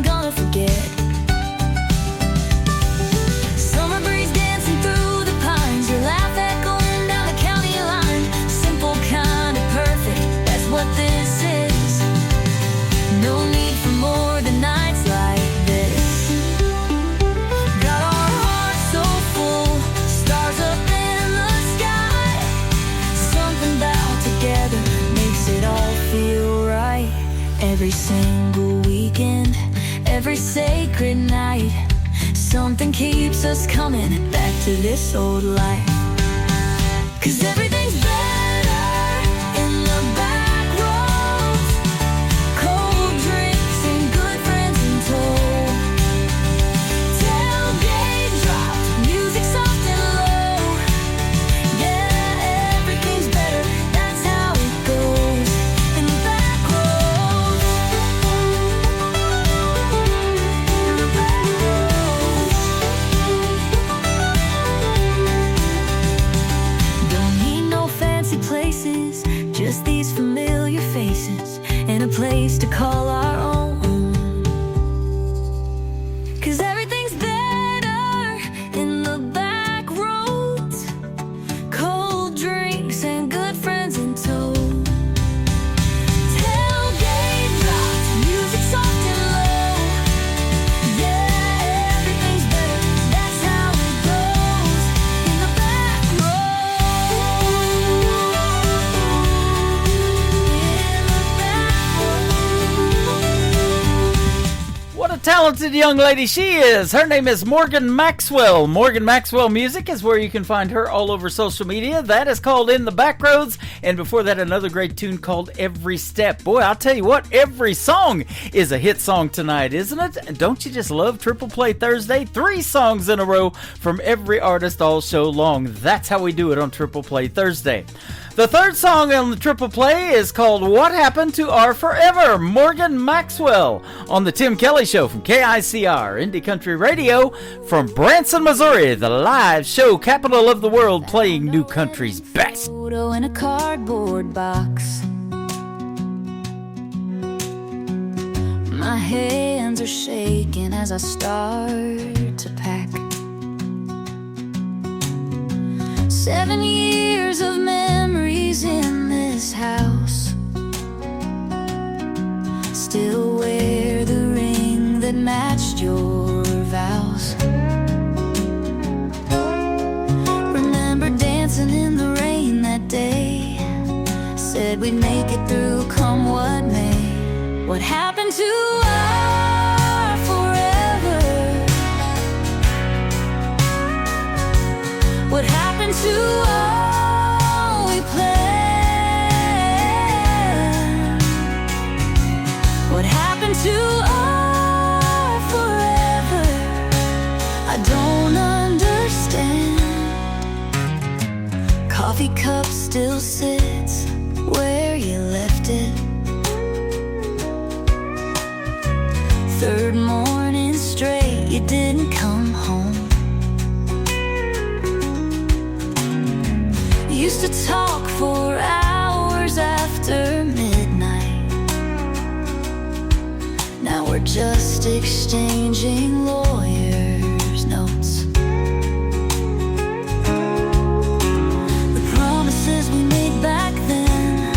single weekend, every sacred night, something keeps us coming back to this old life. 'Cause everything's better in the back roads, cold drinks and good friends in tow. Tailgate drop, music soft and low. Yeah, everything's better, that's how it goes in the back roads. In the back roads. Don't need no fancy places, just these familiar faces and a place to call our own. 'Cause everything's better in the back roads, cold drinks and good friends in tow. Tailgate drops, music soft and low. Yeah, everything's better, that's how it goes in the back What a talented young lady she is. Her name is Morgan Maxwell. Morgan Maxwell Music is where you can find her all over social media. That is called In the Backroads. And before that, another great tune called Every Step. Boy, I'll tell you what, every song is a hit song tonight, isn't it? And don't you just love Triple Play Thursday? 3 songs in a row from every artist all show long. That's how we do it on Triple Play Thursday. The third song on the Triple Play is called What Happened to Our Forever, Morgan Maxwell, on the Tim Kelly Show from KICR, Indie Country Radio, from Branson, Missouri, the live show capital of the world, playing new country's best. photo in a cardboard box. My hands are shaking as I start to pack. 7 years of memories in this house. Still wear the ring that matched your vows. Remember dancing in the rain that day. Said we'd make it through come what may. What happened to our forever? What happened to all we planned? What happened to our forever? I don't understand. Coffee cup still sits where you left it. Third morning straight, you didn't come home. Used to talk for hours after midnight. Now we're just exchanging lawyers' notes. The promises we made back then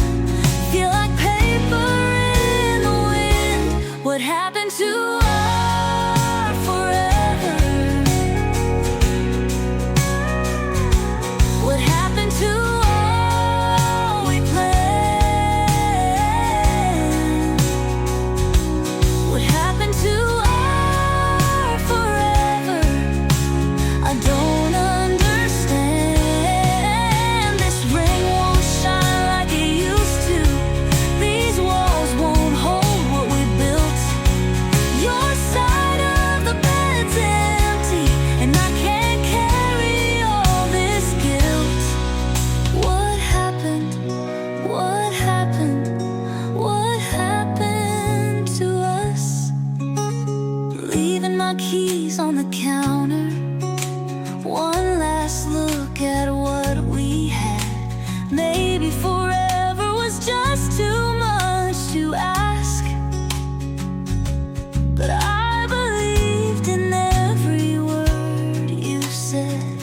feel like paper in the wind. What happened to our forever? What happened to all we planned? What happened to our forever? I don't understand. This ring won't shine like it used to. These walls won't hold what we built. Your side of the bed's empty, and I can't carry all this guilt. What happened? What happened? What happened to us? Leaving my keys on the counter. One last look at what we had. Maybe forever was just too much to ask. But I believed in every word you said.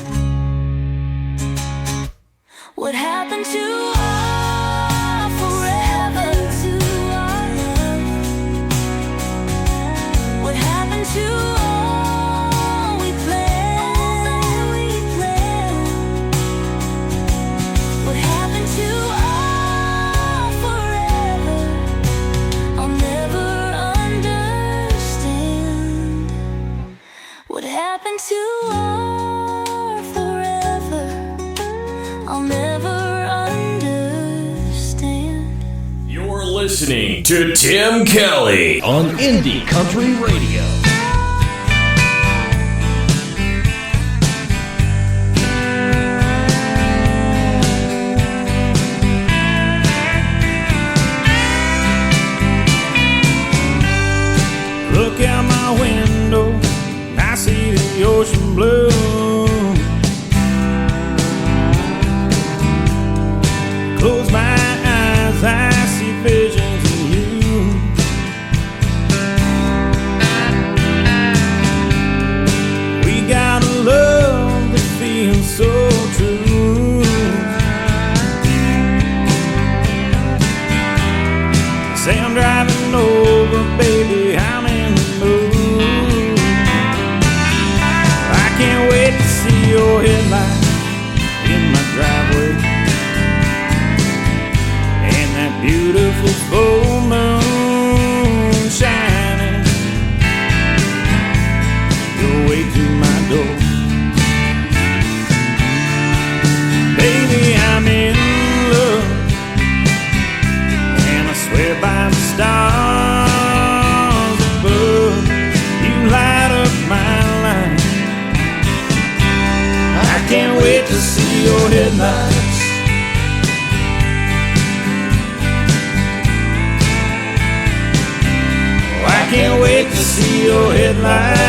What happened to our forever? To our love? What happened to all we planned? What happened to our forever? I'll never went to war forever. I'll never understand. You're listening to Tim Kelly on Indie Country Radio. Look out my window, I see the ocean blue. Close my eyes, I see visions of you. We got a love that feels so true. Say I'm driving over, baby, I'm in the mood. I can't wait to see your headlights in my driveway, and that beautiful full moon shining your way to my door. Baby, I'm in love, and I swear by the stars above, you light up my life. I can't wait to see your headlights. Oh, I can't wait to see your headlights.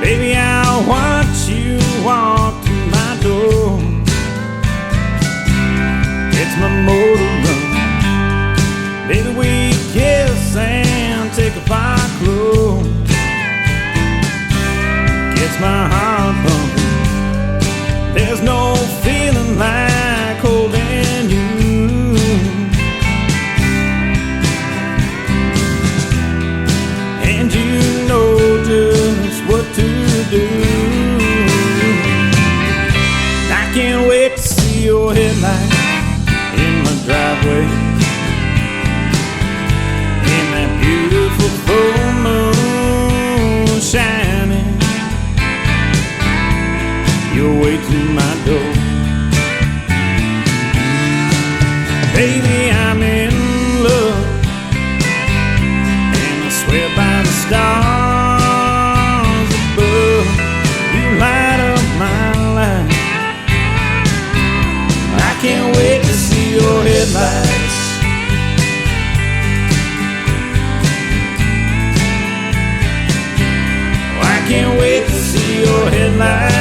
Baby, I'll watch you walk to my door. It's my motor run. Baby, we kiss and take off our clothes. Gets my heart pumping. There's no feeling like holding you. And you know just what to do. I can't wait to see your headlight in my driveway, in that beautiful full moon shining your way to my door. Baby, I'm in love, and I swear by the stars above, you light up my life. I can't wait to see your headlights. I can't wait to see your headlights.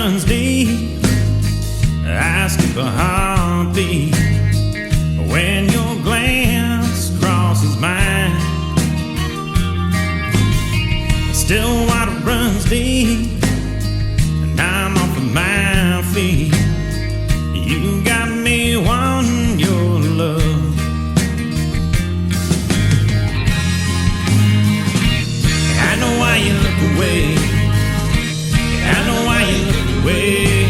runs deep. I skip a heartbeat when your glance crosses mine. Still water runs deep, and I'm off of my feet. You got me wanting your love. I know why you look away. I know why you look away.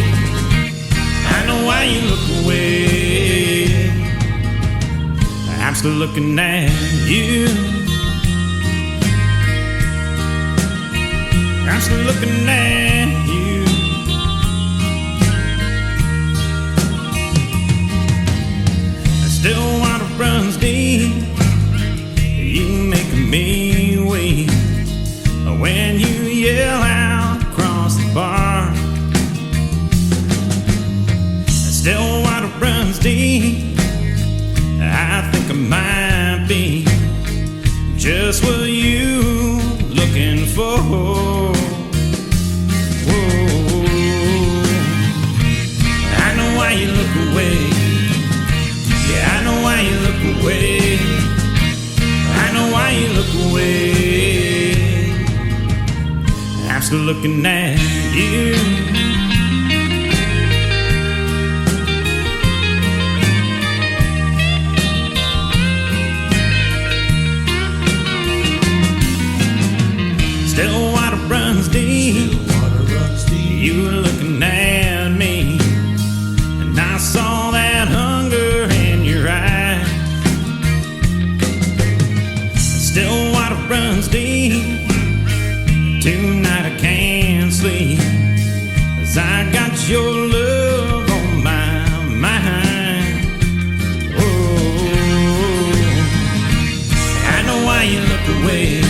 I know why you look away. I'm still looking at you. I'm still looking at you. Still water runs deep. You make me wait when you yell out across the bar. Still water runs deep. I think I might be just what you looking for. Whoa. I know why you look away. Yeah, I know why you look away. I know why you look away. I'm still looking at you. Still water runs deep. You were looking at me, and I saw that hunger in your eyes. Still water runs deep. Tonight I can't sleep, 'cause I got your love on my mind. Oh, I know why you look away.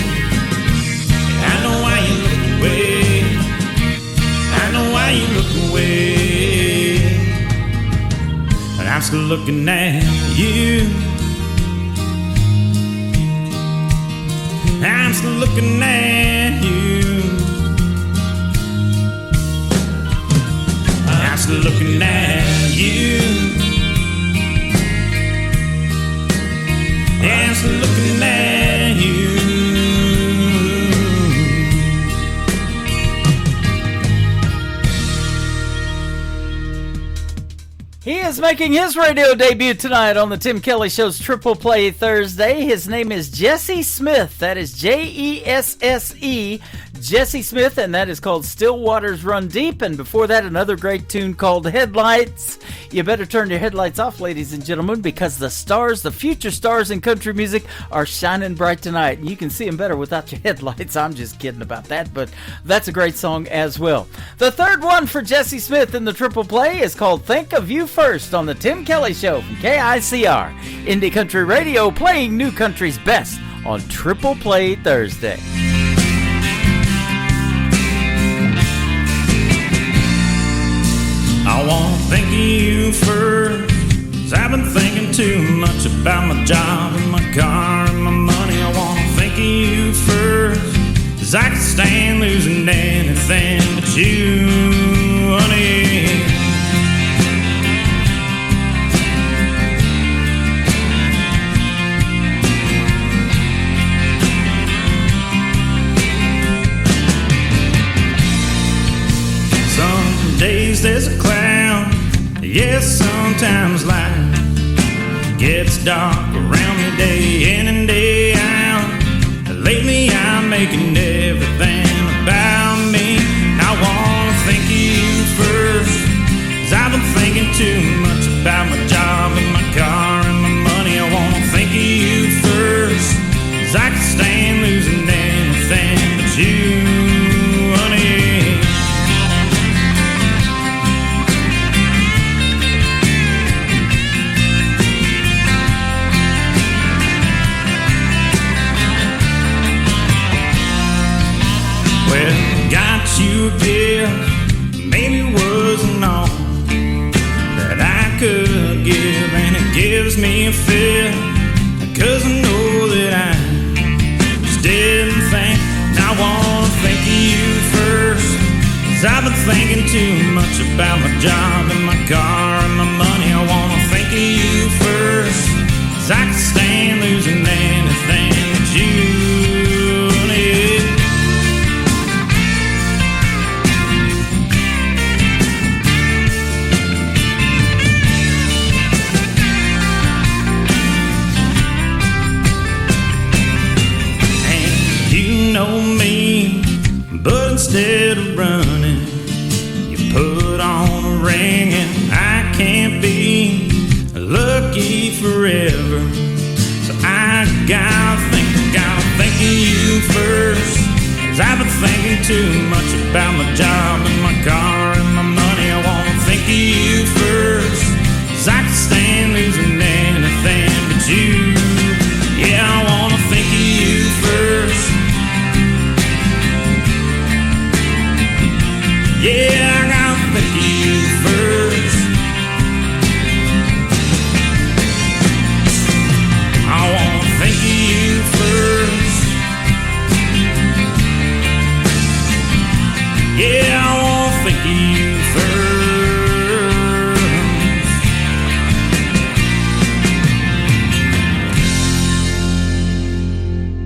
I know why you look away. I know why you look away. But I'm still looking at you. I'm still looking at you. I'm still looking at you. I'm still looking at you. He is making his radio debut tonight on the Tim Kelly Show's Triple Play Thursday. His name is Jesse Smith. That is Jesse, Jesse Smith, and that is called Still Waters Run Deep. And before that, another great tune called Headlights. You better turn your headlights off, ladies and gentlemen, because the stars, the future stars in country music, are shining bright tonight. And you can see them better without your headlights. I'm just kidding about that, but that's a great song as well. The third one for Jesse Smith in the Triple Play is called Think of You First on the Tim Kelly Show from KICR. Indie Country Radio, playing new country's best on Triple Play Thursday. I wanna think of you first, 'cause I've been thinking too much about my job and my car and my money. I wanna think of you first, 'cause I can stand losing anything but you, honey. Some days there's a cloud, yes, sometimes light gets dark around me day in and day out. Lately I'm making everything about me. I wanna think of you first, 'cause I've been thinking too much about my job and my car and my money. I wanna think of you first, 'cause I can stand losing anything but you, honey. Well, got you a gift, maybe it wasn't all that I could give, and it gives me a feel, 'cause I know that I just didn't think. I wanna think of you first, 'cause I've been thinking too job and my car and my money, I wanna think of you first. 'Cause I can stand losing anything that you need. And you know me, but instead of running, you put on a ring, and I can't be lucky forever. So I gotta think of you first. 'Cause I've been thinking too much about my job and my car and my money. I wanna think of you first. 'Cause I can stand losing anything but you. Yeah, I wanna think of you first. Yeah, I gotta think of you first. I wanna think of you first. Yeah, I wanna think of you first.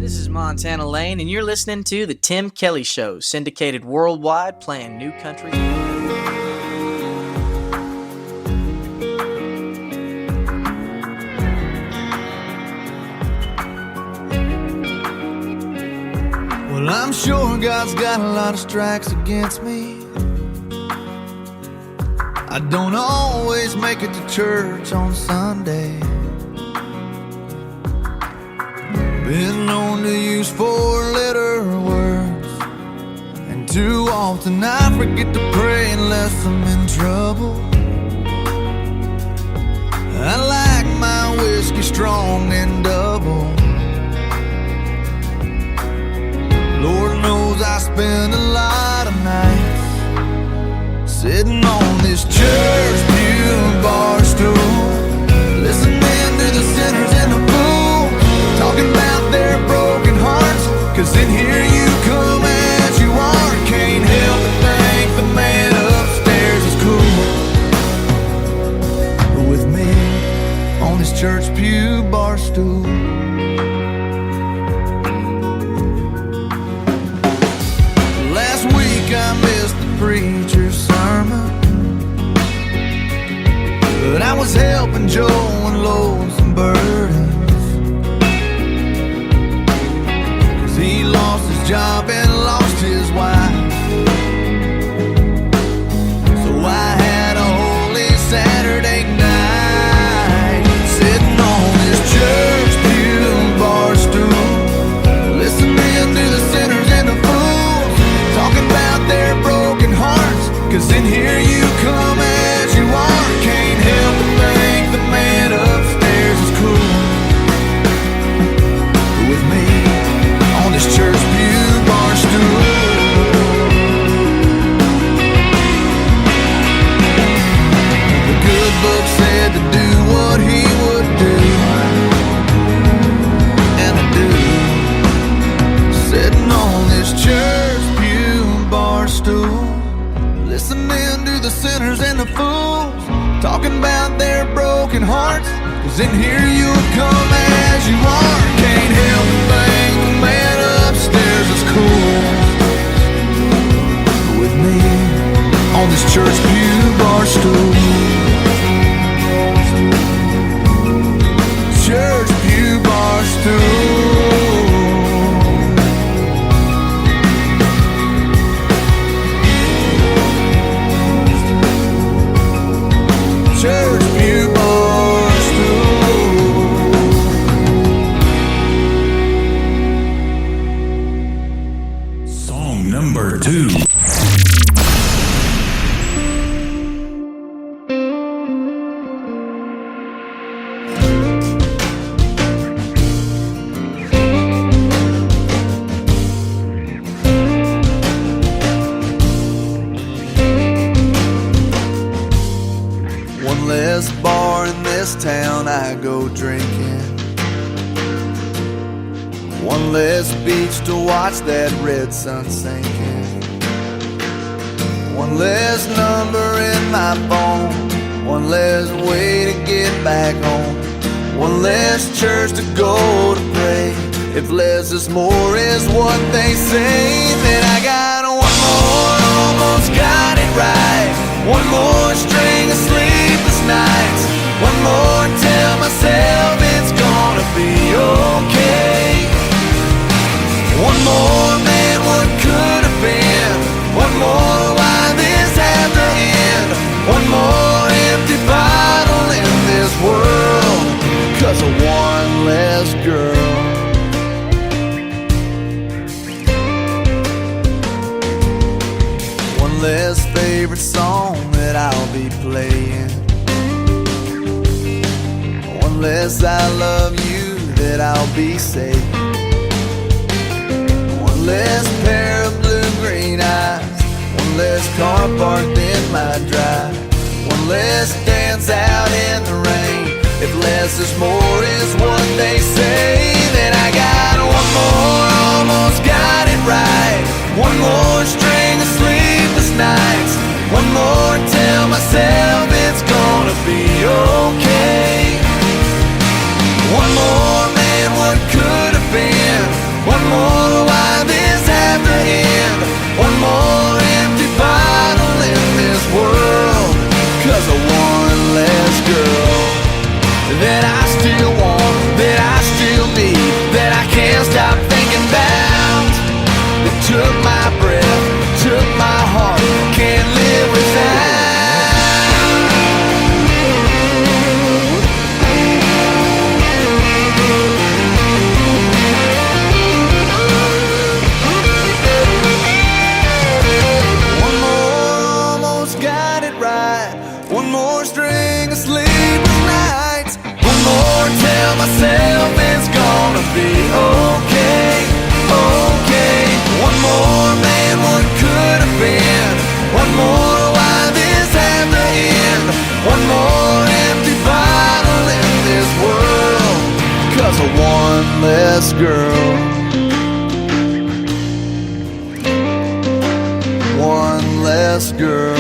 This is Montana Lane, and you're listening to The Tim Kelly Show, syndicated worldwide, playing new country. Well, I'm sure God's got a lot of strikes against me. I don't always make it to church on Sunday. Been known to use 4-letter words, and too often I forget to pray unless I'm in trouble. I like my whiskey strong and double. Lord knows I spend a lot of nights sitting on this church pew bar stool, listening to the sinners and the fools talking about their broken hearts. 'Cause in here you come as you are, can't help but think the man upstairs is cool. With me on this church pew bar stool. I missed the preacher's sermon, but I was helping Joe unload some burdens. 'Cause he lost his job and lost his wife. So I had a holy Saturday night sitting on this church pew bar stool, listening to the sinners and the fools talking about their broken hearts. 'Cause in here you come as you are, can't help but think the man upstairs is cool. With me on this church pew bar stool. The good book said to do what he would do, and I do. Sitting on this church bar stool, listening to the sinners and the fools talking about their broken hearts. 'Cause in here you'll come as you are, can't help but think the man upstairs is cool. With me on this church pew bar stool. Church pew bar stool. Church pew bar stool. Song number 2. One less bar in this town I go drinking. One less beach to watch that red sun sinking. One less number in my phone, one less way to get back home, one less church to go to pray. If less is more is what they say, then I got one more, almost got it right. One more string of sleepless nights, one more tell myself it's gonna be okay. One more, man, what could have been? One more, why this had to end? One more empty bottle in this world, 'cause of one less girl. One less favorite song that I'll be playing, one less I love you that I'll be saying, one less pair of blue-green eyes, one less car parked in my drive, one less dance out in the rain. If less is more is what they say, then I got one more, almost got it right. One more string of sleepless nights, one more tell myself it's gonna be okay. One more, man, what could have been? One more, why this had to end? One more empty bottle in this world, 'cause of one less girl that I still want, that I still need, that I can't stop thinking about. That took my breath, took my heart, can't live without. One more, almost got it right. One more string of sleepless nights, one more tell myself it's gonna be okay, okay. One more, man, what could have been? One more, why this had to end? One more empty bottle in this world, 'cause of one less girl. One less girl.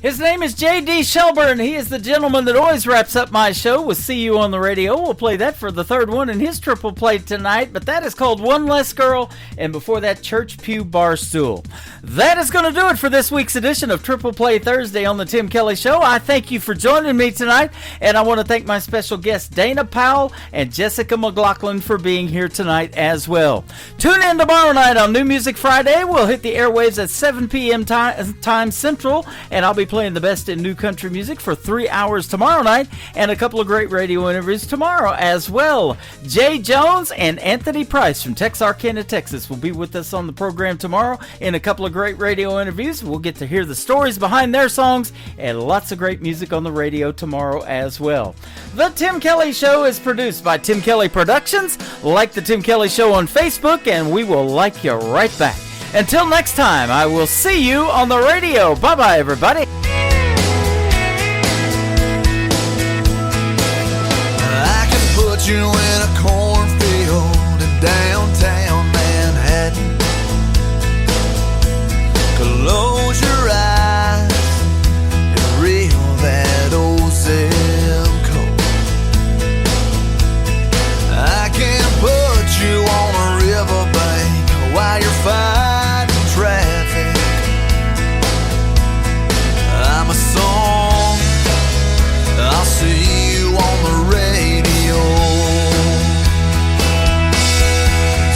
His name is J.D. Shelburne. He is the gentleman that always wraps up my show with See You on the Radio. We'll play that for the third one in his triple play tonight, but that is called One Less Girl, and before that, Church Pew Barstool. That is going to do it for this week's edition of Triple Play Thursday on the Tim Kelly Show. I thank you for joining me tonight, and I want to thank my special guests Dana Powell and Jessica McLaughlin for being here tonight as well. Tune in tomorrow night on New Music Friday. We'll hit the airwaves at 7 p.m. time Central, and I'll be playing the best in new country music for 3 hours tomorrow night, and a couple of great radio interviews tomorrow as well. Jay Jones and Anthony Price from Texarkana, Texas will be with us on the program tomorrow in a couple of great radio interviews. We'll get to hear the stories behind their songs and lots of great music on the radio tomorrow as well. The Tim Kelly Show is produced by Tim Kelly Productions. Like the Tim Kelly Show on Facebook, and we will like you right back. Until next time, I will see you on the radio. Bye-bye, everybody. I can put you in a cornfield in downtown Manhattan. Close your eyes and reel that old zip code. I can put you on a riverbank while you're fighting traffic. I'm a song, I'll see you on the radio.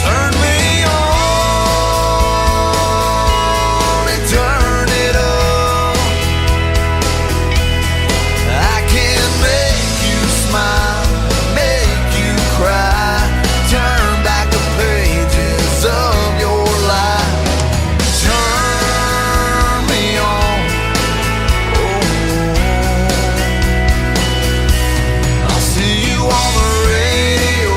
Turn me on and turn it up. I can make you smile, make you cry, turn back the pages of your life. Turn me on, oh, I'll see you on the radio.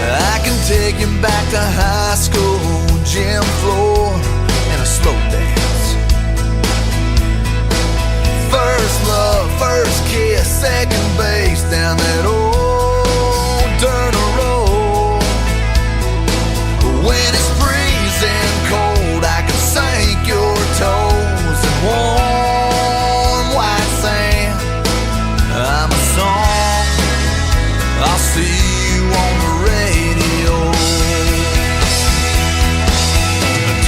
I can take you back to high school, gym floor, and a slow dance. First love, down that old dirt road. When it's freezing cold, I can sink your toes in warm white sand. I'm a song, I'll see you on the radio.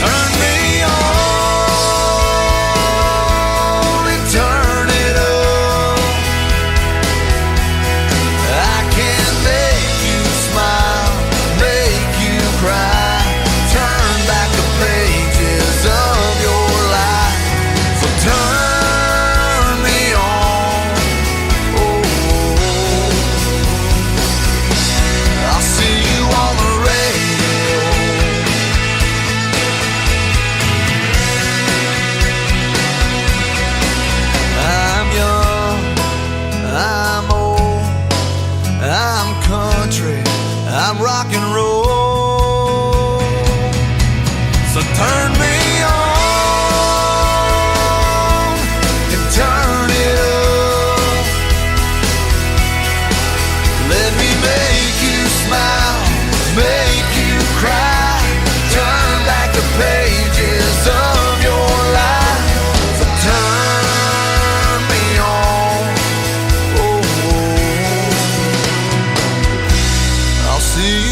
Turn me on and turn it up. I can make you smile, make you cry, turn back the pages of your life. So turn me on. Oh, I'll see you on the radio. I'm young, I'm old, I'm country, I'm rock and roll. So turn me on and turn it up. Let me make you smile, make you cry, turn back the pages of your life. So turn me on. Oh, I'll see